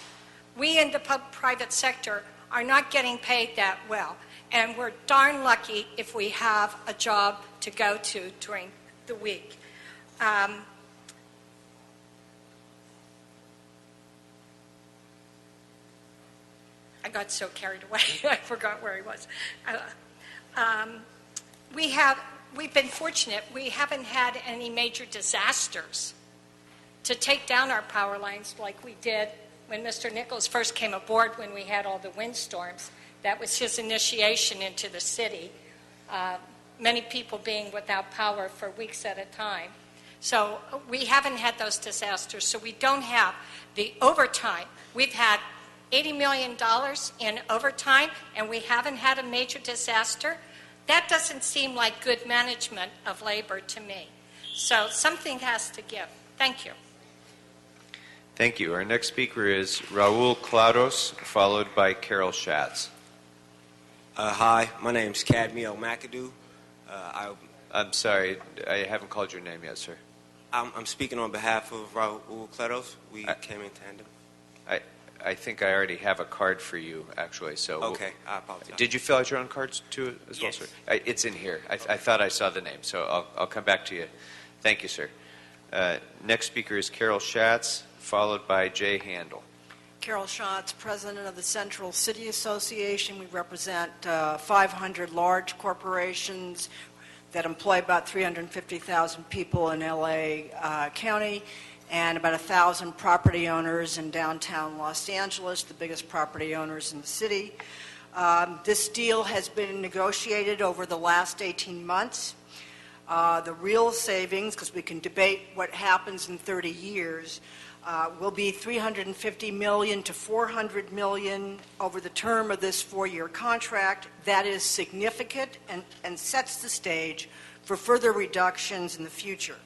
We in the private sector are not getting paid that well. And we're darn lucky if we have a job to go to during the week. I got so carried away, I forgot where he was. We've been fortunate. We haven't had any major disasters to take down our power lines like we did when Mr. Nichols first came aboard when we had all the windstorms. That was his initiation into the city, many people being without power for weeks at a time. So we haven't had those disasters, so we don't have the overtime. We've had $80 million in overtime, and we haven't had a major disaster. That doesn't seem like good management of labor to me. So something has to give. Thank you. Thank you. Our next speaker is Raul Claros, followed by Carol Schatz. Hi, my name's Cadmiel McAdoo. I'm sorry, I haven't called your name yet, sir. I'm speaking on behalf of Raul Claros. We came in tandem. I think I already have a card for you, actually. So okay, I apologize. Did you fill out your own cards too, as well, sir? It's in here. I thought I saw the name, so I'll come back to you. Thank you, sir. Next speaker is Carol Schatz, followed by Jay Handel. Carol Schatz, president of the Central City Association. We represent 500 large corporations that employ about 350,000 people in LA County and about 1,000 property owners in downtown Los Angeles, the biggest property owners in the city. This deal has been negotiated over the last 18 months. The real savings, because we can debate what happens in 30 years, will be $350 million to $400 million over the term of this 4-year contract. That is significant and sets the stage for further reductions in the future.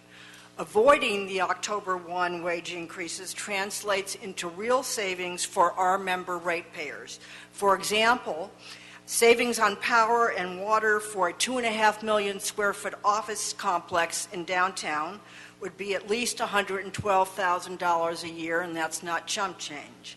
Avoiding the October 1 wage increases translates into real savings for our member ratepayers. For example, savings on power and water for a 2.5 million square foot office complex in downtown would be at least $112,000 a year, and that's not chump change.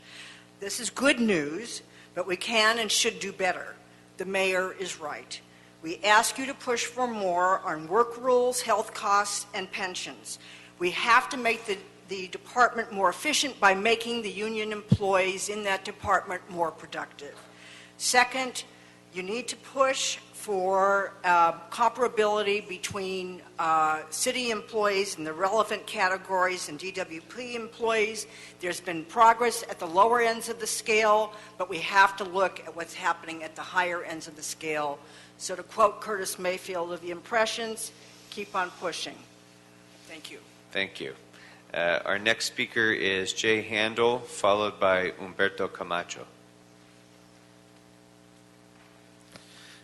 This is good news, but we can and should do better. The mayor is right. We ask you to push for more on work rules, health costs, and pensions. We have to make the department more efficient by making the union employees in that department more productive. Second, you need to push for comparability between city employees in the relevant categories and DWP employees. There's been progress at the lower ends of the scale, but we have to look at what's happening at the higher ends of the scale. So to quote Curtis Mayfield of The Impressions, keep on pushing. Thank you. Thank you. Our next speaker is Jay Handel, followed by Humberto Camacho.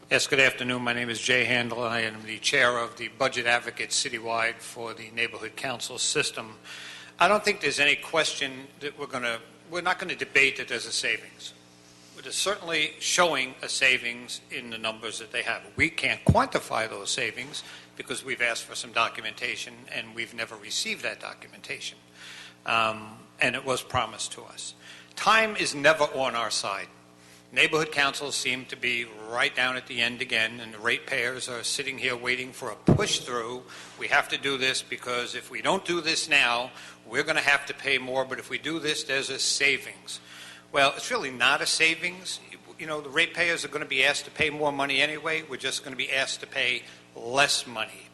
Yes, good afternoon. My name is Jay Handel. I am the chair of the Budget Advocates Citywide for the Neighborhood Council System. I don't think there's any question that we're not going to debate that there's a savings. It is certainly showing a savings in the numbers that they have. We can't quantify those savings because we've asked for some documentation and we've never received that documentation. And it was promised to us. Time is never on our side. Neighborhood councils seem to be right down at the end again, and the ratepayers are sitting here waiting for a push through. We have to do this because if we don't do this now, we're going to have to pay more, but if we do this, there's a savings. Well, it's really not a savings. You know, the ratepayers are going to be asked to pay more money anyway. We're just going to be asked to pay less money.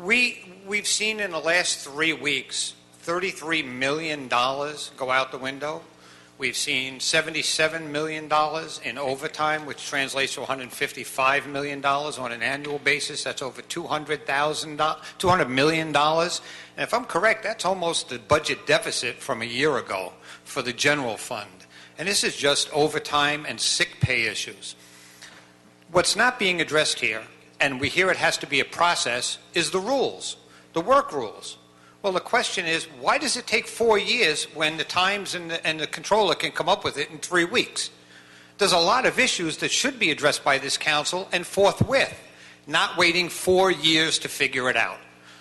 We've seen in the last 3 weeks $33 million go out the window. We've seen $77 million in overtime, which translates to $155 million on an annual basis. That's over $200 million. And if I'm correct, that's almost the budget deficit from a year ago for the general fund. And this is just overtime and sick pay issues. What's not being addressed here, and we hear it has to be a process, is the rules, the work rules. Well, the question is, why does it take 4 years when the Times and the Controller can come up with it in 3 weeks? There's a lot of issues that should be addressed by this council and forthwith, not waiting 4 years to figure it out.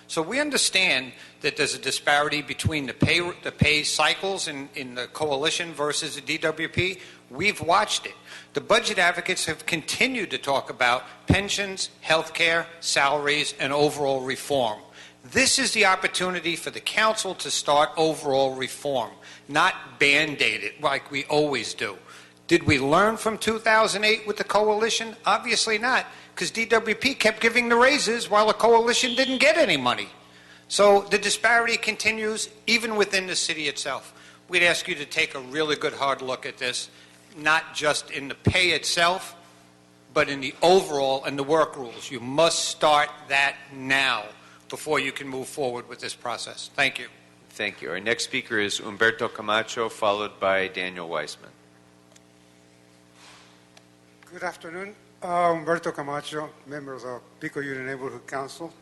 So we understand that there's a disparity between the pay cycles in the coalition versus the DWP. We've watched it. The budget advocates have continued to talk about pensions, health care, salaries, and overall reform. This is the opportunity for the council to start overall reform, not Band-Aid it like we always do. Did we learn from 2008 with the coalition? Obviously not, because DWP kept giving the raises while the coalition didn't get any money. So the disparity continues even within the city itself. we'd ask you to take a really good hard look at this, not just in the pay itself, but in the overall and the work rules. You must start that now before you can move forward with this process. Thank you. Thank you. Our next speaker is Humberto Camacho, followed by Daniel Weissman. Good afternoon. Humberto Camacho, member of the Pico Union Neighborhood Council.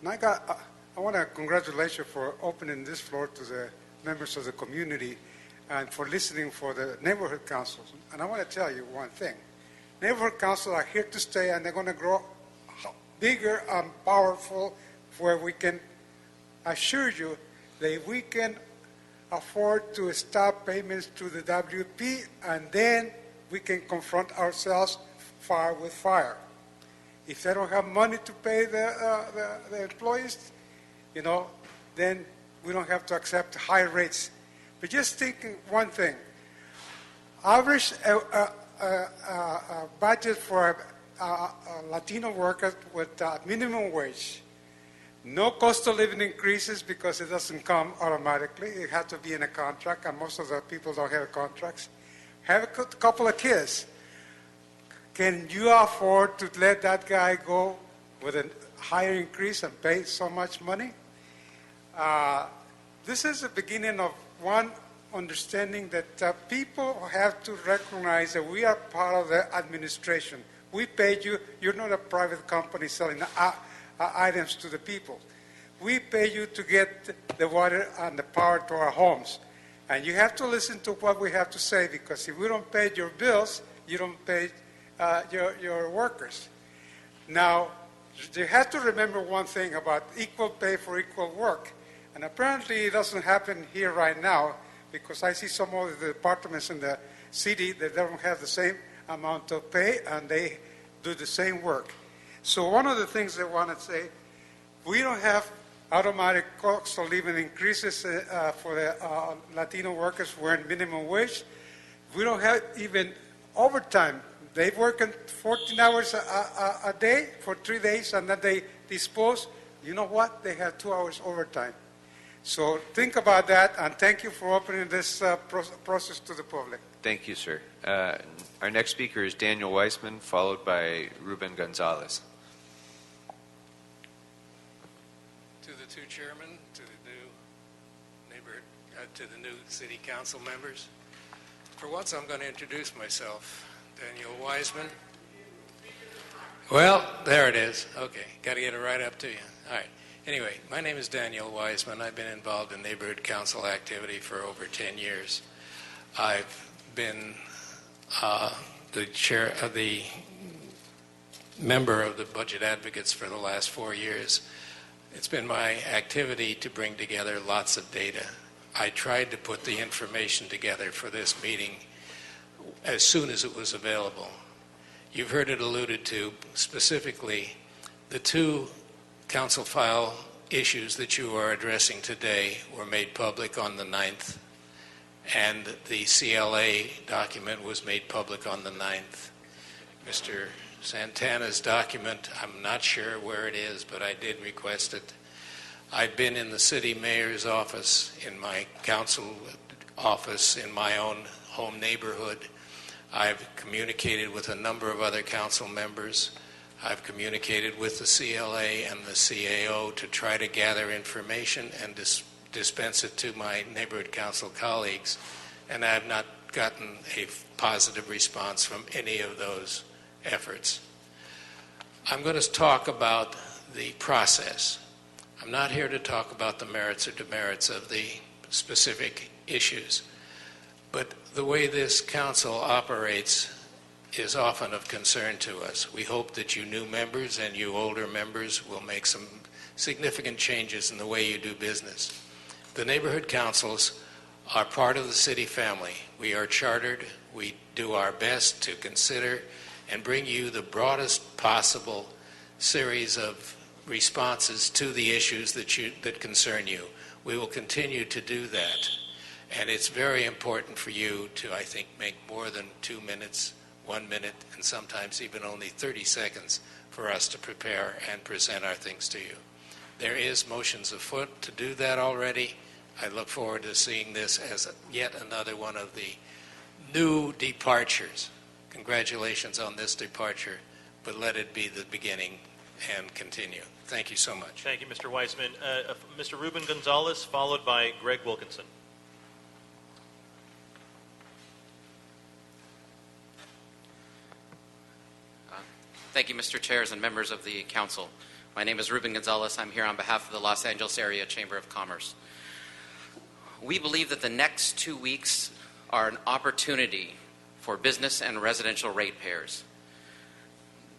And I want to congratulate you for opening this floor to the members of the community and for listening for the neighborhood councils. And I want to tell you one thing. Neighborhood councils are here to stay, and they're going to grow bigger and powerful, where we can assure you that we can afford to stop payments to the WP, and then we can confront ourselves fire with fire. If they don't have money to pay the employees, then we don't have to accept high rates. But just think one thing. Average budget for Latino workers with minimum wage. No cost of living increases because it doesn't come automatically. It has to be in a contract, and most of the people don't have contracts. Have a couple of kids. Can you afford to let that guy go with a higher increase and pay so much money? This is the beginning of one understanding that people have to recognize that we are part of the administration. We paid you. You're not a private company selling items to the people. We pay you to get the water and the power to our homes. And you have to listen to what we have to say, because if we don't pay your bills, you don't pay your workers. Now, you have to remember one thing about equal pay for equal work. And apparently it doesn't happen here right now, because I see some of the departments in the city that don't have the same amount of pay, and they do the same work. So one of the things I want to say, we don't have automatic cost of living increases for the Latino workers who earn minimum wage. We don't have even overtime. They work 14 hours a day for 3 days, and then they dispose. You know what? They have 2 hours overtime. So think about that, and thank you for opening this process to the public. Thank you, sir. Our next speaker is Daniel Weissman, followed by Ruben Gonzalez. To the two chairmen, to the new neighborhood, to the new city council members. For once, I'm going to introduce myself. Daniel Weissman. Well, there it is. Okay, got to get it right up to you. All right. Anyway, my name is Daniel Weissman. I've been involved in neighborhood council activity for over 10 years. I've been the chair of the member of the Budget Advocates for the last 4 years. It's been my activity to bring together lots of data. I tried to put the information together for this meeting as soon as it was available. You've heard it alluded to, specifically the two council file issues that you are addressing today were made public on the 9th, and the CLA document was made public on the 9th. Mr. Santana's document, I'm not sure where it is, but I did request it. I've been in the city mayor's office, in my council office, in my own home neighborhood. I've communicated with a number of other council members. I've communicated with the CLA and the CAO to try to gather information and dispense it to my neighborhood council colleagues, and I have not gotten a positive response from any of those efforts. I'm going to talk about the process. I'm not here to talk about the merits or demerits of the specific issues, but the way this council operates is often of concern to us. We hope that you new members and you older members will make some significant changes in the way you do business. The neighborhood councils are part of the city family. We are chartered. We do our best to consider and bring you the broadest possible series of responses to the issues that concern you. We will continue to do that. And it's very important for you to, I think, make more than 2 minutes, 1 minute, and sometimes even only 30 seconds for us to prepare and present our things to you. There is motions afoot to do that already. I look forward to seeing this as yet another one of the new departures. Congratulations on this departure, but let it be the beginning and continue. Thank you so much. Thank you, Mr. Weissman. Mr. Ruben Gonzalez, followed by Greg Wilkinson. Thank you, Mr. Chairs and members of the Council. My name is Ruben Gonzalez. I'm here on behalf of the Los Angeles Area Chamber of Commerce. We believe that the next 2 weeks are an opportunity for business and residential ratepayers.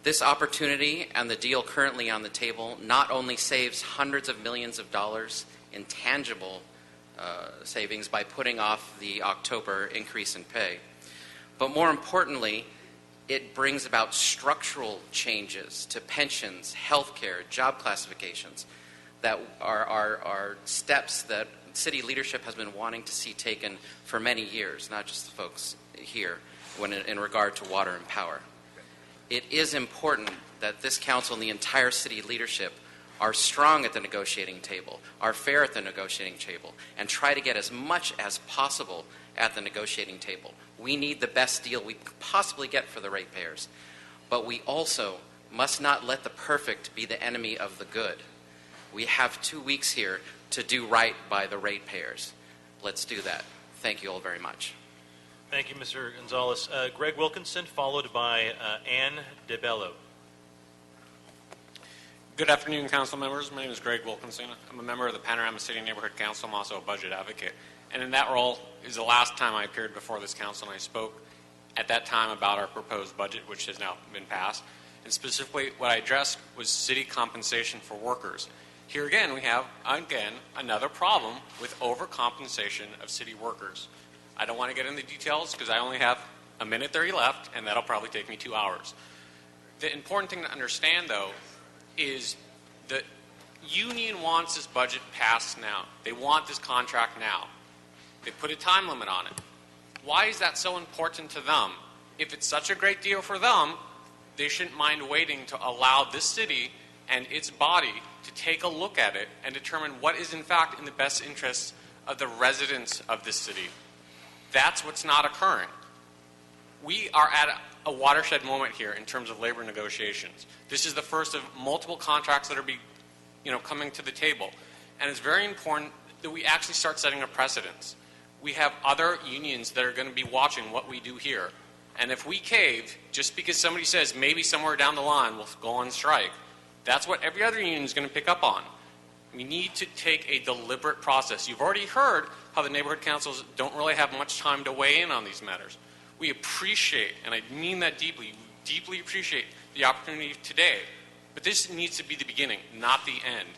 This opportunity and the deal currently on the table not only saves hundreds of millions of dollars in tangible savings by putting off the October increase in pay, but more importantly, it brings about structural changes to pensions, health care, job classifications that are steps that city leadership has been wanting to see taken for many years, not just the folks here, in regard to water and power. It is important that this council and the entire city leadership are strong at the negotiating table, are fair at the negotiating table, and try to get as much as possible at the negotiating table. We need the best deal we could possibly get for the ratepayers. But we also must not let the perfect be the enemy of the good. We have 2 weeks here to do right by the ratepayers. Let's do that. Thank you all very much. Thank you, Mr. Gonzalez. Greg Wilkinson, followed by Ann DeBello. Good afternoon, council members. My name is Greg Wilkinson. I'm a member of the Panorama City Neighborhood Council. I'm also a budget advocate. And in that role is the last time I appeared before this council, and I spoke at that time about our proposed budget, which has now been passed. And specifically, what I addressed was city compensation for workers. Here again, we have, another problem with overcompensation of city workers. I don't want to get into details because I only have a minute 30 left, and that'll probably take me 2 hours. The important thing to understand, though, is the union wants this budget passed now. They want this contract now. They put a time limit on it. Why is that so important to them? If it's such a great deal for them, they shouldn't mind waiting to allow this city and its body to take a look at it and determine what is in fact in the best interests of the residents of this city. That's what's not occurring. We are at a watershed moment here in terms of labor negotiations. This is the first of multiple contracts that are coming to the table. And it's very important that we actually start setting a precedence. We have other unions that are going to be watching what we do here. And if we cave, just because somebody says maybe somewhere down the line we'll go on strike, that's what every other union is going to pick up on. We need to take a deliberate process. You've already heard how the neighborhood councils don't really have much time to weigh in on these matters. We appreciate, and I mean that deeply, we deeply appreciate the opportunity today. But this needs to be the beginning, not the end.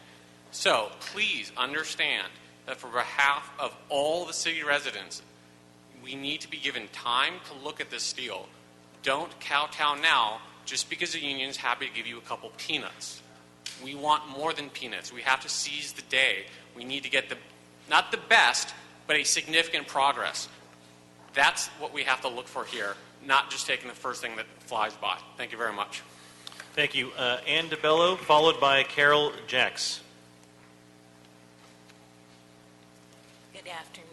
So please understand that for behalf of all the city residents, we need to be given time to look at this deal. Don't kowtow now just because the union's happy to give you a couple peanuts. We want more than peanuts. We have to seize the day. We need to get not the best, but a significant progress. That's what we have to look for here, not just taking the first thing that flies by. Thank you very much. Thank you. Ann DeBello, followed by Carol Jacks. Good afternoon.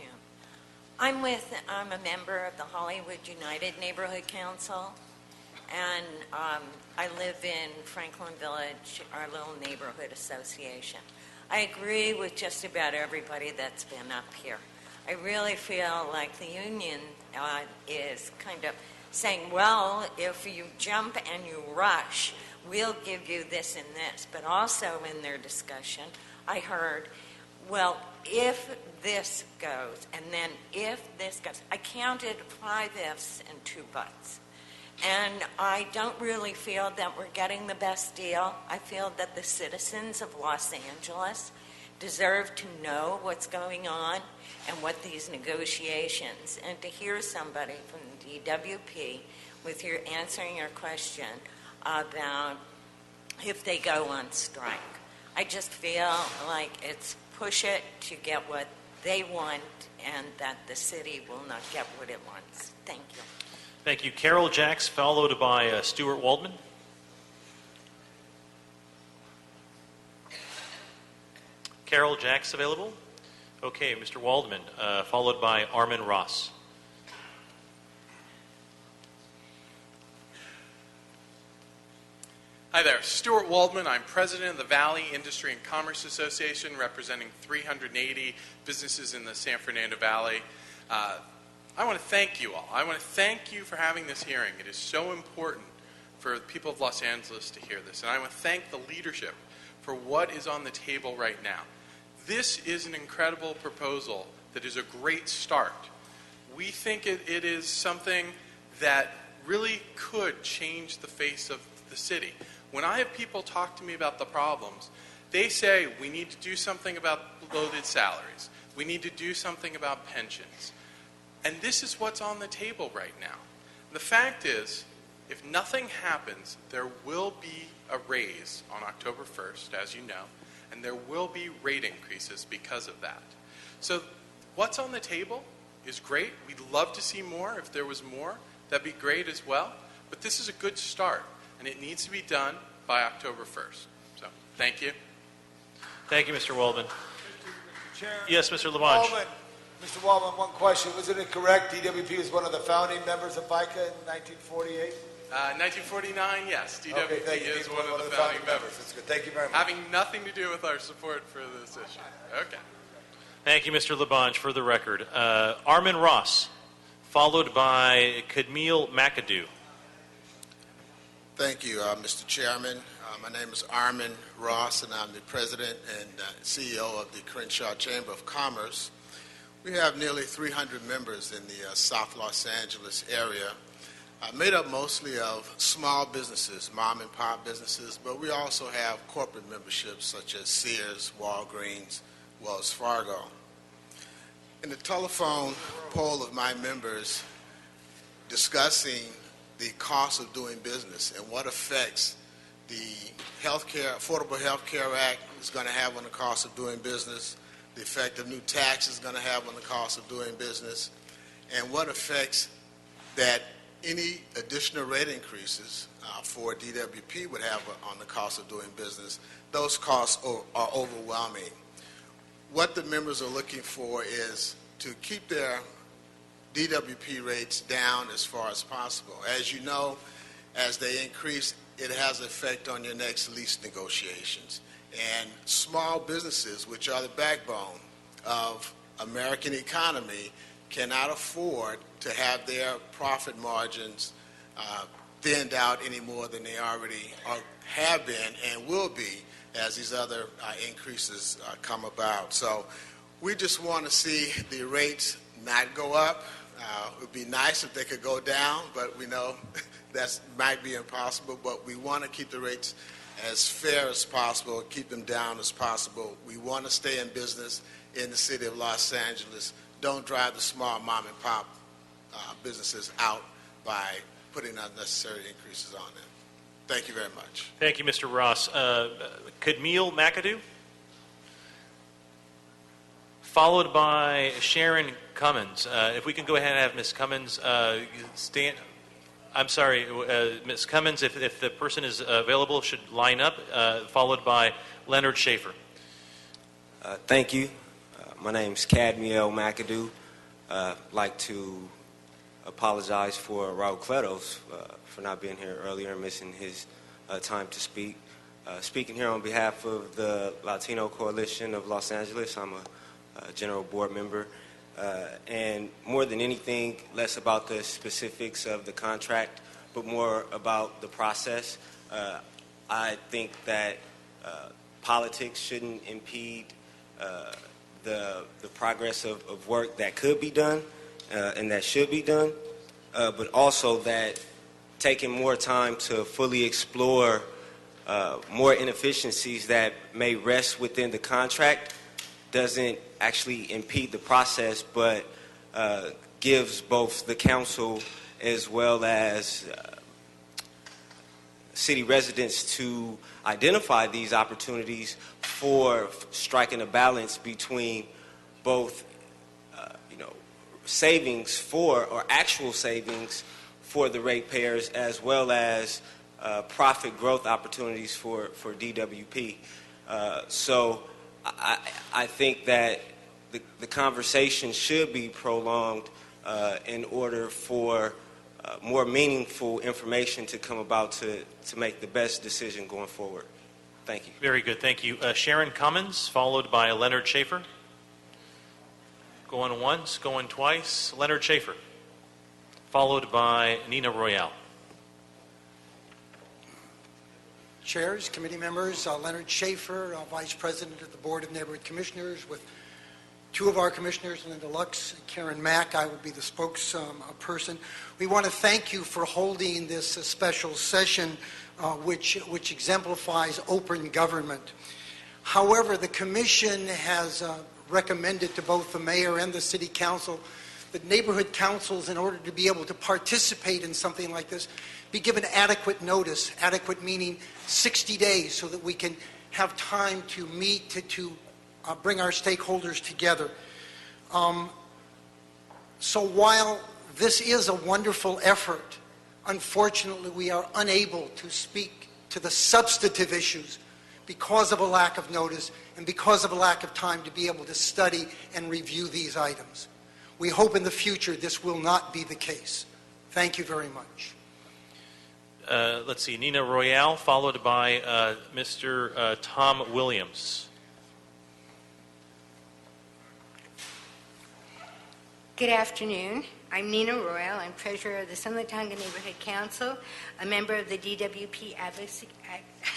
I'm a member of the Hollywood United Neighborhood Council, and I live in Franklin Village, our little neighborhood association. I agree with just about everybody that's been up here. I really feel like the union is kind of saying, well, if you jump and you rush, we'll give you this and this. But also in their discussion, I heard, well, if this goes, and then if this goes. I counted 5 ifs and 2 buts. And I don't really feel that we're getting the best deal. I feel that the citizens of Los Angeles deserve to know what's going on and what these negotiations, and to hear somebody from the DWP with your answering your question about if they go on strike. I just feel like it's push it to get what they want and that the city will not get what it wants. Thank you. Thank you. Carol Jacks, followed by Stuart Waldman. Carol Jacks available? Okay, Mr. Waldman, followed by Armin Ross. Hi there, Stuart Waldman. I'm president of the Valley Industry and Commerce Association, representing 380 businesses in the San Fernando Valley. I want to thank you all. I want to thank you for having this hearing. It is so important for the people of Los Angeles to hear this. And I want to thank the leadership for what is on the table right now. This is an incredible proposal that is a great start. We think it is something that really could change the face of the city. When I have people talk to me about the problems, they say we need to do something about bloated salaries. We need to do something about pensions. And this is what's on the table right now. The fact is, if nothing happens, there will be a raise on October 1st, as you know, and there will be rate increases because of that. So what's on the table is great. We'd love to see more. If there was more, that'd be great as well. But this is a good start, and it needs to be done by October 1st. So thank you. Thank you, Mr. Waldman. Mr. Chair. Yes, Mr. Labange. Mr. Waldman, one question. Wasn't it correct DWP was one of the founding members of FICA in 1948? 1949, yes. DWP Okay, is one of the founding members. That's good. Thank you very much. Having nothing to do with our support for this issue. Okay. Thank you, Mr. Labange. For the record, Armin Ross, followed by Kadmil McAdoo. Thank you, Mr. Chairman. My name is Armin Ross, and I'm the president and CEO of the Crenshaw Chamber of Commerce. We have nearly 300 members in the South Los Angeles area, made up mostly of small businesses, mom and pop businesses, but we also have corporate memberships such as Sears, Walgreens, Wells Fargo. In the telephone poll of my members discussing the cost of doing business and what effects the Affordable Health Care Act is going to have on the cost of doing business, the effect of new taxes is going to have on the cost of doing business, and what effects that any additional rate increases for DWP would have on the cost of doing business. Those costs are overwhelming. What the members are looking for is to keep their DWP rates down as far as possible. As you know, as they increase, it has an effect on your next lease negotiations. And small businesses, which are the backbone of American economy, cannot afford to have their profit margins thinned out any more than they already have been and will be as these other increases come about. So we just want to see the rates not go up. It would be nice if they could go down, but we know that might be impossible. But we want to keep the rates as fair as possible, keep them down as possible. We want to stay in business in the city of Los Angeles. Don't drive the small mom and pop businesses out by putting unnecessary increases on them. Thank you very much. Thank you, Mr. Ross. Kadmil McAdoo, followed by Sharon Cummins. If we can go ahead and have Ms. Cummins stand. I'm sorry, Ms. Cummins, if the person is available, should line up, followed by Leonard Schaefer. Thank you. My name's Kadmiel McAdoo. I'd like to apologize for Raul Cletos for not being here earlier and missing his time to speak. Speaking here on behalf of the Latino Coalition of Los Angeles, I'm a general board member. And more than anything, less about the specifics of the contract, but more about the process. I think that politics shouldn't impede the progress of work that could be done and that should be done, but also that taking more time to fully explore more inefficiencies that may rest within the contract doesn't actually impede the process, but gives both the council as well as city residents to identify these opportunities for striking a balance between both savings for, or actual savings for the ratepayers, as well as profit growth opportunities for DWP. So I think that the conversation should be prolonged in order for more meaningful information to come about to make the best decision going forward. Thank you. Very good. Thank you. Sharon Cummins, followed by Leonard Schaefer. Going once, going twice. Leonard Schaefer, followed by Nina Royale. Chairs, committee members, Leonard Schaefer, Vice President of the Board of Neighborhood Commissioners, with two of our commissioners, Linda Lux and Karen Mack. I will be the spokesperson. We want to thank you for holding this special session, which exemplifies open government. However, the Commission has recommended to both the mayor and the city council that neighborhood councils, in order to be able to participate in something like this, be given adequate notice, adequate meaning 60 days, so that we can have time to meet, to bring our stakeholders together. So while this is a wonderful effort, unfortunately we are unable to speak to the substantive issues because of a lack of notice and because of a lack of time to be able to study and review these items. We hope in the future this will not be the case. Thank you very much. Let's see, Nina Royale, followed by Mr. Tom Williams. Good afternoon. I'm Nina Royal. I'm treasurer of the Sunlit Tonga Neighborhood Council, a member of the DWP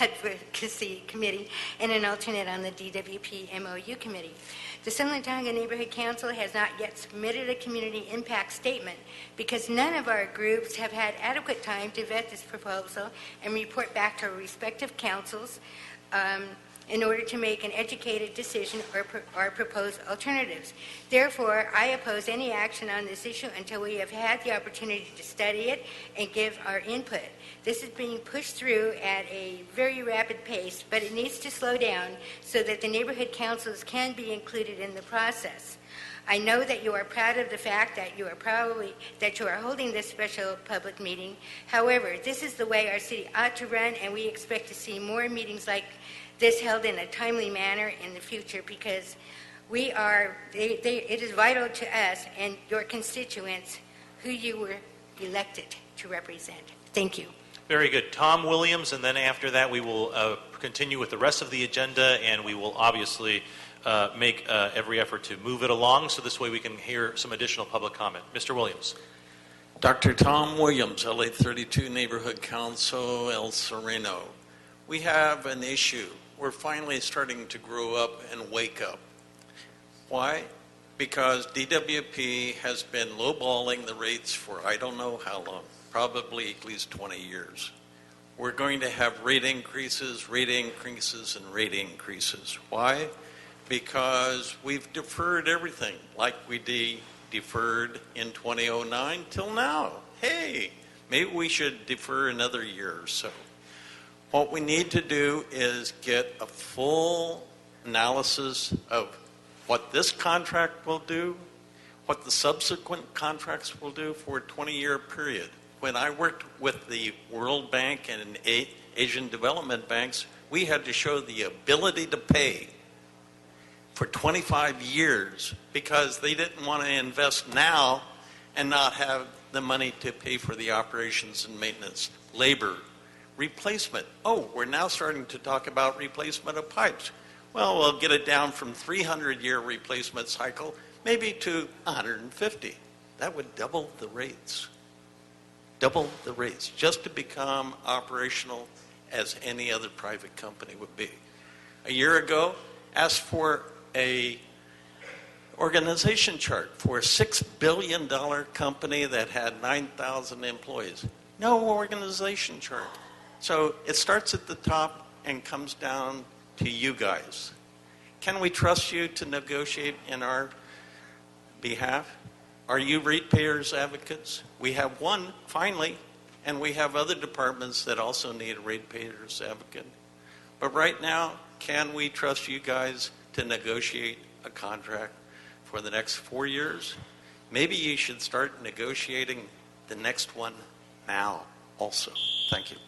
Advocacy Committee, and an alternate on the DWP MOU Committee. The Sunlit Tonga Neighborhood Council has not yet submitted a community impact statement because none of our groups have had adequate time to vet this proposal and report back to our respective councils in order to make an educated decision or propose alternatives. Therefore, I oppose any action on this issue until we have had the opportunity to study it and give our input. This is being pushed through at a very rapid pace, but it needs to slow down so that the neighborhood councils can be included in the process. I know that you are proud of the fact that you are holding this special public meeting. However, this is the way our city ought to run, and we expect to see more meetings like this held in a timely manner in the future, because it is vital to us and your constituents who you were elected to represent. Thank you. Very good. Tom Williams, and then after that we will continue with the rest of the agenda, and we will obviously make every effort to move it along, so this way we can hear some additional public comment. Mr. Williams. Dr. Tom Williams, LA 32 Neighborhood Council, El Sereno. We have an issue. We're finally starting to grow up and wake up. Why? Because DWP has been lowballing the rates for I don't know how long, probably at least 20 years. We're going to have rate increases, and rate increases. Why? Because we've deferred everything like we deferred in 2009 till now. Hey, maybe we should defer another year or so. What we need to do is get a full analysis of what this contract will do, what the subsequent contracts will do for a 20-year period. When I worked with the World Bank and Asian development banks, we had to show the ability to pay for 25 years because they didn't want to invest now and not have the money to pay for the operations and maintenance, labor, replacement. Oh, we're now starting to talk about replacement of pipes. Well, we'll get it down from 300-year replacement cycle maybe to 150. That would double the rates. Double the rates just to become operational as any other private company would be. A year ago, asked for a organization chart for a $6 billion company that had 9,000 employees. No organization chart. So it starts at the top and comes down to you guys. Can we trust you to negotiate in our behalf? Are you ratepayers advocates? We have one, finally, and we have other departments that also need a ratepayers advocate. But right now, can we trust you guys to negotiate a contract for the next 4 years? Maybe you should start negotiating the next one now also. Thank you.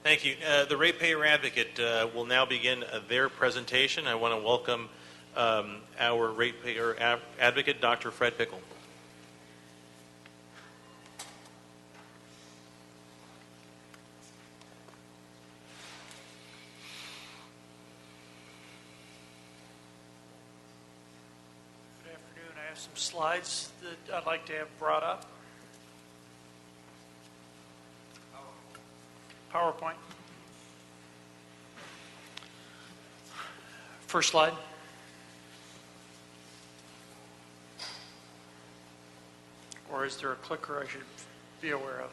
Thank you. The ratepayer advocate will now begin their presentation. I want to welcome our ratepayer advocate, Dr. Fred Pickle. Good afternoon. I have some slides that I'd like to have brought up. PowerPoint. First slide. Or is there a clicker I should be aware of?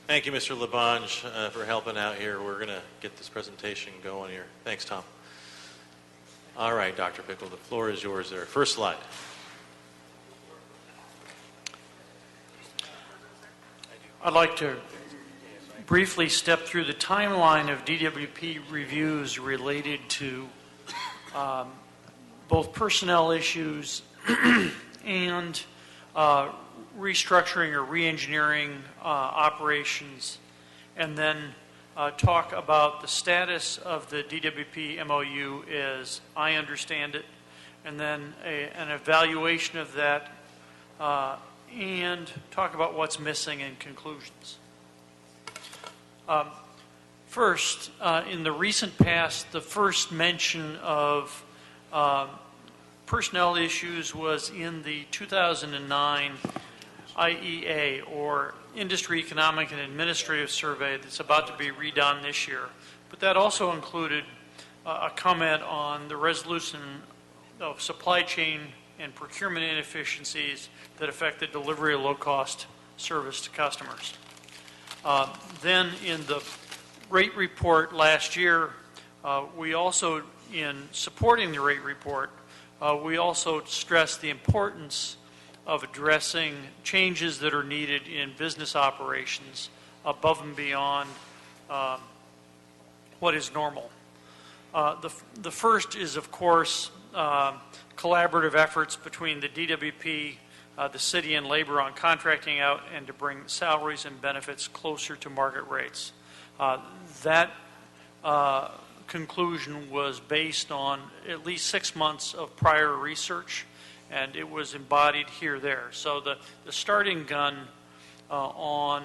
Thank you, Mr. Labange, for helping out here. We're going to get this presentation going here. Thanks, Tom. All right, Dr. Pickle, the floor is yours there. First slide. I'd like to briefly step through the timeline of DWP reviews related to both personnel issues and restructuring or re-engineering operations, and then talk about the status of the DWP MOU as I understand it, and then an evaluation of that, and talk about what's missing in conclusions. First, in the recent past, the first mention of personnel issues was in the 2009 IEA, or Industry Economic and Administrative Survey, that's about to be redone this year. But that also included a comment on the resolution of supply chain and procurement inefficiencies that affect the delivery of low-cost service to customers. Then in the rate report last year, we also, in supporting the rate report, we also stressed the importance of addressing changes that are needed in business operations above and beyond what is normal. The first is, of course, collaborative efforts between the DWP, the city, and labor on contracting out and to bring salaries and benefits closer to market rates. That conclusion was based on at least 6 months of prior research, and it was embodied there. So the starting gun on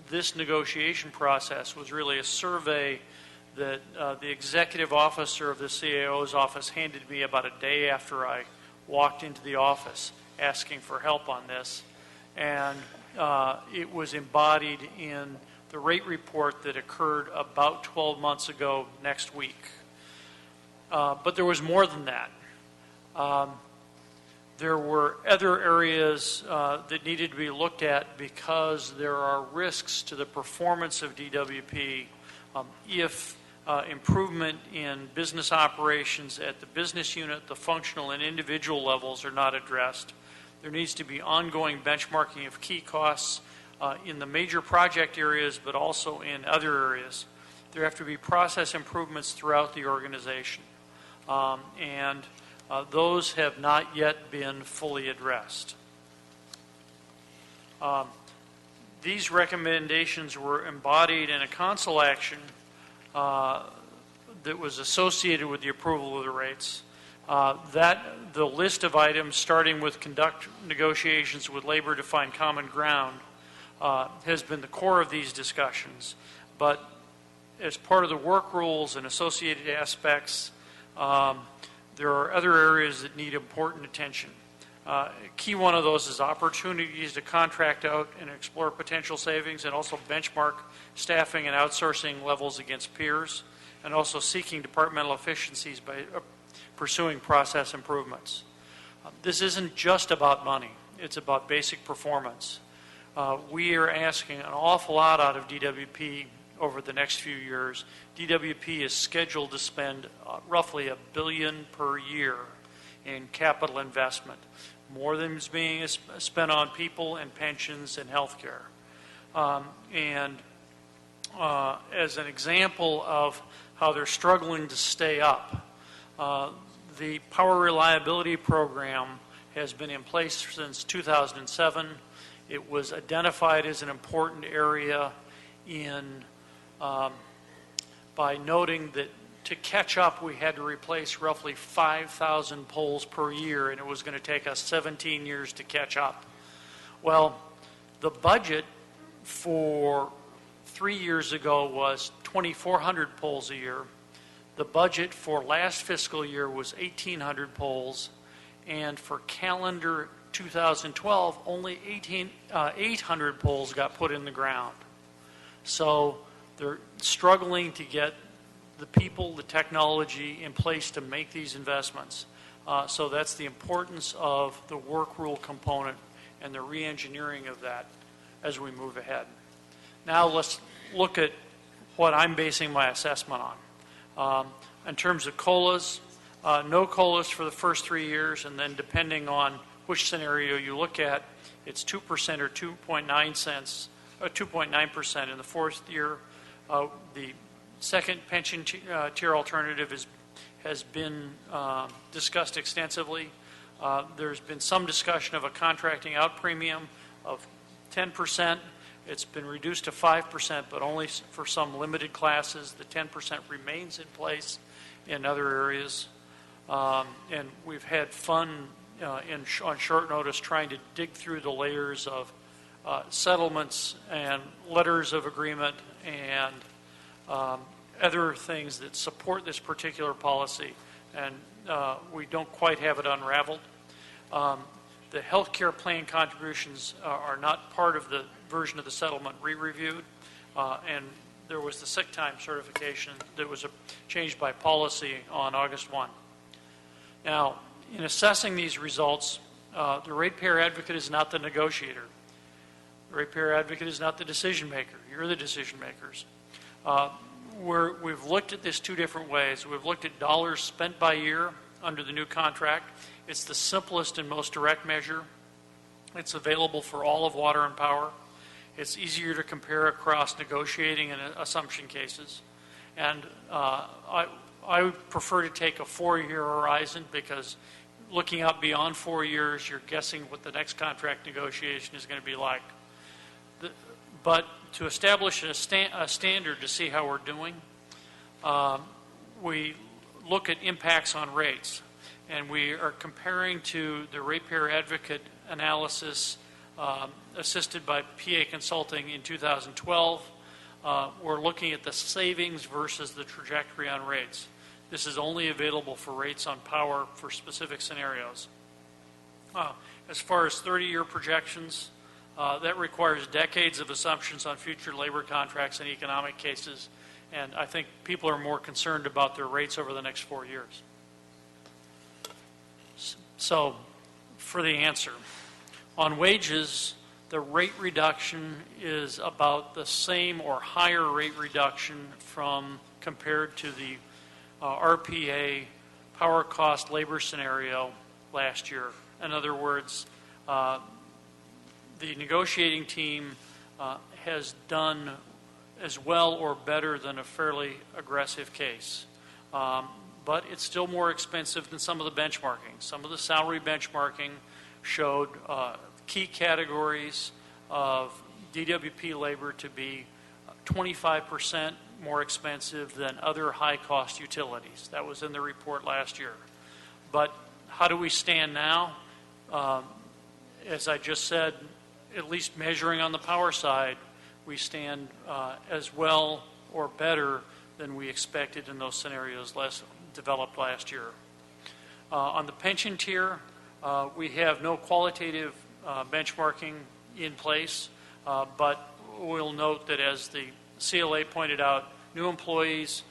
this negotiation process was really a survey that the executive officer of the CAO's office handed me about a day after I walked into the office asking for help on this, and it was embodied in the rate report that occurred about 12 months ago next week. But there was more than that. There were other areas that needed to be looked at because there are risks to the performance of DWP if improvement in business operations at the business unit, the functional, and individual levels are not addressed. There needs to be ongoing benchmarking of key costs in the major project areas, but also in other areas. There have to be process improvements throughout the organization, and those have not yet been fully addressed. These recommendations were embodied in a council action that was associated with the approval of the rates. The list of items, starting with conduct negotiations with labor to find common ground, has been the core of these discussions. But as part of the work rules and associated aspects, there are other areas that need important attention. A key one of those is opportunities to contract out and explore potential savings, and also benchmark staffing and outsourcing levels against peers, and also seeking departmental efficiencies by pursuing process improvements. This isn't just about money. It's about basic performance. We are asking an awful lot out of DWP over the next few years. DWP is scheduled to spend roughly $1 billion per year in capital investment, more than is being spent on people and pensions and health care. As an example of how they're struggling to stay up, the Power Reliability Program has been in place since 2007. It was identified as an important area in by noting that to catch up, we had to replace roughly 5,000 poles per year, and it was going to take us 17 years to catch up. Well, the budget for 3 years ago was 2,400 poles a year. The budget for last fiscal year was 1,800 poles, and for calendar 2012, only 800 poles got put in the ground. So they're struggling to get the people, the technology in place to make these investments. So that's the importance of the work rule component and the re-engineering of that as we move ahead. Now let's look at what I'm basing my assessment on. In terms of COLAs, no COLAs for the first 3 years, and then depending on which scenario you look at, it's 2% or 2.9% in the fourth year. The second pension tier alternative has been discussed extensively. There's been some discussion of a contracting out premium of 10%. It's been reduced to 5%, but only for some limited classes. The 10% remains in place in other areas. And we've had fun on short notice trying to dig through the layers of settlements and letters of agreement and other things that support this particular policy, and we don't quite have it unraveled. The health care plan contributions are not part of the version of the settlement re-reviewed, and there was the sick time certification that was changed by policy on August 1. Now, in assessing these results, the ratepayer advocate is not the negotiator. The ratepayer advocate is not the decision maker. You're the decision makers. We've looked at this two different ways. We've looked at dollars spent by year under the new contract. It's the simplest and most direct measure. It's available for all of water and power. It's easier to compare across negotiating and assumption cases. And I would prefer to take a 4-year horizon, because looking out beyond 4 years, you're guessing what the next contract negotiation is going to be like. But to establish a standard to see how we're doing, we look at impacts on rates. And we are comparing to the ratepayer advocate analysis assisted by PA Consulting in 2012. We're looking at the savings versus the trajectory on rates. This is only available for rates on power for specific scenarios. As far as 30-year projections, that requires decades of assumptions on future labor contracts and economic cases, and I think people are more concerned about their rates over the next 4 years. So, for the answer, on wages, the rate reduction is about the same or higher rate reduction compared to the RPA power cost labor scenario last year. In other words, the negotiating team has done as well or better than a fairly aggressive case. But it's still more expensive than some of the benchmarking. Some of the salary benchmarking showed key categories of DWP labor to be 25% more expensive than other high-cost utilities. That was in the report last year. But how do we stand now? As I just said, at least measuring on the power side, we stand as well or better than we expected in those scenarios developed last year. On the pension tier, we have no qualitative benchmarking in place, but we'll note that, as the CLA pointed out, new employees,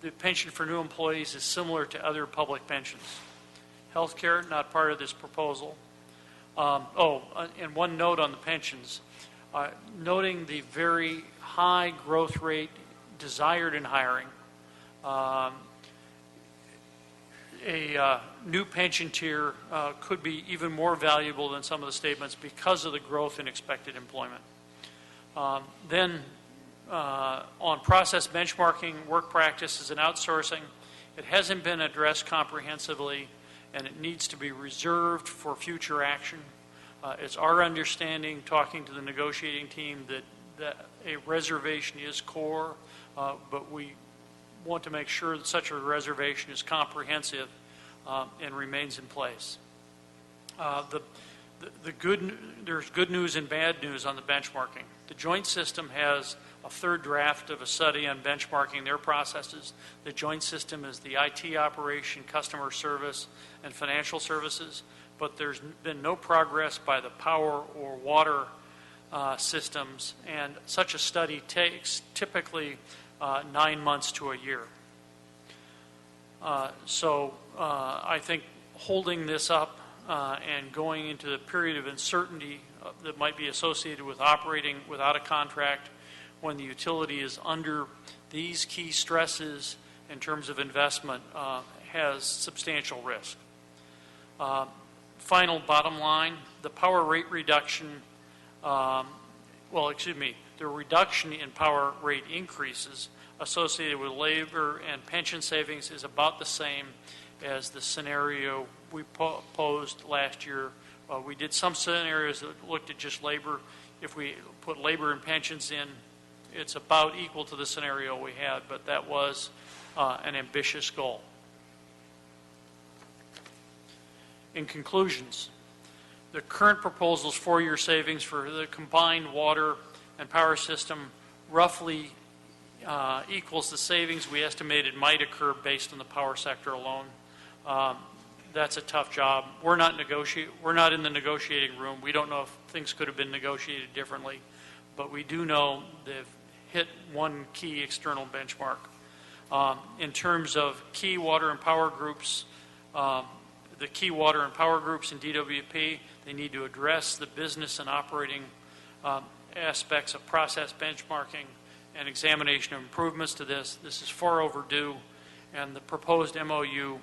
the pension for new employees is similar to other public pensions. Healthcare, not part of this proposal. And one note on the pensions, noting the very high growth rate desired in hiring, a new pension tier could be even more valuable than some of the statements because of the growth in expected employment. Then on process benchmarking, work practices, and outsourcing, it hasn't been addressed comprehensively, and it needs to be reserved for future action. It's our understanding, talking to the negotiating team, that a reservation is core, but we want to make sure that such a reservation is comprehensive and remains in place. There's good news and bad news on the benchmarking. The joint system has a third draft of a study on benchmarking their processes. The joint system is the IT operation, customer service, and financial services, but there's been no progress by the power or water systems, and such a study takes typically 9 months to a year. So I think holding this up and going into the period of uncertainty that might be associated with operating without a contract when the utility is under these key stresses in terms of investment has substantial risk. Final bottom line, the power rate reduction, the reduction in power rate increases associated with labor and pension savings is about the same as the scenario we posed last year. We did some scenarios that looked at just labor. If we put labor and pensions in, it's about equal to the scenario we had, but that was an ambitious goal. In conclusions, the current proposal's 4-year savings for the combined water and power system roughly equals the savings we estimated might occur based on the power sector alone. That's a tough job. We're not in the negotiating room. We don't know if things could have been negotiated differently, but we do know they've hit one key external benchmark. In terms of key water and power groups, the key water and power groups in DWP, they need to address the business and operating aspects of process benchmarking and examination of improvements to this. This is far overdue, and the proposed MOU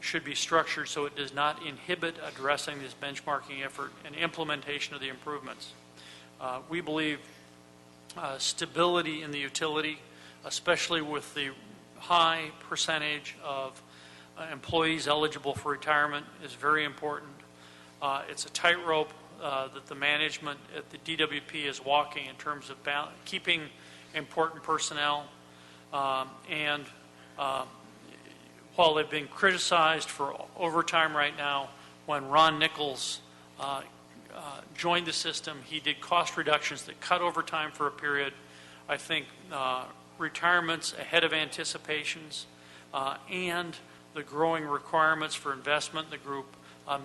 should be structured so it does not inhibit addressing this benchmarking effort and implementation of the improvements. We believe stability in the utility, especially with the high percentage of employees eligible for retirement, is very important. It's a tightrope that the management at the DWP is walking in terms of keeping important personnel. While they've been criticized for overtime right now, when Ron Nichols joined the system, he did cost reductions that cut overtime for a period. I think retirements ahead of anticipations and the growing requirements for investment in the group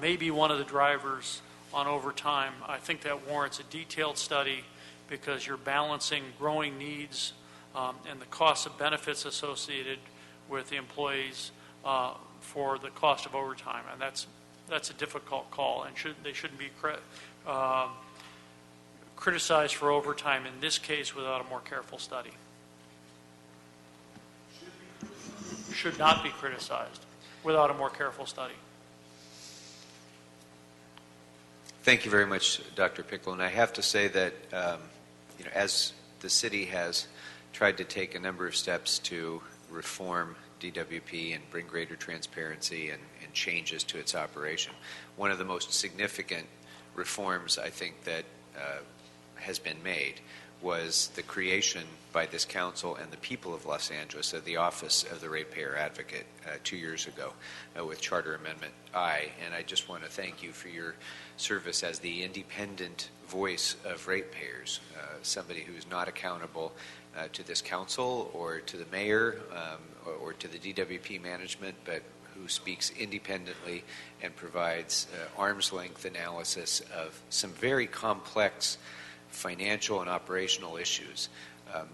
may be one of the drivers on overtime. I think that warrants a detailed study because you're balancing growing needs and the cost of benefits associated with the employees for the cost of overtime, and that's a difficult call, and they shouldn't be criticized for overtime in this case without a more careful study. Should not be criticized without a more careful study. Thank you very much, Dr. Pickle. And I have to say that, as the city has tried to take a number of steps to reform DWP and bring greater transparency and changes to its operation, one of the most significant reforms I think that has been made was the creation by this council and the people of Los Angeles of the Office of the Ratepayer Advocate 2 years ago with Charter Amendment I. And I just want to thank you for your service as the independent voice of ratepayers, somebody who is not accountable to this council or to the mayor or to the DWP management, but who speaks independently and provides arm's length analysis of some very complex financial and operational issues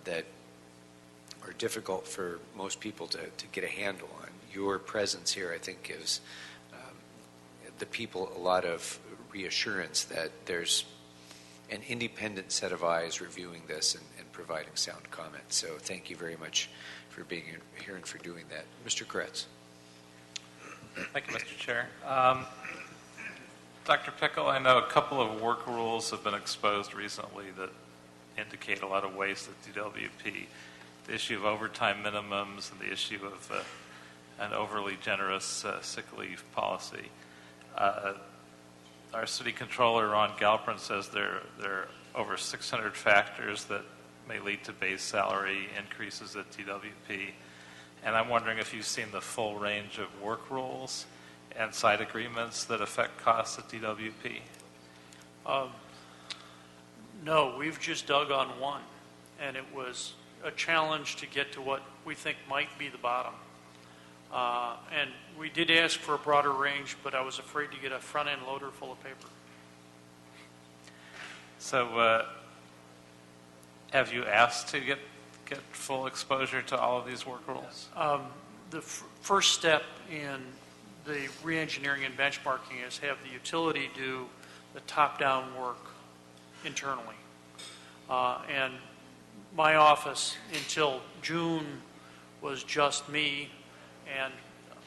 that are difficult for most people to get a handle on. Your presence here, I think, gives the people a lot of reassurance that there's an independent set of eyes reviewing this and providing sound comments. So thank you very much for being here and for doing that. Mr. Kretz. Thank you, Mr. Chair. Dr. Pickle, I know a couple of work rules have been exposed recently that indicate a lot of waste at DWP. The issue of overtime minimums and the issue of an overly generous sick leave policy. Our city controller, Ron Galprin, says there are over 600 factors that may lead to base salary increases at DWP. And I'm wondering if you've seen the full range of work rules and side agreements that affect costs at DWP. No, we've just dug on one, and it was a challenge to get to what we think might be the bottom. And we did ask for a broader range, but I was afraid to get a front-end loader full of paper. So have you asked to get full exposure to all of these work rules? The first step in the re-engineering and benchmarking is have the utility do the top-down work internally. And my office until June was just me, and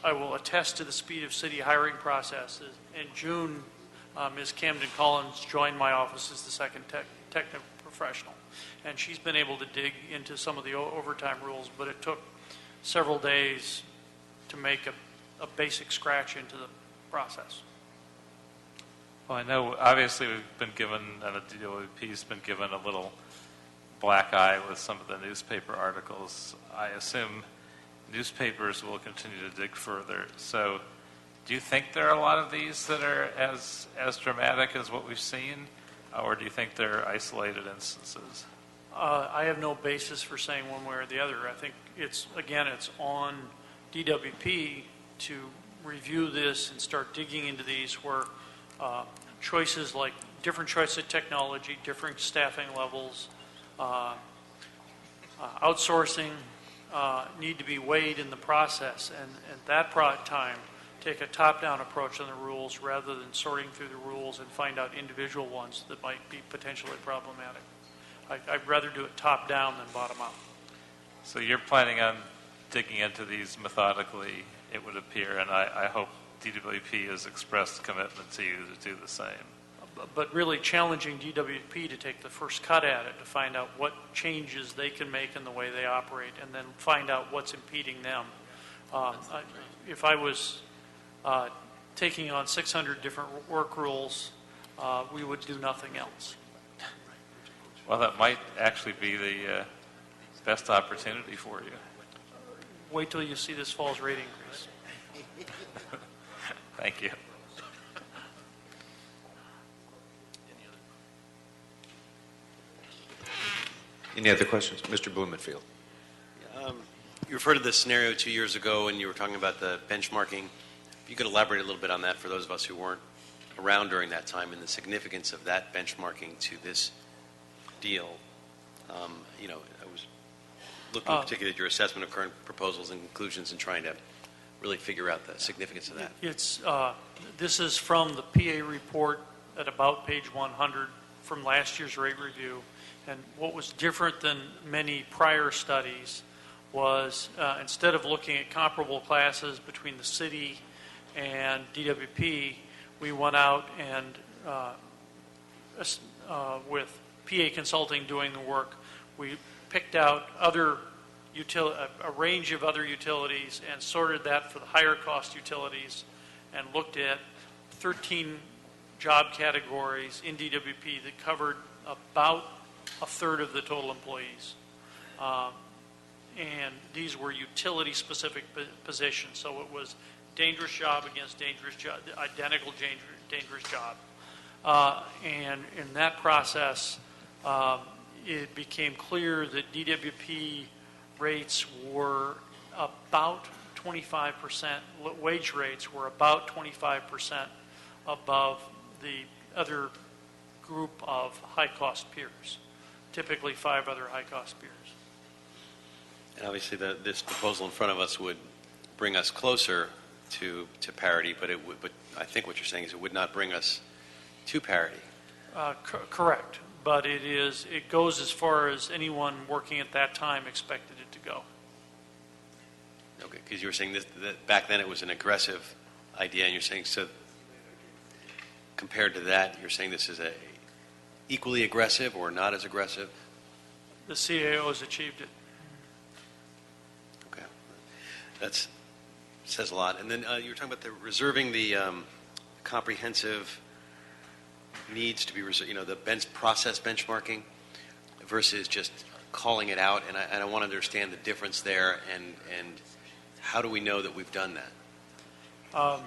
I will attest to the speed of city hiring processes. In June, Ms. Camden Collins joined my office as the second technical professional, and she's been able to dig into some of the overtime rules, but it took several days to make a basic scratch into the process. Well, I know obviously we've been given, and the DWP's been given a little black eye with some of the newspaper articles. I assume newspapers will continue to dig further. So do you think there are a lot of these that are as dramatic as what we've seen, or do you think they're isolated instances? I have no basis for saying one way or the other. I think it's on DWP to review this and start digging into these where choices like different choice of technology, different staffing levels, outsourcing need to be weighed in the process, and at that time take a top-down approach on the rules rather than sorting through the rules and find out individual ones that might be potentially problematic. I'd rather do it top-down than bottom-up. So you're planning on digging into these methodically, it would appear, and I hope DWP has expressed commitment to you to do the same. But really challenging DWP to take the first cut at it, to find out what changes they can make in the way they operate, and then find out what's impeding them. If I was taking on 600 different work rules, we would do nothing else. Well, that might actually be the best opportunity for you. Wait till you see this fall's rate increase. Thank you. Any other questions? Mr. Blumenfield. You referred to this scenario 2 years ago, and you were talking about the benchmarking. If you could elaborate a little bit on that for those of us who weren't around during that time and the significance of that benchmarking to this deal. I was looking particularly at your assessment of current proposals and conclusions and trying to really figure out the significance of that. This is from the PA report at about page 100 from last year's rate review. And what was different than many prior studies was instead of looking at comparable classes between the city and DWP, we went out and with PA Consulting doing the work, we picked out a range of other utilities and sorted that for the higher cost utilities and looked at 13 job categories in DWP that covered about a third of the total employees. And these were utility-specific positions. So it was dangerous job against dangerous job, identical dangerous job. And in that process, it became clear that DWP rates were about 25%, wage rates were about 25% above the other group of high-cost peers, typically 5 other high-cost peers. And obviously this proposal in front of us would bring us closer to parity, but I think what you're saying is it would not bring us to parity. Correct, but it goes as far as anyone working at that time expected it to go. Okay, because you were saying that back then it was an aggressive idea, and you're saying so compared to that, you're saying this is equally aggressive or not as aggressive? The CAO has achieved it. Okay, that says a lot. And then you were talking about reserving the comprehensive needs to be reserved, the process benchmarking versus just calling it out. And I want to understand the difference there. And How do we know that we've done that?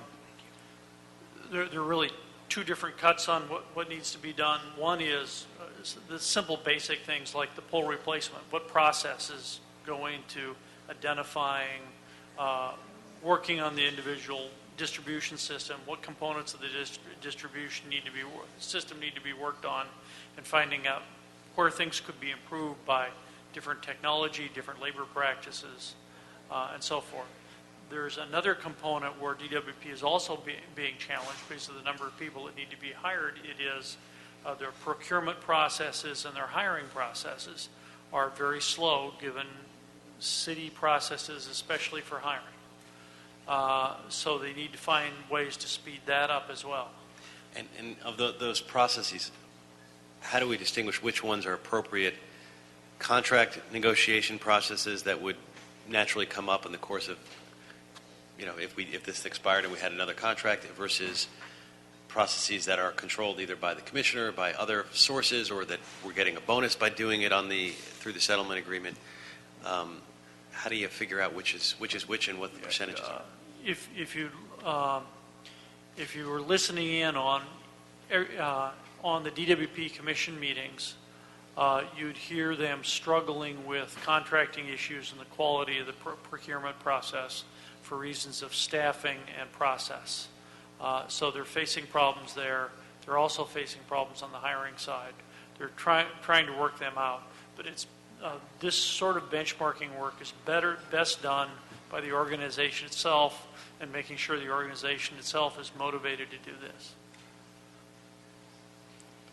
There are really two different cuts on what needs to be done. One is the simple basic things like the pole replacement. What processes go into identifying, working on the individual distribution system, what components of the distribution system need to be worked on, and finding out where things could be improved by different technology, different labor practices, and so forth. There's another component where DWP is also being challenged because of the number of people that need to be hired. It is their procurement processes and their hiring processes are very slow given city processes, especially for hiring. So they need to find ways to speed that up as well. And of those processes, how do we distinguish which ones are appropriate contract negotiation processes that would naturally come up in the course of, if this expired and we had another contract versus processes that are controlled either by the commissioner, by other sources, or that we're getting a bonus by doing it through the settlement agreement? How do you figure out which is which and what the percentages are? If you were listening in on the DWP commission meetings, you'd hear them struggling with contracting issues and the quality of the procurement process for reasons of staffing and process. So they're facing problems there. They're also facing problems on the hiring side. They're trying to work them out. But it's this sort of benchmarking work is best done by the organization itself and making sure the organization itself is motivated to do this.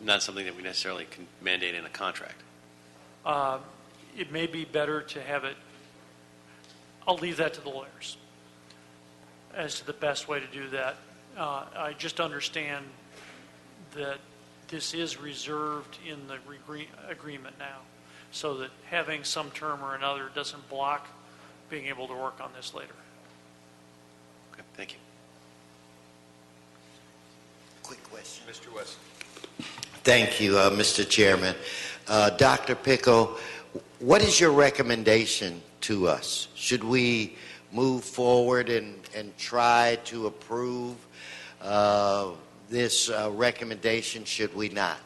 Not something that we necessarily can mandate in a contract. It may be better to have it, I'll leave that to the lawyers as to the best way to do that. I just understand that this is reserved in the agreement now, so that having some term or another doesn't block being able to work on this later. Okay, thank you. Quick question. Mr. West. Thank you, Mr. Chairman. Dr. Pickle, what is your recommendation to us? Should we move forward and try to approve this recommendation? Should we not?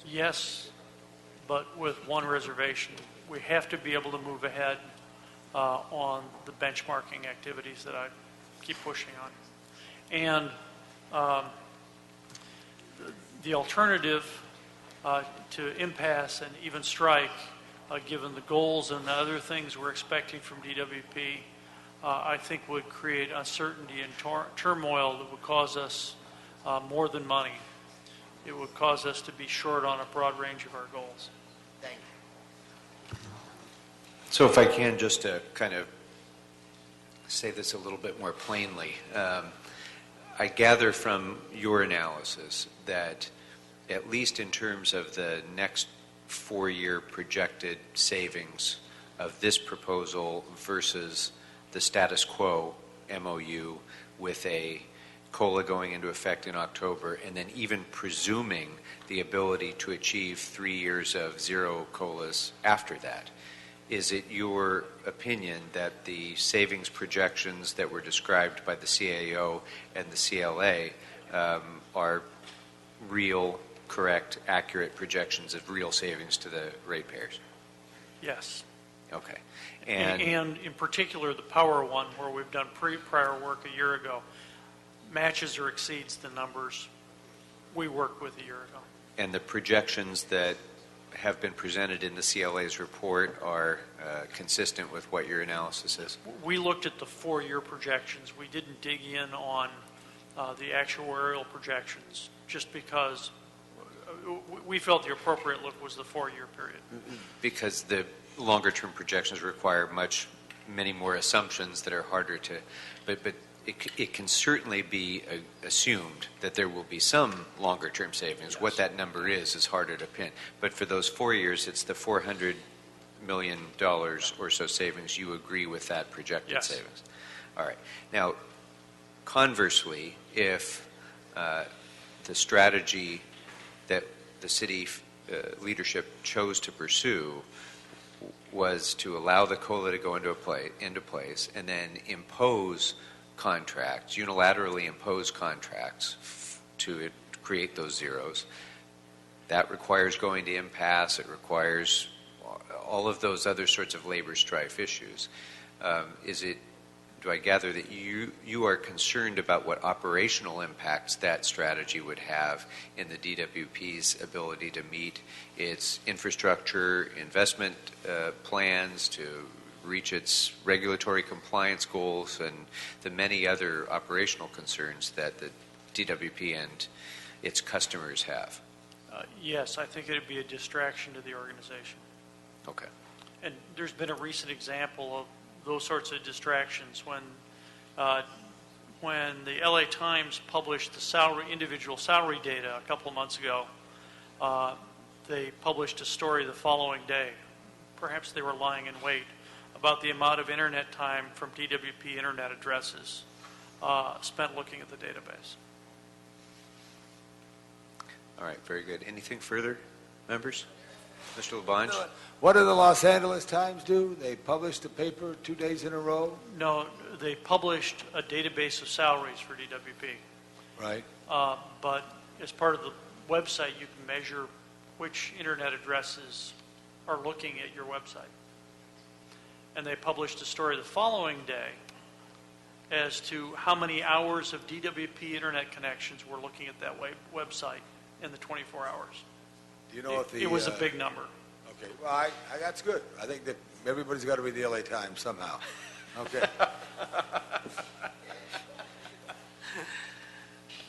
Yes, but with one reservation. We have to be able to move ahead on the benchmarking activities that I keep pushing on. And the alternative to impasse and even strike, given the goals and the other things we're expecting from DWP, I think would create uncertainty and turmoil that would cause us more than money. It would cause us to be short on a broad range of our goals. Thank you. So if I can just kind of say this a little bit more plainly, I gather from your analysis that at least in terms of the next 4-year projected savings of this proposal versus the status quo MOU with a COLA going into effect in October, and then even presuming the ability to achieve 3 years of zero COLAs after that, is it your opinion that the savings projections that were described by the CAO and the CLA are real, correct, accurate projections of real savings to the ratepayers? Yes. Okay. And in particular, the power one, where we've done prior work a year ago, matches or exceeds the numbers we worked with a year ago. And the projections that have been presented in the CLA's report are consistent with what your analysis is? We looked at the 4-year projections. We didn't dig in on the actuarial projections just because we felt the appropriate look was the 4-year period. Because the longer-term projections require many more assumptions that are harder to, but it can certainly be assumed that there will be some longer-term savings. Yes. What that number is harder to pin. But for those 4 years, it's the $400 million or so savings. You agree with that projected yes. savings? All right. Now, conversely, if the strategy that the city leadership chose to pursue was to allow the COLA to go into place and then impose contracts, unilaterally impose contracts to create those zeros. That requires going to impasse. It requires all of those other sorts of labor strife issues. Do I gather that you are concerned about what operational impacts that strategy would have in the DWP's ability to meet its infrastructure investment plans, to reach its regulatory compliance goals, and the many other operational concerns that the DWP and its customers have? Yes, I think it would be a distraction to the organization. Okay. And there's been a recent example of those sorts of distractions when the LA Times published the individual salary data a couple of months ago. They published a story the following day. Perhaps they were lying in wait about the amount of internet time from DWP internet addresses spent looking at the database. All right, very good. Anything further, members? Mr. LaBonge? What do the Los Angeles Times do? They publish the paper 2 days in a row? No, they published a database of salaries for DWP. Right. But as part of the website, you can measure which internet addresses are looking at your website. And they published a story the following day as to how many hours of DWP internet connections were looking at that website in the 24 hours. Do you know if it was a big number. Okay, well, that's good. I think that everybody's got to read the LA Times somehow. Okay.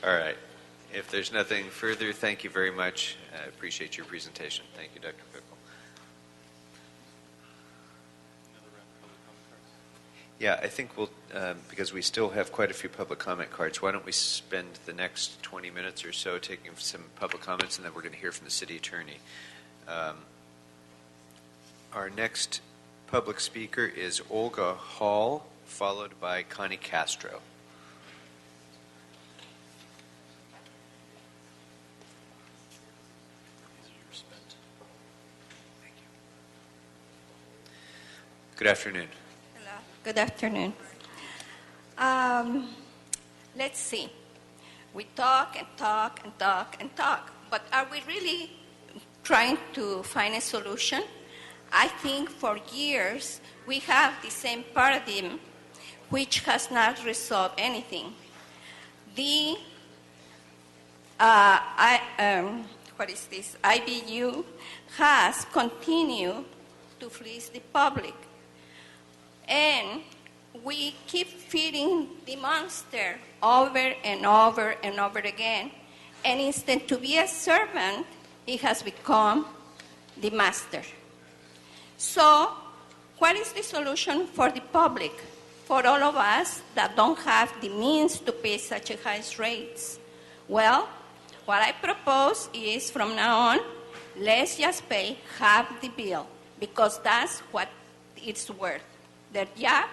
All right. If there's nothing further, thank you very much. I appreciate your presentation. Thank you, Dr. Pickle. Yeah, I think we'll, because we still have quite a few public comment cards, why don't we spend the next 20 minutes or so taking some public comments, and then we're going to hear from the city attorney. Our next public speaker is Olga Hall, followed by Connie Castro. Good afternoon. Hello. Good afternoon. Let's see. We talk and talk and talk and talk, but are we really trying to find a solution? I think for years we have the same paradigm which has not resolved anything. The IBU has continued to fleece the public. And we keep feeding the monster over and over and over again. And instead to be a servant, it has become the master. So, what is the solution for the public? For all of us that don't have the means to pay such a high rates? Well, what I propose is from now on, let's just pay half the bill, because that's what it's worth. Their job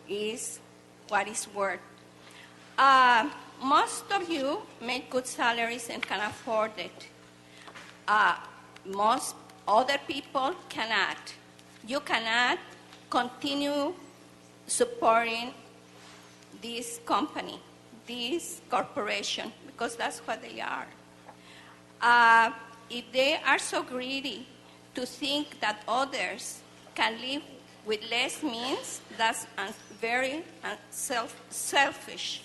is what it's worth. Most of you make good salaries and can afford it. Most other people cannot. You cannot continue supporting this company, this corporation, because that's what they are. If they are so greedy to think that others can live with less means, that's very selfish.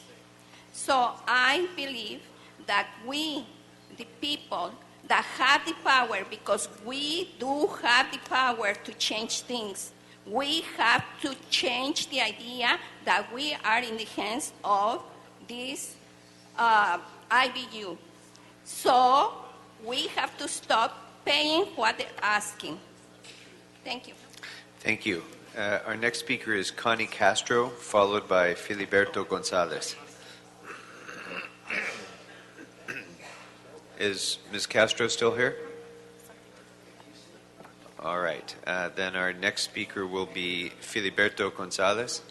So I believe that we, the people that have the power, because we do have the power to change things, we have to change the idea that we are in the hands of this IBU. So we have to stop paying what they're asking. Thank you. Thank you. Our next speaker is Connie Castro, followed by Filiberto Gonzalez. Is Ms. Castro still here? All right. Then our next speaker will be Filiberto Gonzalez.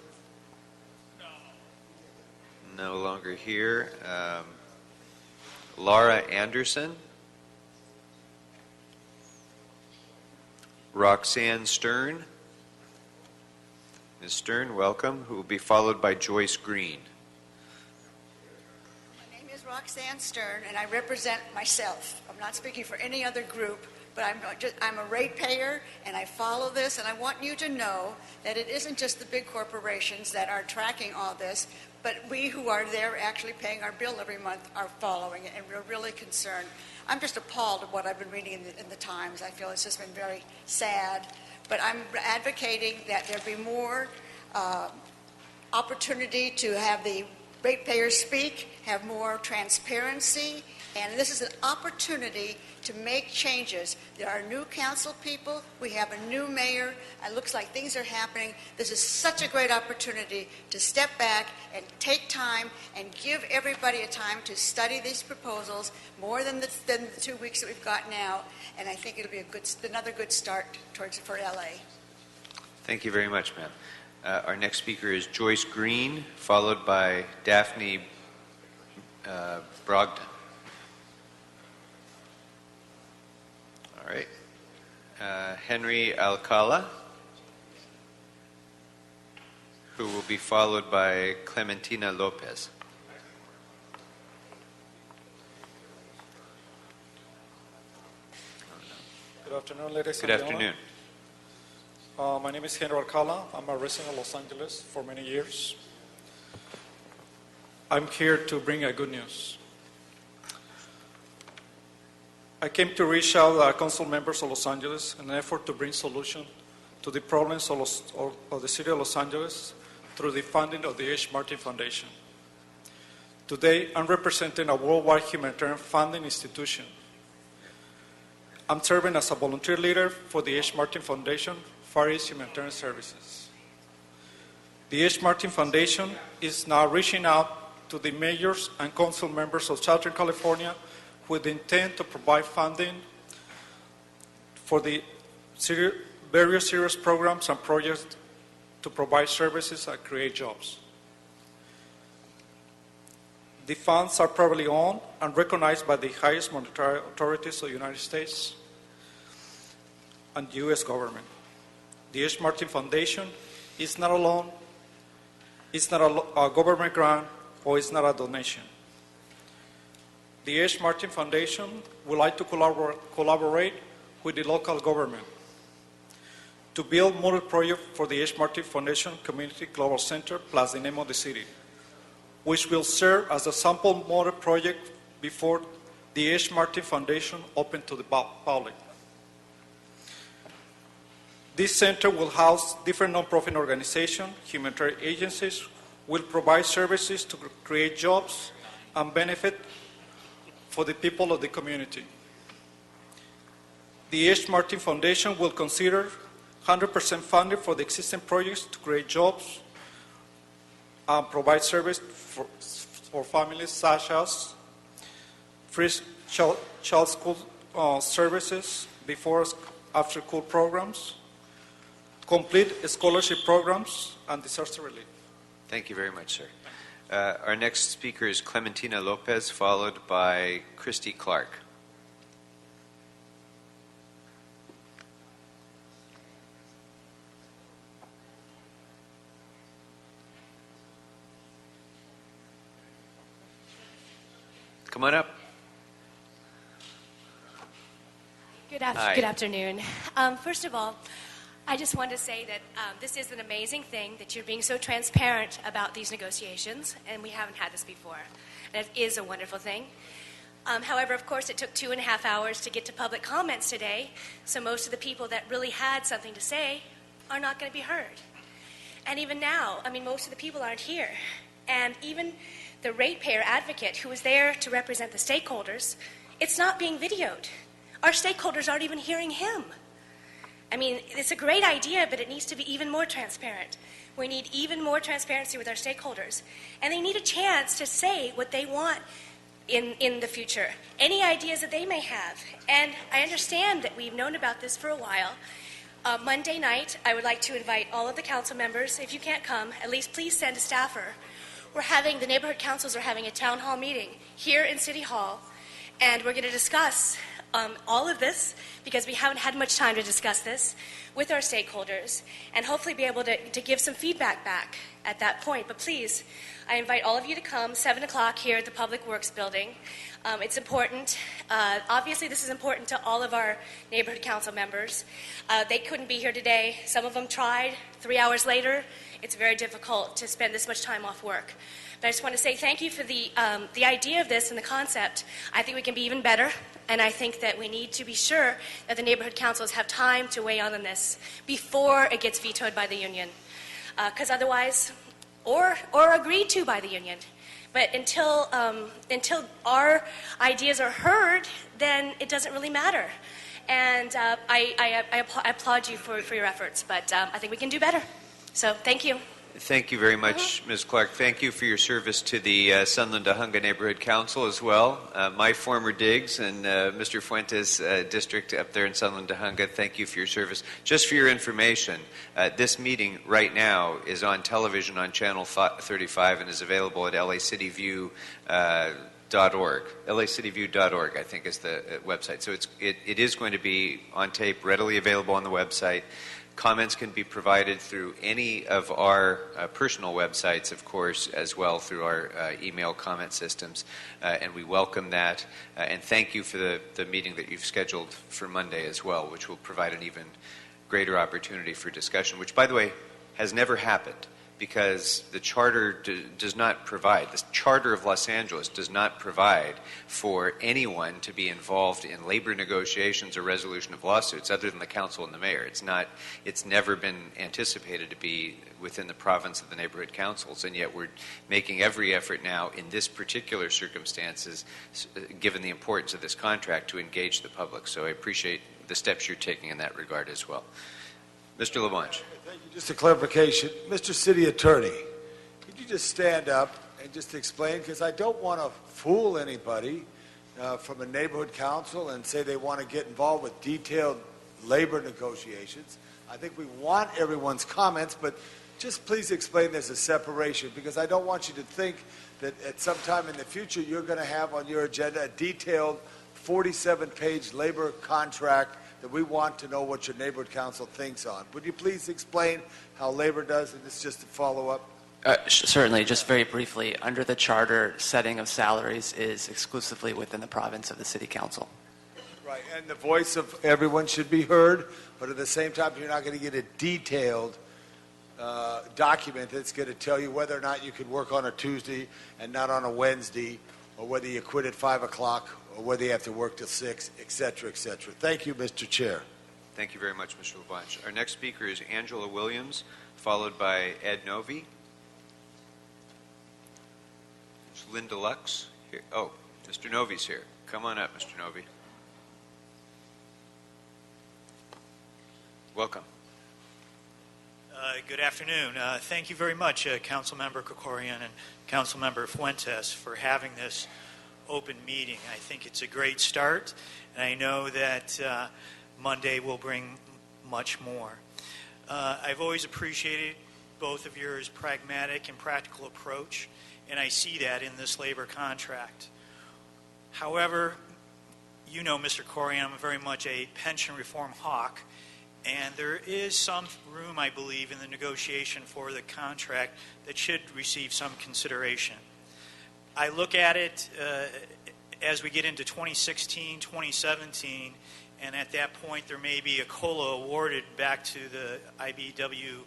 No longer here. Laura Anderson. Roxanne Stern. Ms. Stern, welcome, who will be followed by Joyce Green. My name is Roxanne Stern, and I represent myself. I'm not speaking for any other group, but I'm a ratepayer, and I follow this, and I want you to know that it isn't just the big corporations that are tracking all this, but we who are there actually paying our bill every month are following it, and we're really concerned. I'm just appalled at what I've been reading in the Times. I feel it's just been very sad. But I'm advocating that there be more opportunity to have the ratepayers speak, have more transparency, and this is an opportunity to make changes. There are new council people. We have a new mayor. It looks like things are happening. This is such a great opportunity to step back and take time and give everybody a time to study these proposals more than the 2 weeks that we've got now. And I think it'll be another good start for LA. Thank you very much, ma'am. Our next speaker is Joyce Green, followed by Daphne Brogdon. All right. Henry Alcala, who will be followed by Clementina Lopez. Good afternoon, ladies Good and gentlemen. afternoon. My name is Henry Alcala. I'm a resident of Los Angeles for many years. I'm here to bring a good news. I came to reach out to council members of Los Angeles in an effort to bring solution to the problems of the city of Los Angeles through the funding of the H. Martin Foundation. Today, I'm representing a worldwide humanitarian funding institution. I'm serving as a volunteer leader for the H. Martin Foundation Far East Humanitarian Services. The H. Martin Foundation is now reaching out to the mayors and council members of Southern California with the intent to provide funding for the various serious programs and projects to provide services and create jobs. The funds are privately owned and recognized by the highest monetary authorities of the United States and the U.S. government. The H. Martin Foundation is not a loan, it's not a government grant, or it's not a donation. The H. Martin Foundation would like to collaborate with the local government to build model project for the H. Martin Foundation Community Global Center plus the name of the city, which will serve as a sample model project before the H. Martin Foundation open to the public. This center will house different nonprofit organizations, humanitarian agencies, will provide services to create jobs and benefit for the people of the community. The H. Martin Foundation will consider 100% funding for the existing projects to create jobs and provide service for families such as free child school services, before after school programs, complete scholarship programs, and disaster relief. Thank you very much, sir. Our next speaker is Clementina Lopez, followed by Christy Clark. Come on up. Good afternoon. First of all, I just want to say that this is an amazing thing that you're being so transparent about these negotiations, and we haven't had this before. And it is a wonderful thing. However, of course, it took 2.5 hours to get to public comments today, so most of the people that really had something to say are not going to be heard. And even now, most of the people aren't here. And even the ratepayer advocate who was there to represent the stakeholders, it's not being videoed. Our stakeholders aren't even hearing him. It's a great idea, but it needs to be even more transparent. We need even more transparency with our stakeholders. And they need a chance to say what they want in the future, any ideas that they may have. And I understand that we've known about this for a while. Monday night, I would like to invite all of the council members. If you can't come, at least please send a staffer. The neighborhood councils are having a town hall meeting here in City Hall, and we're going to discuss all of this because we haven't had much time to discuss this with our stakeholders and hopefully be able to give some feedback back at that point. But please, I invite all of you to come 7 o'clock here at the Public Works Building. It's important. Obviously, this is important to all of our neighborhood council members. They couldn't be here today. Some of them tried. 3 hours later, it's very difficult to spend this much time off work. But I just want to say thank you for the idea of this and the concept. I think we can be even better, and I think that we need to be sure that the neighborhood councils have time to weigh in on this before it gets vetoed by the union. Because otherwise, or agreed to by the union. But until our ideas are heard, then it doesn't really matter. And I applaud you for your efforts, but I think we can do better. So thank you. Thank you very much, Ms. Clark. Thank you for your service to the Sunland-Ahunga Neighborhood Council as well. My former digs and Mr. Fuentes' district up there in Sunland-Ahunga, thank you for your service. Just for your information, this meeting right now is on television on Channel 35 and is available at LACityView.org. LACityView.org, I think, is the website. So it is going to be on tape, readily available on the website. Comments can be provided through any of our personal websites, of course, as well through our email comment systems, and we welcome that. And thank you for the meeting that you've scheduled for Monday as well, which will provide an even greater opportunity for discussion, which, by the way, has never happened because the charter does not provide, the Charter of Los Angeles does not provide for anyone to be involved in labor negotiations or resolution of lawsuits other than the council and the mayor. It's never been anticipated to be within the province of the neighborhood councils, and yet we're making every effort now in this particular circumstances, given the importance of this contract, to engage the public. So I appreciate the steps you're taking in that regard as well. Mr. LaBlanche. Thank you. Just a clarification. Mr. City Attorney, could you just stand up and just explain, because I don't want to fool anybody from a neighborhood council and say they want to get involved with detailed labor negotiations. I think we want everyone's comments, but just please explain there's a separation, because I don't want you to think that at some time in the future you're going to have on your agenda a detailed 47-page labor contract that we want to know what your neighborhood council thinks on. Would you please explain how labor does, and it's just a follow-up? Certainly, just very briefly, under the charter, setting of salaries is exclusively within the province of the city council. Right, and the voice of everyone should be heard, but at the same time, you're not going to get a detailed document that's going to tell you whether or not you can work on a Tuesday and not on a Wednesday, or whether you quit at 5 o'clock, or whether you have to work till 6, et cetera, et cetera. Thank you, Mr. Chair. Thank you very much, Mr. LaBlanche. Our next speaker is Angela Williams, followed by Ed Novi. There's Linda Lux here. Oh, Mr. Novi's here. Come on up, Mr. Novi. Welcome. Good afternoon. Thank you very much, Councilmember Krikorian and Councilmember Fuentes, for having this open meeting. I think it's a great start, and I know that Monday will bring much more. I've always appreciated both of yours pragmatic and practical approach, and I see that in this labor contract. However, you know, Mr. Krikorian, I'm very much a pension reform hawk, and there is some room, I believe, in the negotiation for the contract that should receive some consideration. I look at it as we get into 2016, 2017, and at that point there may be a COLA awarded back to the IBW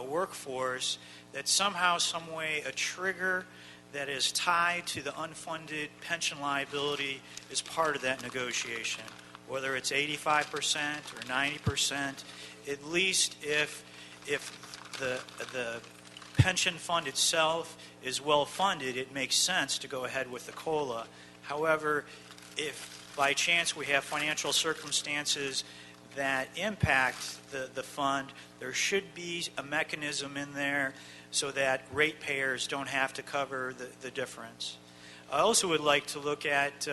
workforce that somehow, some way, a trigger that is tied to the unfunded pension liability is part of that negotiation. Whether it's 85% or 90%, at least if the pension fund itself is well funded, it makes sense to go ahead with the COLA. However, if by chance we have financial circumstances that impact the fund, there should be a mechanism in there so that ratepayers don't have to cover the difference. I also would like to look at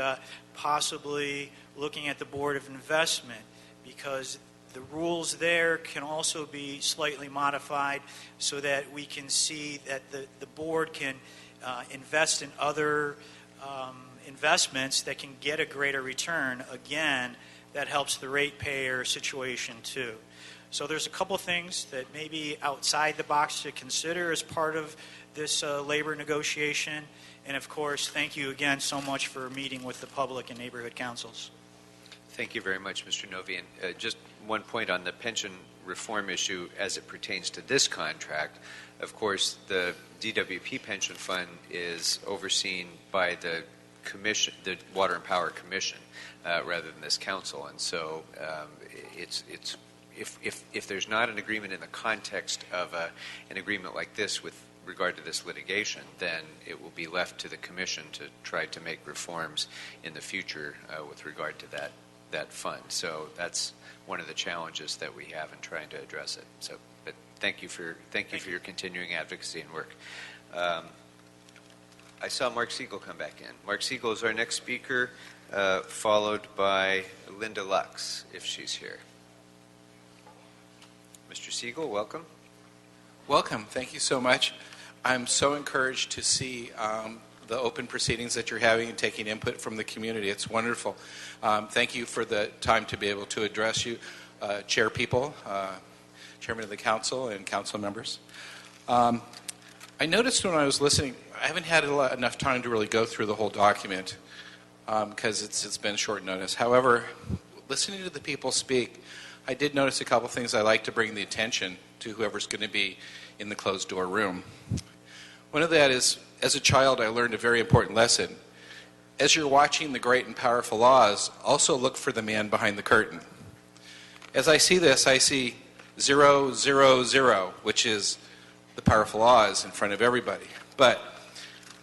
possibly looking at the Board of Investment, because the rules there can also be slightly modified so that we can see that the board can invest in other investments that can get a greater return, again, that helps the ratepayer situation too. So there's a couple things that may be outside the box to consider as part of this labor negotiation. And of course, thank you again so much for meeting with the public and neighborhood councils. Thank you very much, Mr. Novian. Just one point on the pension reform issue as it pertains to this contract. Of course, the DWP pension fund is overseen by the commission, the Water and Power Commission, rather than this council. And so if there's not an agreement in the context of an agreement like this with regard to this litigation, then it will be left to the commission to try to make reforms in the future with regard to that fund. So that's one of the challenges that we have in trying to address it. So, but thank you for your continuing advocacy and work. I saw Mark Siegel come back in. Mark Siegel is our next speaker, followed by Linda Lux, if she's here. Mr. Siegel, welcome. Welcome. Thank you so much. I'm so encouraged to see the open proceedings that you're having and taking input from the community. It's wonderful. Thank you for the time to be able to address you, chair people, chairman of the council, and council members. I noticed when I was listening, I haven't had enough time to really go through the whole document because it's been short notice. However, listening to the people speak, I did notice a couple things I'd like to bring the attention to whoever's going to be in the closed door room. One of that is, as a child, I learned a very important lesson. As you're watching the great and powerful laws, also look for the man behind the curtain. As I see this, I see 000, which is the powerful laws in front of everybody. But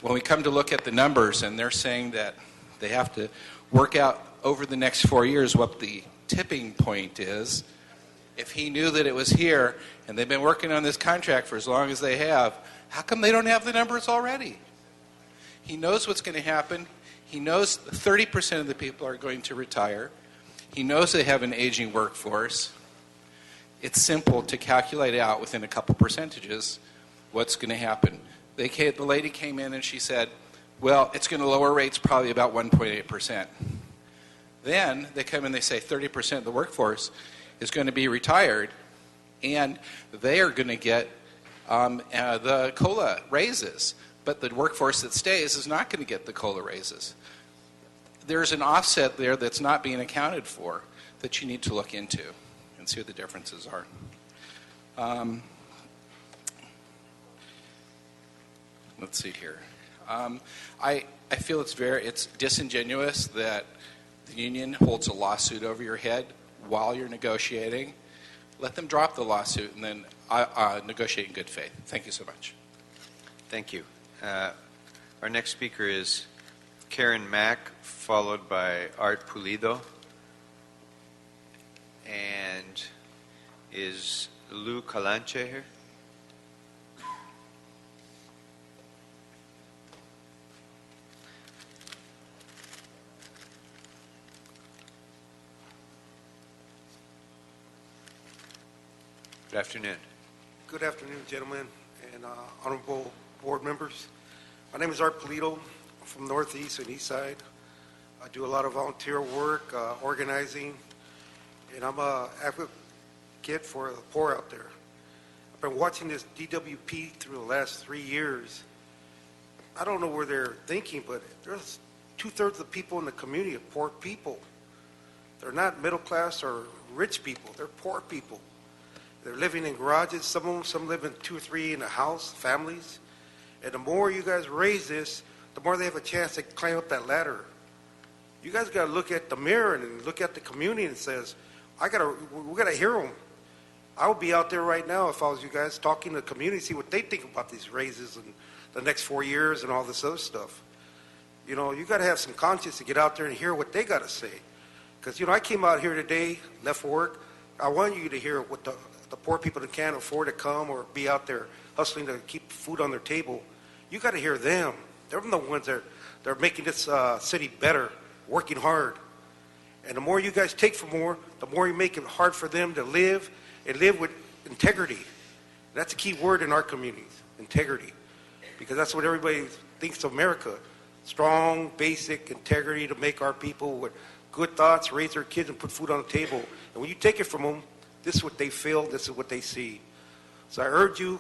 when we come to look at the numbers, and they're saying that they have to work out over the next 4 years what the tipping point is, if he knew that it was here and they've been working on this contract for as long as they have, how come they don't have the numbers already? He knows what's going to happen. He knows 30% of the people are going to retire. He knows they have an aging workforce. It's simple to calculate out within a couple percentages what's going to happen. The lady came in and she said, well, it's going to lower rates probably about 1.8%. Then they come in and they say 30% of the workforce is going to be retired, and they are going to get the COLA raises. But the workforce that stays is not going to get the COLA raises. There's an offset there that's not being accounted for that you need to look into and see what the differences are. Let's see here. I feel it's disingenuous that the union holds a lawsuit over your head while you're negotiating. Let them drop the lawsuit and then negotiate in good faith. Thank you so much. Thank you. Our next speaker is Karen Mack, followed by Art Pulido. And is Lou Calanche here? Good afternoon. Good afternoon, gentlemen and honorable board members. My name is Art Pulido. I'm from Northeast and East Side. I do a lot of volunteer work, organizing, and I'm an advocate for the poor out there. I've been watching this DWP through the last 3 years. I don't know where they're thinking, but there's 2/3 of the people in the community are poor people. They're not middle class or rich people. They're poor people. They're living in garages. Some live in 2 or 3 in a house, families. And the more you guys raise this, the more they have a chance to climb up that ladder. You guys got to look at the mirror and look at the community and says, we got to hear them. I would be out there right now if I was you guys talking to the community, see what they think about these raises and the next 4 years and all this other stuff. You know, you got to have some conscience to get out there and hear what they got to say. Because, I came out here today, left for work. I want you to hear what the poor people that can't afford to come or be out there hustling to keep food on their table. You got to hear them. They're the ones that are making this city better, working hard. And the more you guys take from more, the more you make it hard for them to live and live with integrity. That's a key word in our communities, integrity. Because that's what everybody thinks of America. strong, basic integrity to make our people with good thoughts, raise their kids, and put food on the table. And when you take it from them, this is what they feel, this is what they see. So I urge you,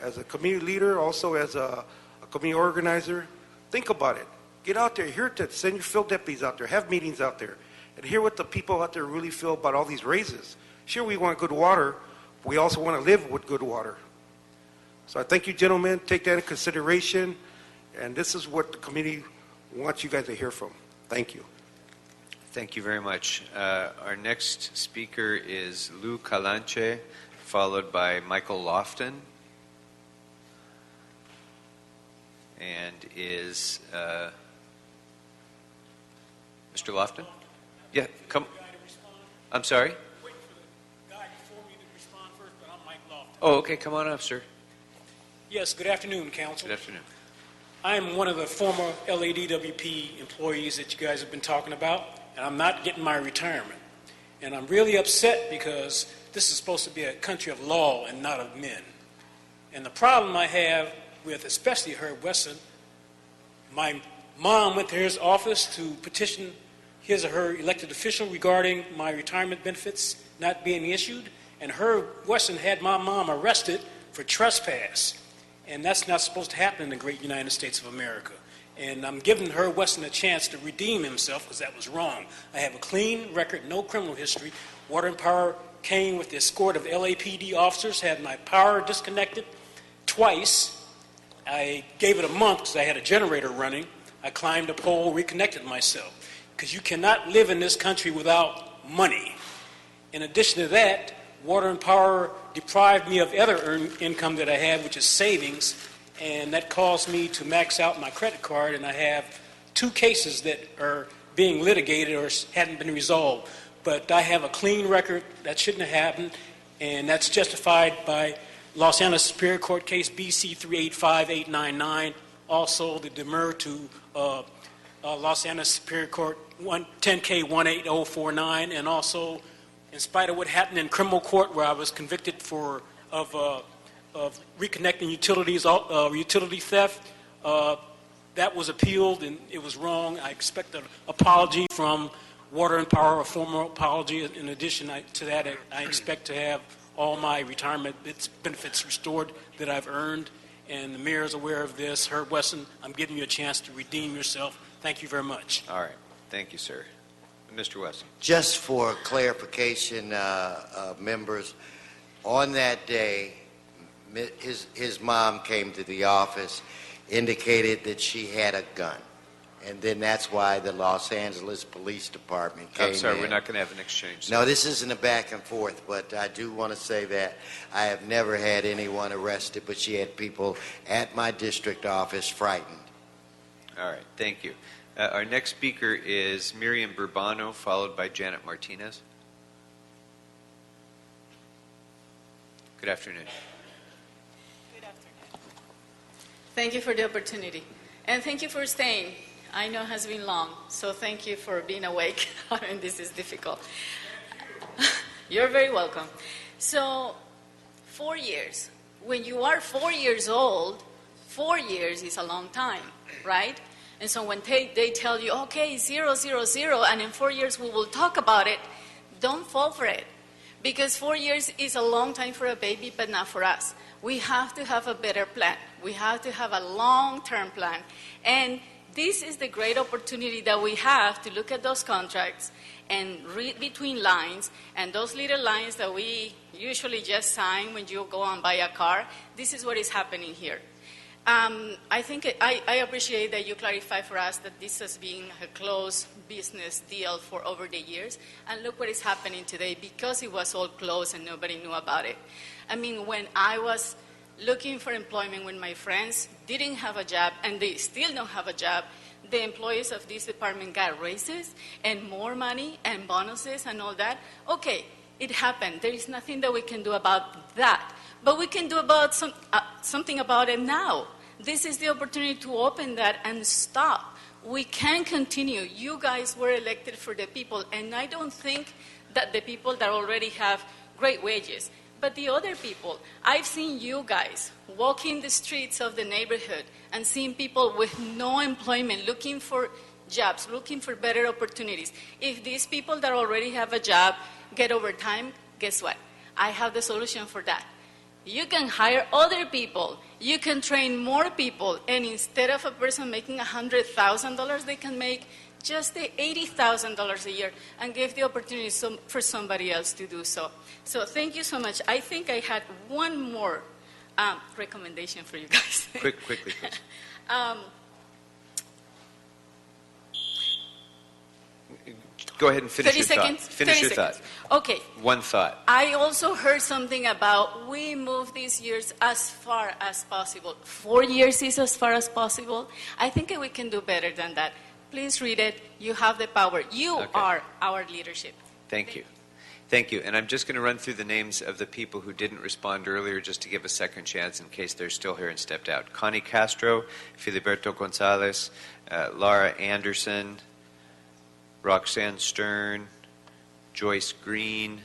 as a community leader, also as a community organizer, think about it. Get out there, hear it, send your field deputies out there, have meetings out there, and hear what the people out there really feel about all these raises. Sure, we want good water, but we also want to live with good water. So I thank you, gentlemen. Take that into consideration, and this is what the community wants you guys to hear from. Thank you. Thank you very much. Our next speaker is Lou Calanche, followed by Michael Lofton, and is Mr. Lofton? Yeah, come. I'm sorry? Oh, okay. Come on up, sir. Yes, good afternoon, Council. Good afternoon. I am one of the former LADWP employees that you guys have been talking about, and I'm not getting my retirement. And I'm really upset because this is supposed to be a country of law and not of men. And the problem I have with especially Herb Wesson, my mom went to his office to petition his or her elected official regarding my retirement benefits not being issued, and Herb Wesson had my mom arrested for trespass. And that's not supposed to happen in the great United States of America. And I'm giving Herb Wesson a chance to redeem himself because that was wrong. I have a clean record, no criminal history. Water and Power came with the escort of LAPD officers, had my power disconnected twice. I gave it a month because I had a generator running. I climbed a pole, reconnected myself. Because you cannot live in this country without money. In addition to that, Water and Power deprived me of other income that I had, which is savings, and that caused me to max out my credit card, and I have 2 cases that are being litigated or hadn't been resolved. But I have a clean record. That shouldn't have happened, and that's justified by Los Angeles Superior Court case BC 385899, also the demur to Los Angeles Superior Court 10K18049, and also in spite of what happened in criminal court where I was convicted of reconnecting utilities, utility theft, that was appealed and it was wrong. I expect an apology from Water and Power, a formal apology. In addition to that, I expect to have all my retirement benefits restored that I've earned, and the mayor is aware of this. Herb Wesson, I'm giving you a chance to redeem yourself. Thank you very much. All right. Thank you, sir. Mr. Wesson. Just for clarification, members, on that day, his mom came to the office, indicated that she had a gun. And then that's why the Los Angeles Police Department came in. I'm sorry, we're not going to have an exchange. No, this isn't a back and forth, but I do want to say that I have never had anyone arrested, but she had people at my district office frightened. All right, thank you. Our next speaker is Miriam Burbano, followed by Janet Martinez. Good afternoon. Good afternoon. Thank you for the opportunity. And thank you for staying. I know it has been long, so thank you for being awake. I mean, this is difficult. You're very welcome. So, 4 years. When you are 4 years old, 4 years is a long time, right? And so when they tell you, okay, 0, 0, 0, and in 4 years we will talk about it, don't fall for it. Because 4 years is a long time for a baby, but not for us. We have to have a better plan. We have to have a long-term plan. And this is the great opportunity that we have to look at those contracts and read between lines, and those little lines that we usually just sign when you go and buy a car. This is what is happening here. I think I appreciate that you clarify for us that this has been a closed business deal for over the years. And look what is happening today because it was all closed and nobody knew about it. I mean, when I was looking for employment, when my friends didn't have a job and they still don't have a job, the employees of this department got raises and more money and bonuses and all that. Okay, it happened. There is nothing that we can do about that. But we can do about something about it now. This is the opportunity to open that and stop. We can continue. You guys were elected for the people, and I don't think that the people that already have great wages, But the other people, I've seen you guys walking the streets of the neighborhood and seeing people with no employment looking for jobs, looking for better opportunities. If these people that already have a job get overtime, guess what? I have the solution for that. You can hire other people. You can train more people. And instead of a person making $100,000, they can make just the $80,000 a year and give the opportunity for somebody else to do so. So thank you so much. I think I had one more recommendation for you guys. Quickly, please. Go ahead and finish 30 your seconds. thought. Finish 30 your seconds. thought. Okay. One thought. I also heard something about we move these years as far as possible. 4 years is as far as possible. I think we can do better than that. Please read it. You have the power. You are our leadership. Thank you. Thank you. And I'm just going to run through the names of the people who didn't respond earlier just to give a second chance in case they're still here and stepped out. Connie Castro, Filiberto Gonzalez, Laura Anderson, Roxanne Stern, Joyce Green,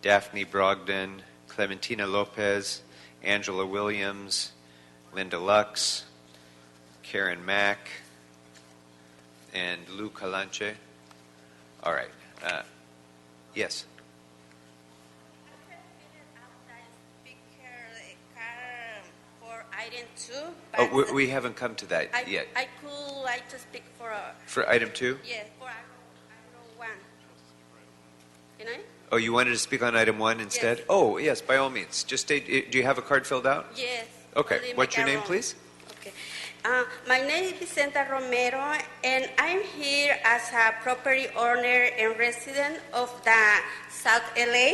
Daphne Brogdon, Clementina Lopez, Angela Williams, Linda Lux, Karen Mack, and Lou Calanche. All right. Yes. For item 2. Oh, we haven't come to that yet. I could like to speak for For item 2? Yes, for item 1. Can I? Oh, you wanted to speak on item 1 instead? Yes. Oh, yes, by all means. Just state, do you have a card filled out? Yes. Okay. Only What's your name, macaron. please? Okay. My name is Vicenta Romero, and I'm here as a property owner and resident of the South LA,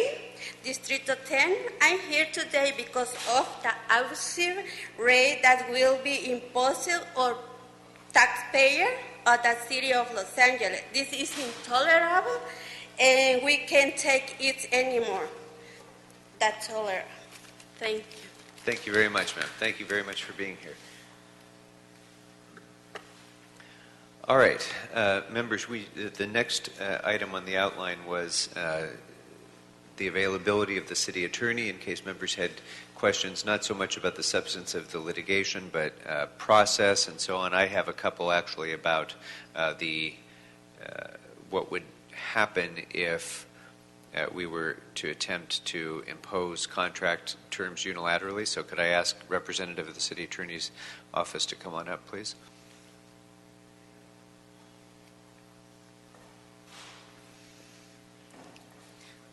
District 10. I'm here today because of the abusive rate that will be imposed on taxpayers of the city of Los Angeles. This is intolerable, and we can't take it anymore. That's all. Thank you. Thank you very much, ma'am. Thank you very much for being here. All right, members, the next item on the outline was the availability of the city attorney in case members had questions, not so much about the substance of the litigation, but process and so on. I have a couple actually about what would happen if we were to attempt to impose contract terms unilaterally. So could I ask representative of the city attorney's office to come on up, please?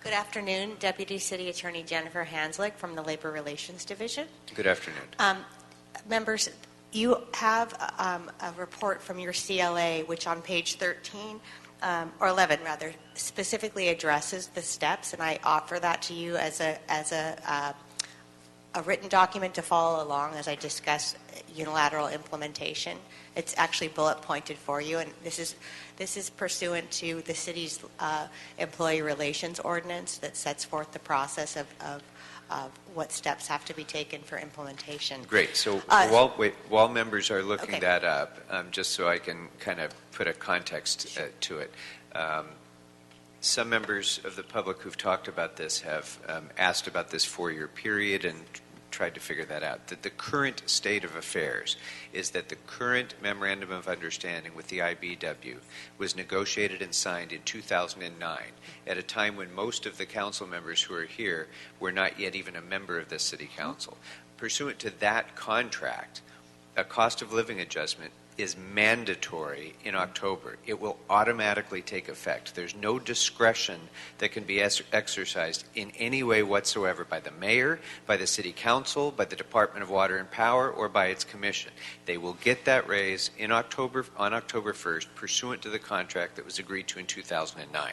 Good afternoon, Deputy City Attorney Jennifer Hanslick from the Labor Relations Division. Good afternoon. Members, you have a report from your CLA, which on page 13, or 11 rather, specifically addresses the steps, and I offer that to you as a written document to follow along as I discuss unilateral implementation. It's actually bullet pointed for you, and this is pursuant to the city's employee relations ordinance that sets forth the process of what steps have to be taken for implementation. Great. So while members are looking that up, just so I can kind of put a context to it, some members of the public who've talked about this have asked about this 4-year period and tried to figure that out. That the current state of affairs is that the current memorandum of understanding with the IBW was negotiated and signed in 2009 at a time when most of the council members who are here were not yet even a member of the city council. Pursuant to that contract, a cost of living adjustment is mandatory in October. It will automatically take effect. There's no discretion that can be exercised in any way whatsoever by the mayor, by the city council, by the Department of Water and Power, or by its commission. They will get that raise in October, on October 1st, pursuant to the contract that was agreed to in 2009.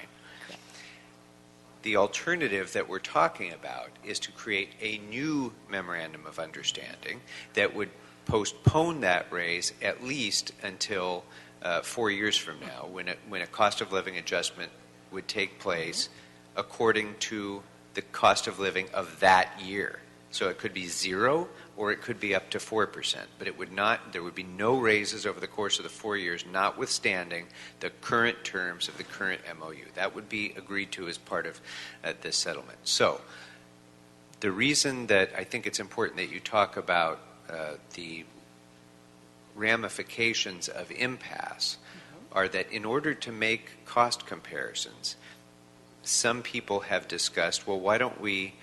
The alternative that we're talking about is to create a new memorandum of understanding that would postpone that raise at least until 4 years from now, when a cost of living adjustment would take place according to the cost of living of that year. So it could be 0 or it could be up to 4%, but it would not. There would be no raises over the course of the 4 years, notwithstanding the current terms of the current MOU. That would be agreed to as part of this settlement. So The reason that I think it's important that you talk about the ramifications of impasse are that in order to make cost comparisons, some people have discussed, well, why don't we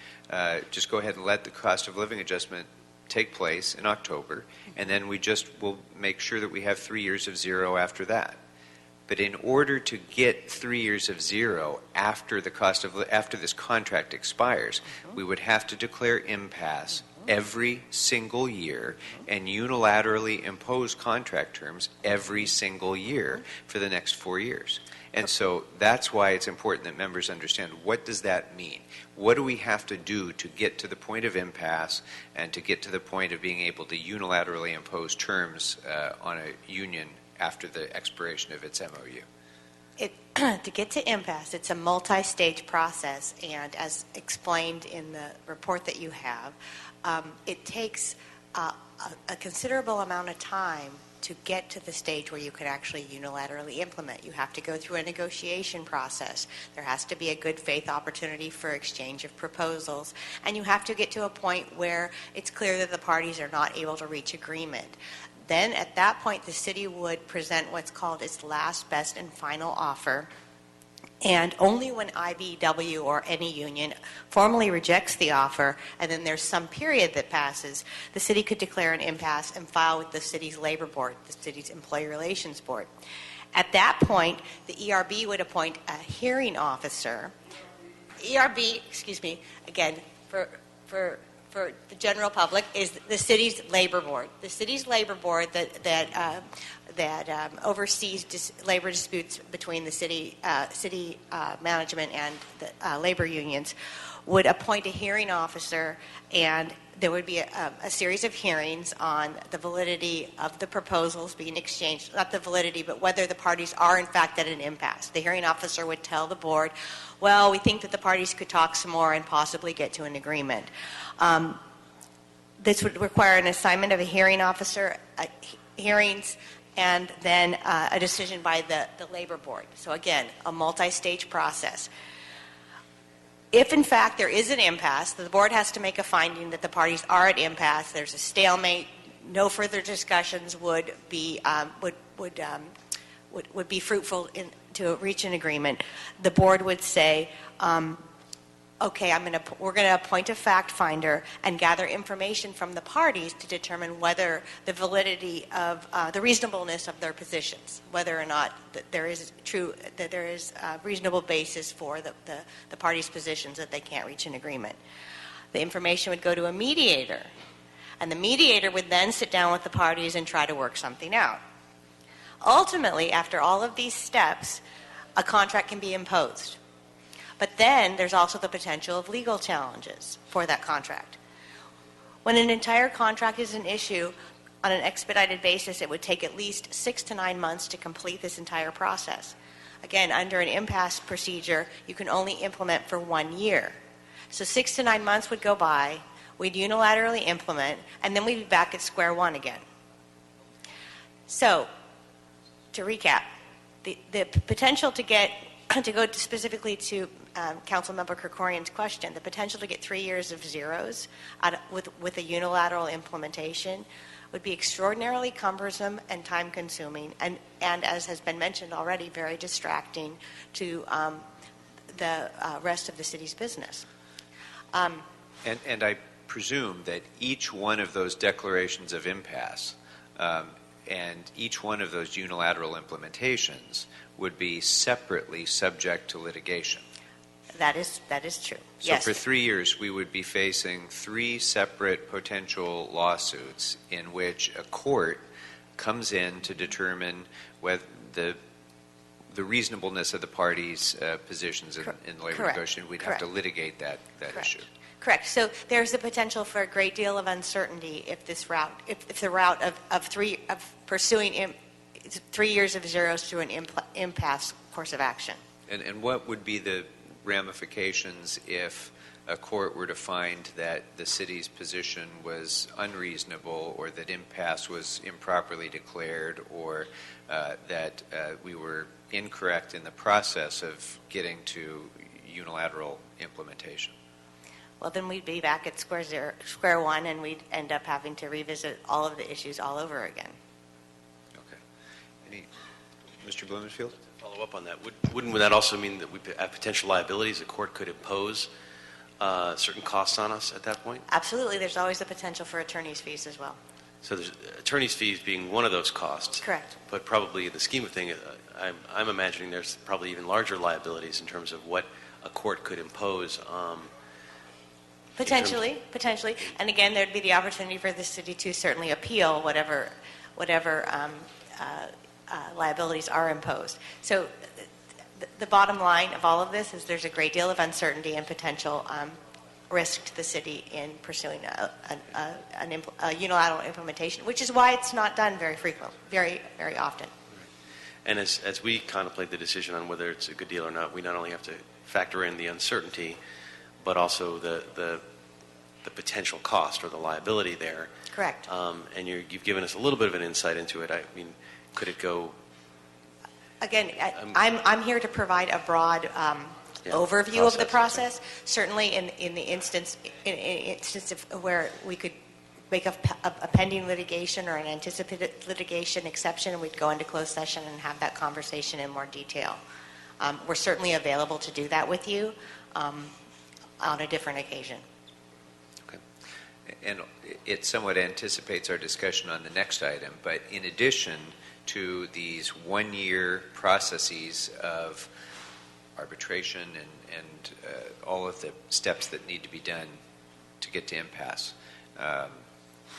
just go ahead and let the cost of living adjustment take place in October, and then we just will make sure that we have 3 years of zero after that. But in order to get 3 years of zero after after this contract expires, we would have to declare impasse every single year and unilaterally impose contract terms every single year for the next 4 years. And so that's why it's important that members understand, what does that mean? What do we have to do to get to the point of impasse and to get to the point of being able to unilaterally impose terms on a union after the expiration of its MOU? To get to impasse, it's a multi-stage process, and as explained in the report that you have, it takes a considerable amount of time to get to the stage where you could actually unilaterally implement. You have to go through a negotiation process. There has to be a good faith opportunity for exchange of proposals, and you have to get to a point where it's clear that the parties are not able to reach agreement. Then at that point, the city would present what's called its last, best, and final offer. And only when IBW or any union formally rejects the offer, and then there's some period that passes, the city could declare an impasse and file with the city's labor board, the city's employee relations board. At that point, the ERB would appoint a hearing officer. ERB, again, for the general public, is the city's labor board. The city's labor board that oversees labor disputes between the city management and the labor unions would appoint a hearing officer, and there would be a series of hearings on the validity of the proposals being exchanged, not the validity, but whether the parties are in fact at an impasse. The hearing officer would tell the board, well, we think that the parties could talk some more and possibly get to an agreement. This would require an assignment of a hearing officer, hearings, and then a decision by the labor board. So again, a multi-stage process. If in fact there is an impasse, the board has to make a finding that the parties are at impasse, there's a stalemate, no further discussions would be fruitful to reach an agreement. The board would say, okay, we're going to appoint a fact finder and gather information from the parties to determine whether the validity of the reasonableness of their positions, whether or not that there is a reasonable basis for the parties' positions that they can't reach an agreement. The information would go to a mediator, and the mediator would then sit down with the parties and try to work something out. Ultimately, after all of these steps, a contract can be imposed. But then there's also the potential of legal challenges for that contract. When an entire contract is an issue on an expedited basis, it would take at least 6 to 9 months to complete this entire process. Again, under an impasse procedure, you can only implement for 1 year. So 6 to 9 months would go by, we'd unilaterally implement, and then we'd be back at square one again. So, to recap, the potential to go specifically to Councilmember Krikorian's question, the potential to get 3 years of zeros with a unilateral implementation would be extraordinarily cumbersome and time-consuming, and as has been mentioned already, very distracting to the rest of the city's business. And I presume that each one of those declarations of impasse and each one of those unilateral implementations would be separately subject to litigation. That is true. So yes. for 3 years, we would be facing 3 separate potential lawsuits in which a court comes in to determine whether the reasonableness of the parties' positions in the labor negotiation. We'd have to litigate that issue. Correct. So there's the potential for a great deal of uncertainty if the route of pursuing 3 years of zeros through an impasse course of action. And what would be the ramifications if a court were to find that the city's position was unreasonable, or that impasse was improperly declared, or that we were incorrect in the process of getting to unilateral implementation? well, then we'd be back at square one, and we'd end up having to revisit all of the issues all over again. Mr. Blumenfield? Follow up on that. Wouldn't that also mean that we have potential liabilities? The court could impose certain costs on us at that point? Absolutely. There's always the potential for attorney's fees as well. So there's attorney's fees being one of those costs. Correct. But probably in the scheme of things, I'm imagining there's probably even larger liabilities in terms of what a court could impose. Potentially. And again, there'd be the opportunity for the city to certainly appeal whatever liabilities are imposed. So the bottom line of all of this is there's a great deal of uncertainty and potential risk to the city in pursuing a unilateral implementation, which is why it's not done very often. And as we contemplate the decision on whether it's a good deal or not, we not only have to factor in the uncertainty, but also the potential cost or the liability there. Correct. And you've given us a little bit of an insight into it. I mean, could it go? Again, I'm here to provide a broad overview of the process. Certainly, in the instance of where we could make a pending litigation or an anticipated litigation exception, we'd go into closed session and have that conversation in more detail. We're certainly available to do that with you on a different occasion. Okay. And it somewhat anticipates our discussion on the next item, but in addition to these one-year processes of arbitration and all of the steps that need to be done to get to impasse.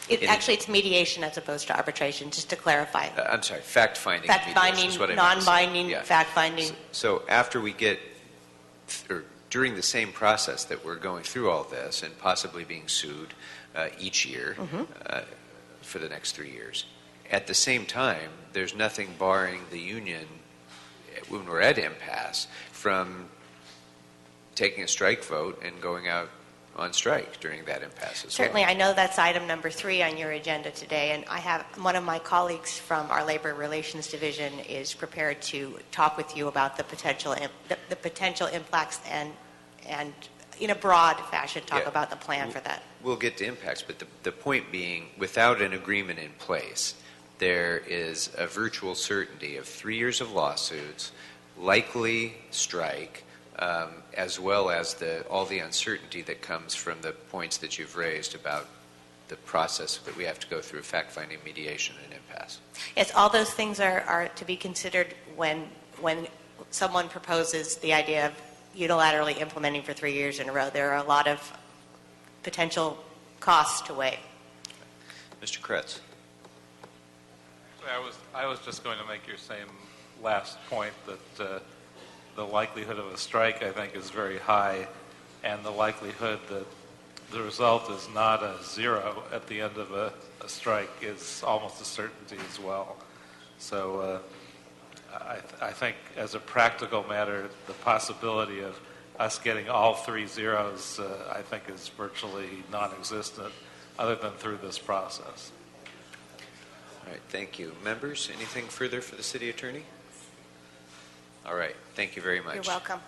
It's mediation as opposed to arbitration, just to clarify. I'm sorry, fact-finding. Fact-finding, non-binding, fact-finding. So after we get, or during the same process that we're going through all this and possibly being sued each year for the next 3 years, at the same time, there's nothing barring the union, when we're at impasse, from taking a strike vote and going out on strike during that impasse as Certainly, well. I know that's item number 3 on your agenda today, and I have one of my colleagues from our Labor Relations Division is prepared to talk with you about the potential impacts and in a broad fashion talk about the plan for that. We'll get to impacts, but the point being, without an agreement in place, there is a virtual certainty of 3 years of lawsuits, likely strike, as well as all the uncertainty that comes from the points that you've raised about the process that we have to go through, fact-finding, mediation, and impasse. Yes, all those things are to be considered when someone proposes the idea of unilaterally implementing for 3 years in a row. There are a lot of potential costs to weigh. Mr. Kretz. I was just going to make your same last point that the likelihood of a strike, I think, is very high, and the likelihood that the result is not a zero at the end of a strike is almost a certainty as well. So I think as a practical matter, the possibility of us getting all 3 zeros, I think, is virtually non-existent other than through this process. All right, thank you. Members, anything further for the city attorney? All right, thank you very much. You're welcome.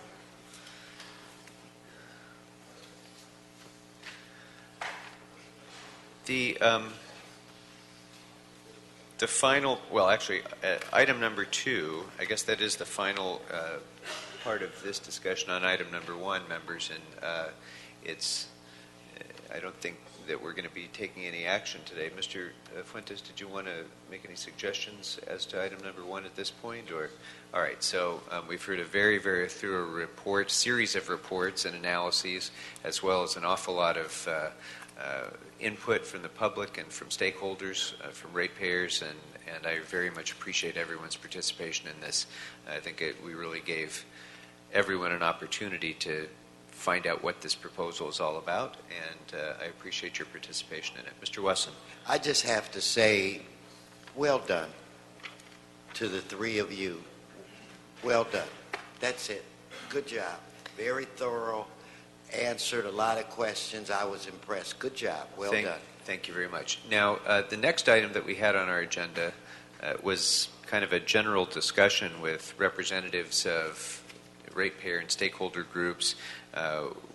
The final, well, actually, item number 2, I guess that is the final part of this discussion on item number 1, members, and I don't think that we're going to be taking any action today. Mr. Fuentes, did you want to make any suggestions as to item number 1 at this point? Or, all right, so we've heard a very, very thorough series of reports and analyses, as well as an awful lot of input from the public and from stakeholders, from ratepayers, and I very much appreciate everyone's participation in this. I think we really gave everyone an opportunity to find out what this proposal is all about, and I appreciate your participation in it. Mr. Wesson. I just have to say, well done to the 3 of you. Well done. That's it. Good job. Very thorough. Answered a lot of questions. I was impressed. Good job. Well done. Thank you very much. Now, the next item that we had on our agenda was kind of a general discussion with representatives of ratepayer and stakeholder groups.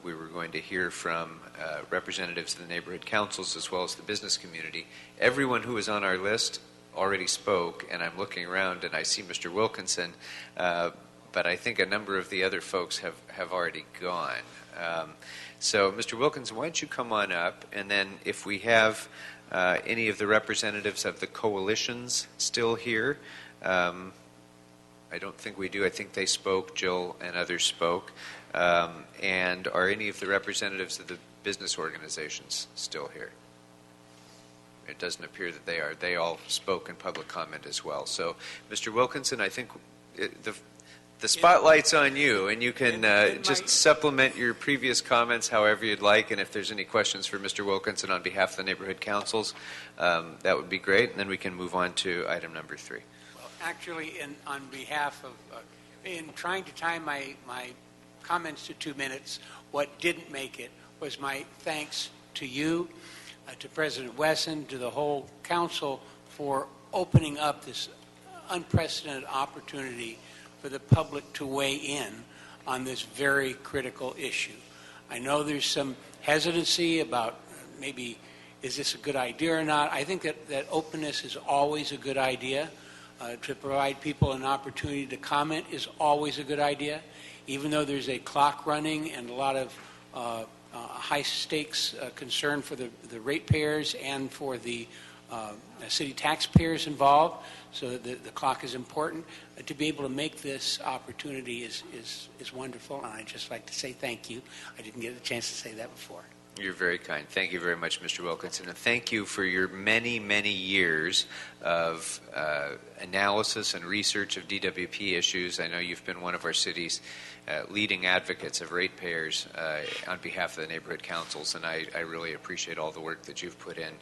We were going to hear from representatives of the neighborhood councils as well as the business community. Everyone who was on our list already spoke, and I'm looking around and I see Mr. Wilkinson, but I think a number of the other folks have already gone. So, Mr. Wilkinson, why don't you come on up, and then if we have any of the representatives of the coalitions still here, I don't think we do. I think they spoke. Jill and others spoke. And are any of the representatives of the business organizations still here? It doesn't appear that they are. They all spoke in public comment as well. So, Mr. Wilkinson, I think the spotlight's on you, and you can just supplement your previous comments however you'd like. And if there's any questions for Mr. Wilkinson on behalf of the neighborhood councils, that would be great. And then we can move on to item number 3. Actually, on behalf of, in trying to time my comments to 2 minutes, what didn't make it was my thanks to you, to President Wesson, to the whole council for opening up this unprecedented opportunity for the public to weigh in on this very critical issue. I know there's some hesitancy about maybe is this a good idea or not. I think that openness is always a good idea. To provide people an opportunity to comment is always a good idea, even though there's a clock running and a lot of high-stakes concern for the ratepayers and for the city taxpayers involved, so that the clock is important. To be able to make this opportunity is wonderful, and I'd just like to say thank you. I didn't get a chance to say that before. You're very kind. Thank you very much, Mr. Wilkinson. And thank you for your many, many years of analysis and research of DWP issues. I know you've been one of our city's leading advocates of ratepayers on behalf of the neighborhood councils, and I really appreciate all the work that you've put in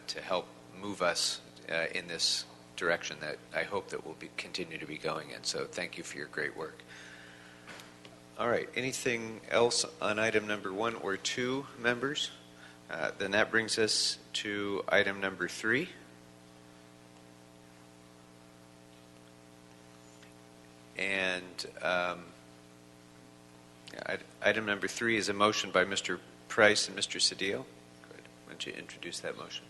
to help move us in this direction that I hope that we'll continue to be going in. So thank you for your great work. All right. Anything else on item number 1 or 2, members? Then that brings us to item number 3. And item number 3 is a motion by Mr. Price and Mr. Cedillo. Good. Why don't you introduce that motion?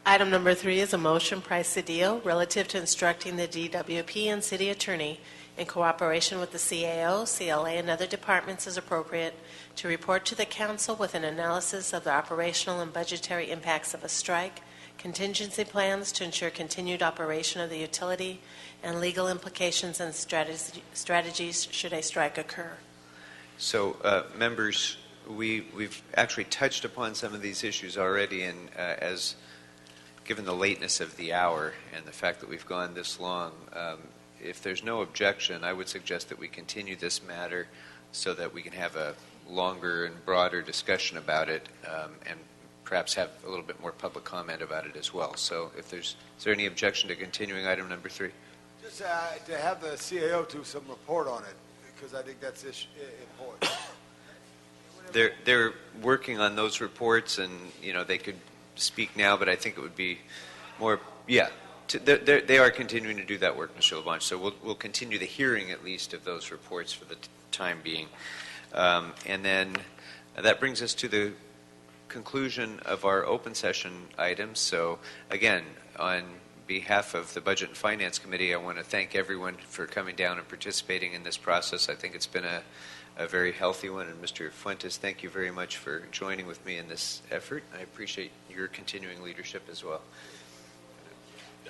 Item number 3 is a motion, Price Cedillo, relative to instructing the DWP and city attorney in cooperation with the CAO, CLA, and other departments as appropriate, to report to the council with an analysis of the operational and budgetary impacts of a strike, contingency plans to ensure continued operation of the utility, and legal implications and strategies should a strike occur. So, members, we've actually touched upon some of these issues already, and as given the lateness of the hour and the fact that we've gone this long, if there's no objection, I would suggest that we continue this matter so that we can have a longer and broader discussion about it, and perhaps have a little bit more public comment about it as well. So is there any objection to continuing item number 3? Just to have the CAO do some report on it, because I think that's important. They're working on those reports, and they could speak now, but I think it would be more, they are continuing to do that work, Mr. LaBlanche, so we'll continue the hearing at least of those reports for the time being. And then that brings us to the conclusion of our open session items. So again, on behalf of the Budget and Finance Committee, I want to thank everyone for coming down and participating in this process. I think it's been a very healthy one. And Mr. Fuentes, thank you very much for joining with me in this effort. I appreciate your continuing leadership as well.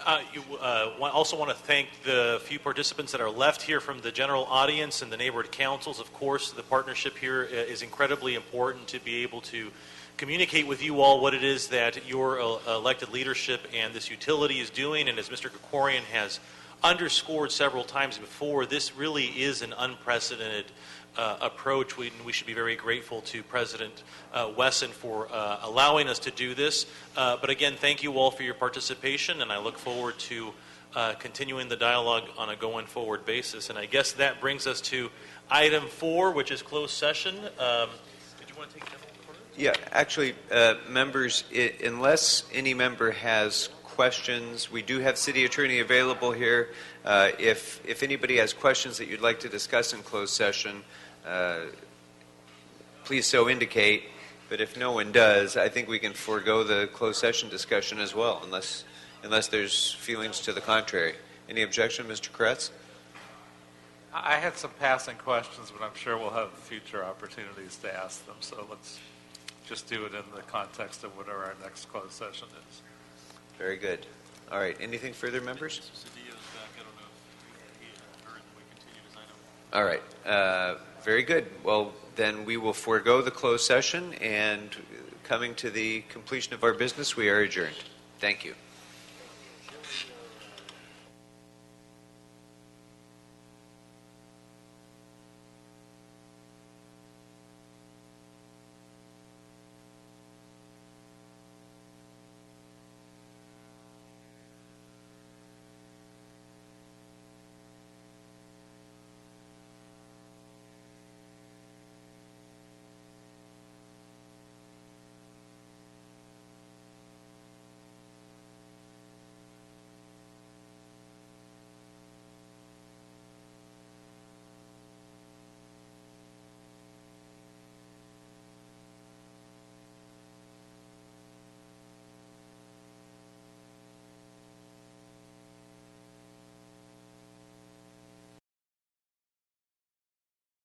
Also want to thank the few participants that are left here from the general audience and the neighborhood councils. Of course, the partnership here is incredibly important to be able to communicate with you all what it is that your elected leadership and this utility is doing. And as Mr. Krikorian has underscored several times before, this really is an unprecedented approach. We should be very grateful to President Wesson for allowing us to do this. But again, thank you all for your participation, and I look forward to continuing the dialogue on a going forward basis. And I guess that brings us to item 4, which is closed session. Did you want to take general? Yeah, actually, members, unless any member has questions. We do have City Attorney available here. If anybody has questions that you'd like to discuss in closed session, please so indicate. But if no one does, I think we can forego the closed session discussion as well, unless there's feelings to the contrary. Any objection, Mr. Kretz? I had some passing questions, but I'm sure we'll have future opportunities to ask them. So let's just do it in the context of whatever our next closed session is. Very good. All right. Anything further, members? All right. Very good. Well, then we will forego the closed session, and coming to the completion of our business, we are adjourned. Thank you.